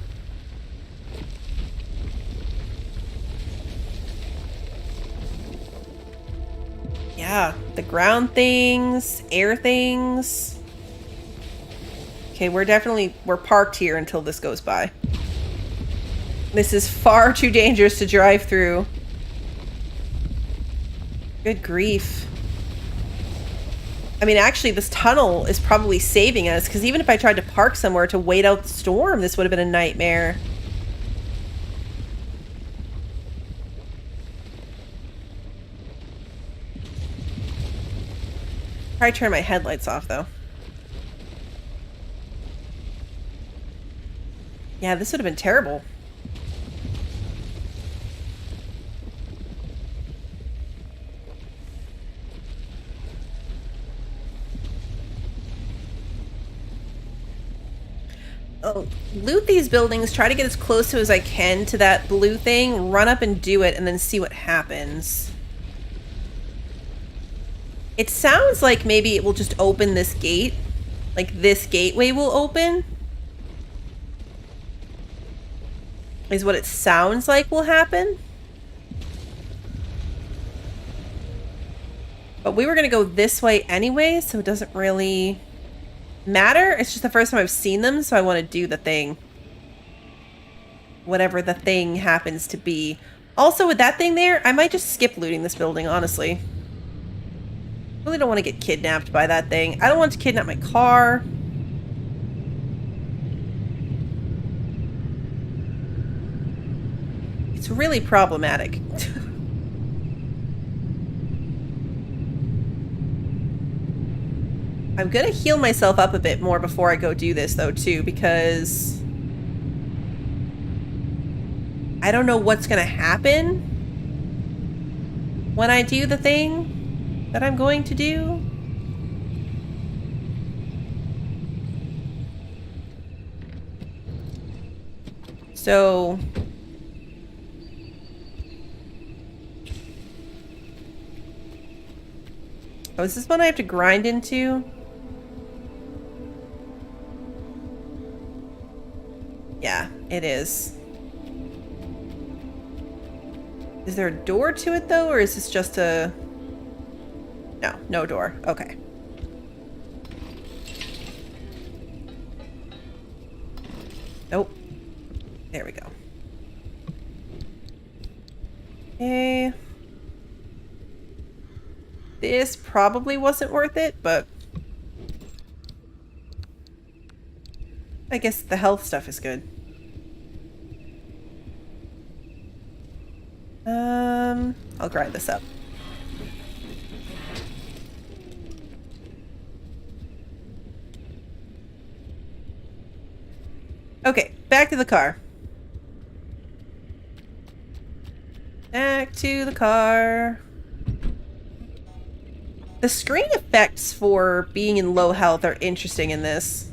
Yeah, the ground things, air things. Okay, we're parked here until this goes by. This is far too dangerous to drive through. Good grief. I mean, actually, this tunnel is probably saving us, because even if I tried to park somewhere to wait out the storm, this would have been a nightmare. Probably turn my headlights off, though. Yeah, this would have been terrible. Oh, loot these buildings, try to get as close to as I can to that blue thing, run up and do it, and then see what happens. It sounds like maybe it will just open this gate. Like this gateway will open. Is what it sounds like will happen. But we were going to go this way anyway, so it doesn't really matter. It's just the first time I've seen them, so I want to do the thing. Whatever the thing happens to be. Also, with that thing there, I might just skip looting this building, honestly. Really don't want to get kidnapped by that thing. I don't want to kidnap my car. It's really problematic. I'm gonna heal myself up a bit more before I go do this, though, too, because I don't know what's gonna happen when I do the thing that I'm going to do. So oh, is this one I have to grind into? Yeah, it is. Is there a door to it, though, or is this just a... No, no door. Okay. Nope. There we go. Okay. This probably wasn't worth it, but I guess the health stuff is good. I'll grind this up. Okay, back to the car. Back to the car. The screen effects for being in low health are interesting in this.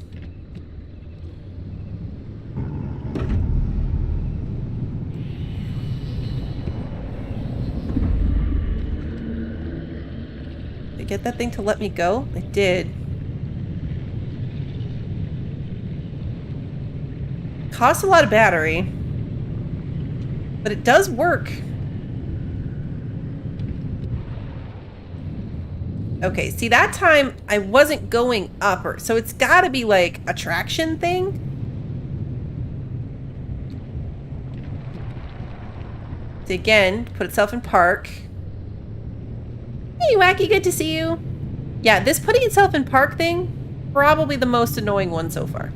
Did I get that thing to let me go? I did. Costs a lot of battery, but it does work. Okay, see, that time I wasn't going up, so it's got to be like a traction thing. So again, put itself in park. Hey, Wacky, good to see you. Yeah, this putting itself in park thing probably the most annoying one so far.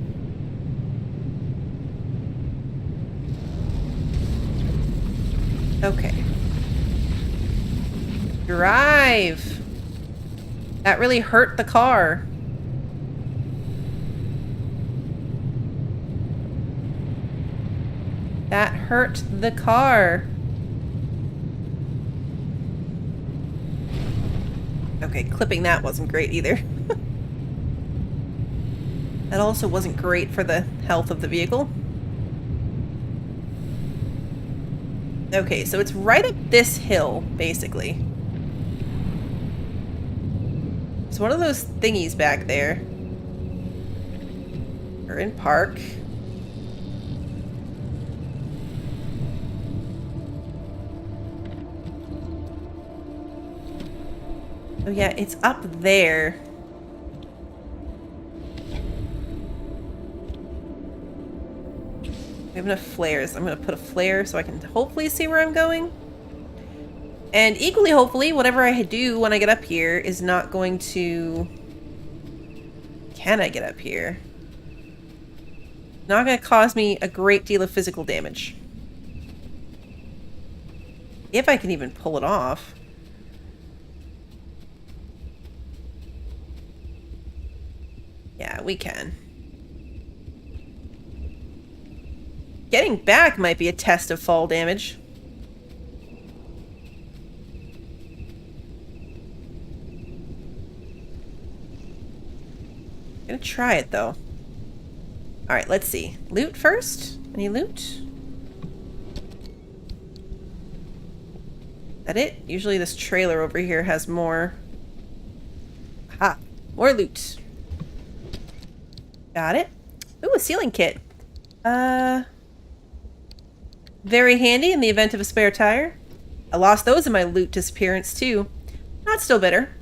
Okay. Drive! That really hurt the car. That hurt the car. Okay, clipping that wasn't great either. That also wasn't great for the health of the vehicle. Okay, so it's right up this hill, basically. It's one of those thingies back there. We're in park. Oh yeah, it's up there. We have enough flares. I'm going to put a flare so I can hopefully see where I'm going. And equally hopefully, whatever I do when I get up here is not going to... Can I get up here? Not going to cause me a great deal of physical damage. If I can even pull it off. Yeah, we can. Getting back might be a test of fall damage. Gonna try it though. Alright, let's see. Loot first? Any loot? That it? Usually this trailer over here has more. Aha! More loot. Got it. Ooh, a sealing kit. Very handy in the event of a spare tire. I lost those in my loot disappearance too. Not still bitter.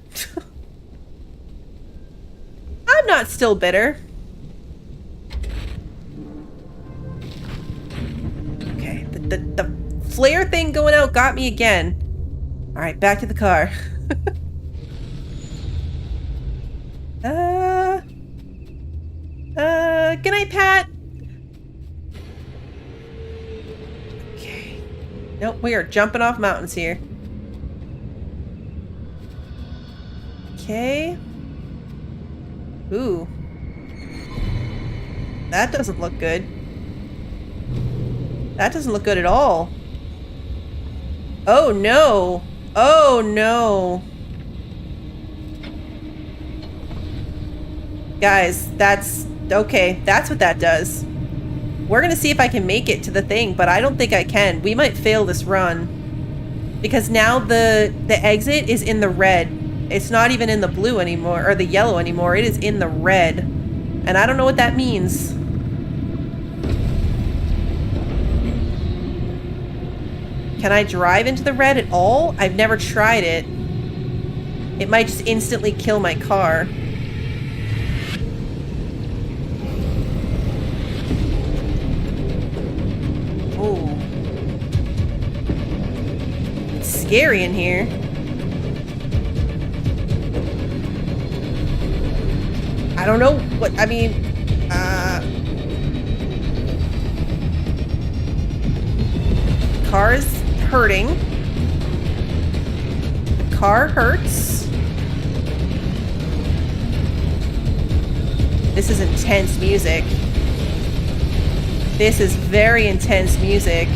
I'm not still bitter. Okay, the flare thing going out got me again. Alright, back to the car. Good night, Pat. Okay. Nope, we are jumping off mountains here. Okay. Ooh. That doesn't look good. That doesn't look good at all. Oh no. Oh no. Guys, that's... Okay, that's what that does. We're gonna see if I can make it to the thing, but I don't think I can. We might fail this run. Because now the exit is in the red. It's not even in the blue anymore, or the yellow anymore. It is in the red. And I don't know what that means. Can I drive into the red at all? I've never tried it. It might just instantly kill my car. Oh. It's scary in here. I don't know what, I mean, car's hurting. The car hurts. This is intense music. This is very intense music.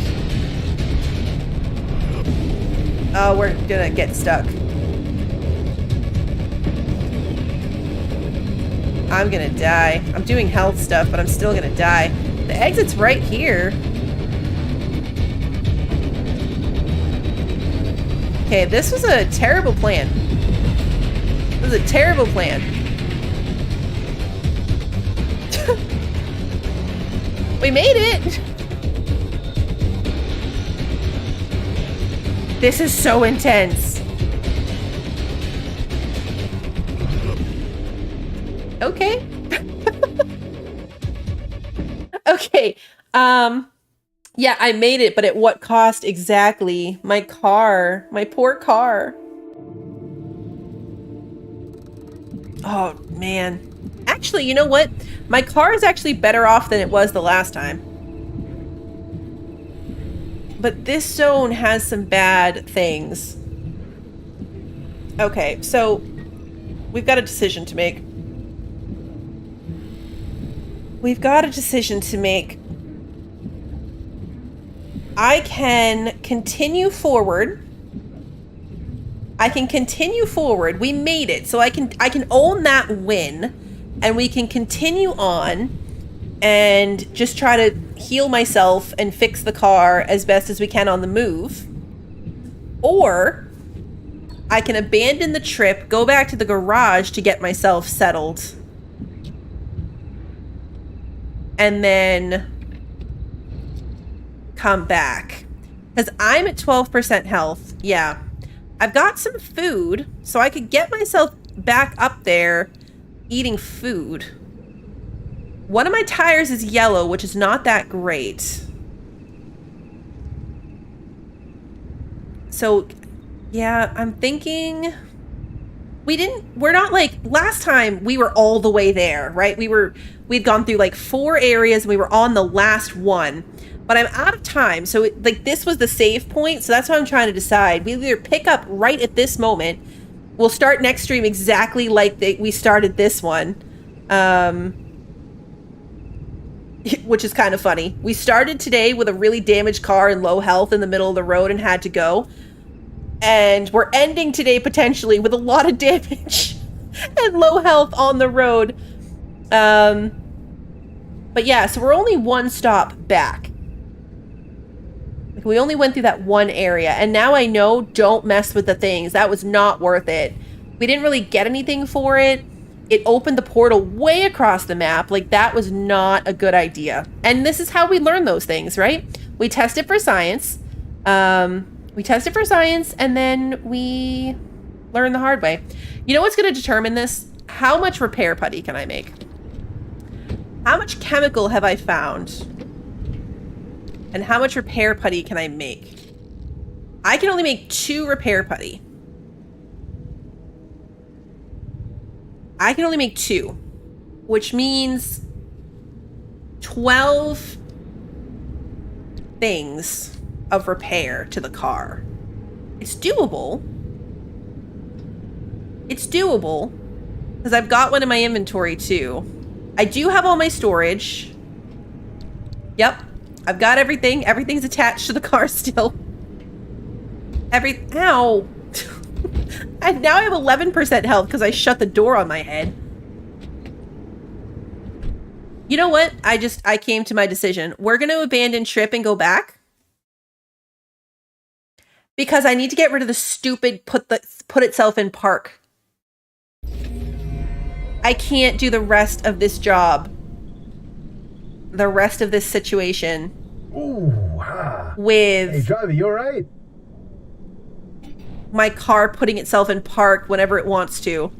Oh, we're gonna get stuck. I'm gonna die. I'm doing health stuff, but I'm still gonna die. The exit's right here. Okay, this was a terrible plan. This was a terrible plan. We made it! This is so intense. Okay. Okay. Yeah, I made it, but at what cost exactly? My car. My poor car. Oh, man. Actually, you know what? My car is actually better off than it was the last time. But this zone has some bad things. Okay, so we've got a decision to make. We've got a decision to make. I can continue forward. I can continue forward. We made it. So I can own that win, and we can continue on and just try to heal myself and fix the car as best as we can on the move. Or I can abandon the trip, go back to the garage to get myself settled, and then come back. Because I'm at 12% health. Yeah. I've got some food, so I could get myself back up there eating food. One of my tires is yellow, which is not that great. So, yeah, I'm thinking... We're not like... Last time, we were all the way there, right? We'd gone through like 4 areas, and we were on the last one. But I'm out of time, so this was the save point, so that's what I'm trying to decide. We either pick up right at this moment. We'll start next stream exactly like we started this one. Which is kind of funny. We started today with a really damaged car and low health in the middle of the road and had to go. And we're ending today potentially with a lot of damage and low health on the road. But yeah, so we're only one stop back. We only went through that one area, and now I know don't mess with the things. That was not worth it. We didn't really get anything for it. It opened the portal way across the map. Like, that was not a good idea. And this is how we learn those things, right? We test it for science. And then we learn the hard way. You know what's going to determine this? How much repair putty can I make? How much chemical have I found? And how much repair putty can I make? I can only make 2 repair putty. I can only make 2, which means 12 things of repair to the car. It's doable. It's doable because I've got one in my inventory too. I do have all my storage. Yep. I've got everything. Everything's attached to the car still. Ow. And now I have 11% health because I shut the door on my head. You know what? I came to my decision. We're going to abandon trip and go back. Because I need to get rid of the stupid put itself in park. I can't do the rest of this job. The rest of this situation. Ooh, ha. With... Hey, driver, you alright? My car putting itself in park whenever it wants to.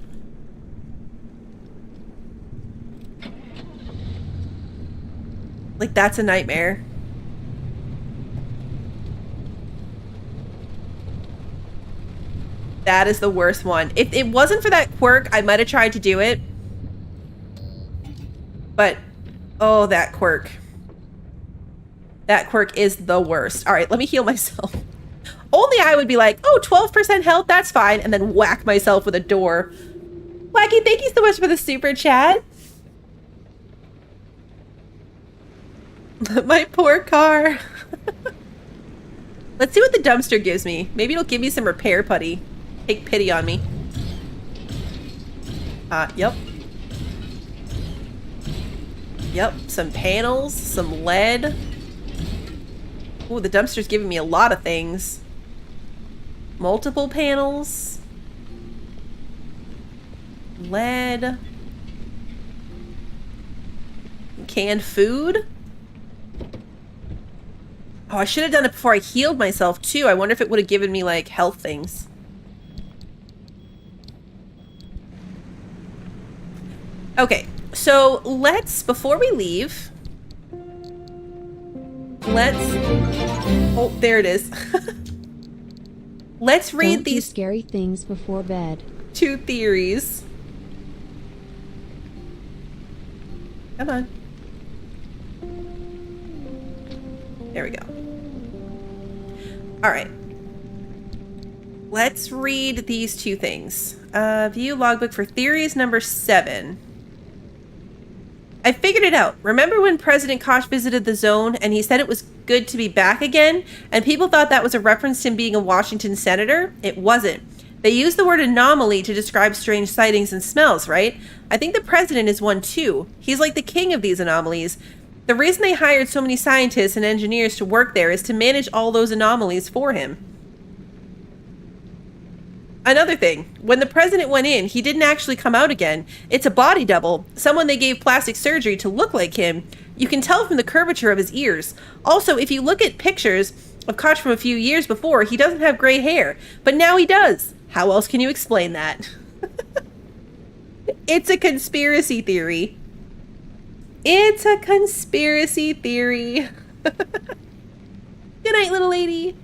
Like, that's a nightmare. That is the worst one. If it wasn't for that quirk, I might have tried to do it. But, oh, that quirk. That quirk is the worst. All right, let me heal myself. Only I would be like, oh, 12% health, that's fine. And then whack myself with a door. Wacky, thank you so much for the super chat. My poor car. Let's see what the dumpster gives me. Maybe it'll give me some repair putty. Take pity on me. Yep. Yep, some panels, some lead. Ooh, the dumpster's giving me a lot of things. Multiple panels. Lead. Canned food. Oh, I should have done it before I healed myself, too. I wonder if it would have given me, like, health things. Okay, so let's, before we leave, let's, oh, there it is. Let's read Don't these do scary things before bed. 2 theories. Come on. There we go. All right. Let's read these two things. View logbook for theories number 7. I figured it out. Remember when President Koch visited the zone and he said it was good to be back again? And people thought that was a reference to him being a Washington senator? It wasn't. They used the word anomaly to describe strange sightings and smells, right? I think the president is one too. He's like the king of these anomalies. The reason they hired so many scientists and engineers to work there is to manage all those anomalies for him. Another thing, when the president went in, he didn't actually come out again. It's a body double, someone they gave plastic surgery to look like him. You can tell from the curvature of his ears. Also, if you look at pictures of Koch from a few years before, he doesn't have gray hair, but now he does. How else can you explain that? It's a conspiracy theory. It's a conspiracy theory. Good night, little lady.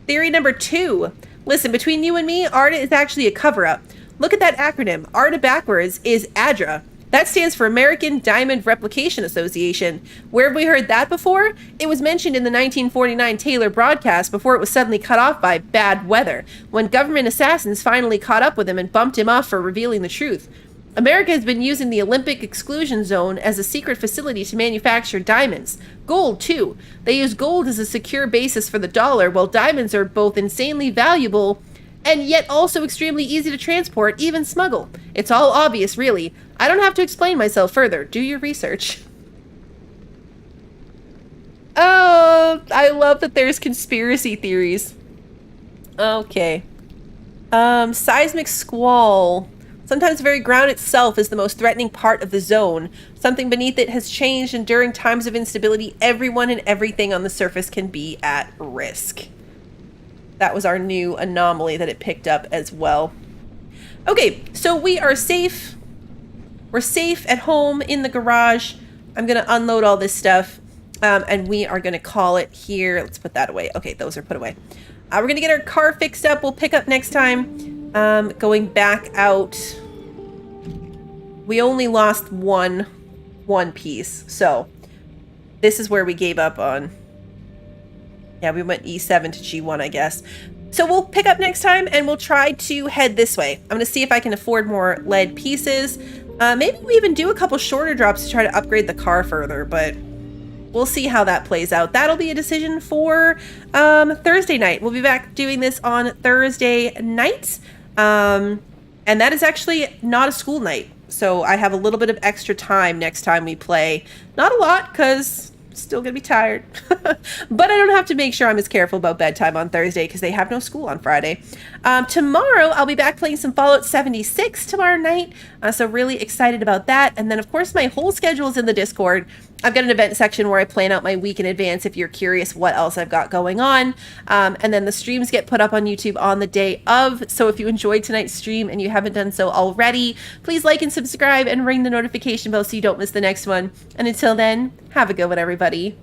Theory number 2. Listen, between you and me, ARDA is actually a cover-up. Look at that acronym. ARDA backwards is ADRA. That stands for American Diamond Replication Association. Where have we heard that before? It was mentioned in the 1949 Taylor broadcast before it was suddenly cut off by bad weather, when government assassins finally caught up with him and bumped him off for revealing the truth. America has been using the Olympic Exclusion Zone as a secret facility to manufacture diamonds. Gold, too. They use gold as a secure basis for the dollar, while diamonds are both insanely valuable and yet also extremely easy to transport, even smuggle. It's all obvious, really. I don't have to explain myself further. Do your research. Oh, I love that there's conspiracy theories. Okay. Seismic squall. Sometimes the very ground itself is the most threatening part of the zone. Something beneath it has changed, and during times of instability, everyone and everything on the surface can be at risk. That was our new anomaly that it picked up as well. Okay, so we are safe. We're safe at home in the garage. I'm going to unload all this stuff, and we are going to call it here. Let's put that away. Okay, those are put away. We're going to get our car fixed up. We'll pick up next time. Going back out, we only lost one piece, so this is where we gave up on. Yeah, we went E7 to G1, I guess. So we'll pick up next time, and we'll try to head this way. I'm going to see if I can afford more lead pieces. Maybe we even do a couple shorter drops to try to upgrade the car further, but we'll see how that plays out. That'll be a decision for Thursday night. We'll be back doing this on Thursday night. And that is actually not a school night. So I have a little bit of extra time next time we play. Not a lot, because I'm still going to be tired. But I don't have to make sure I'm as careful about bedtime on Thursday because they have no school on Friday. Tomorrow, I'll be back playing some Fallout 76 tomorrow night. So really excited about that. And then, of course, my whole schedule is in the Discord. I've got an event section where I plan out my week in advance if you're curious what else I've got going on. And then the streams get put up on YouTube on the day of. So if you enjoyed tonight's stream and you haven't done so already, please like and subscribe and ring the notification bell so you don't miss the next one. And until then, have a good one, everybody.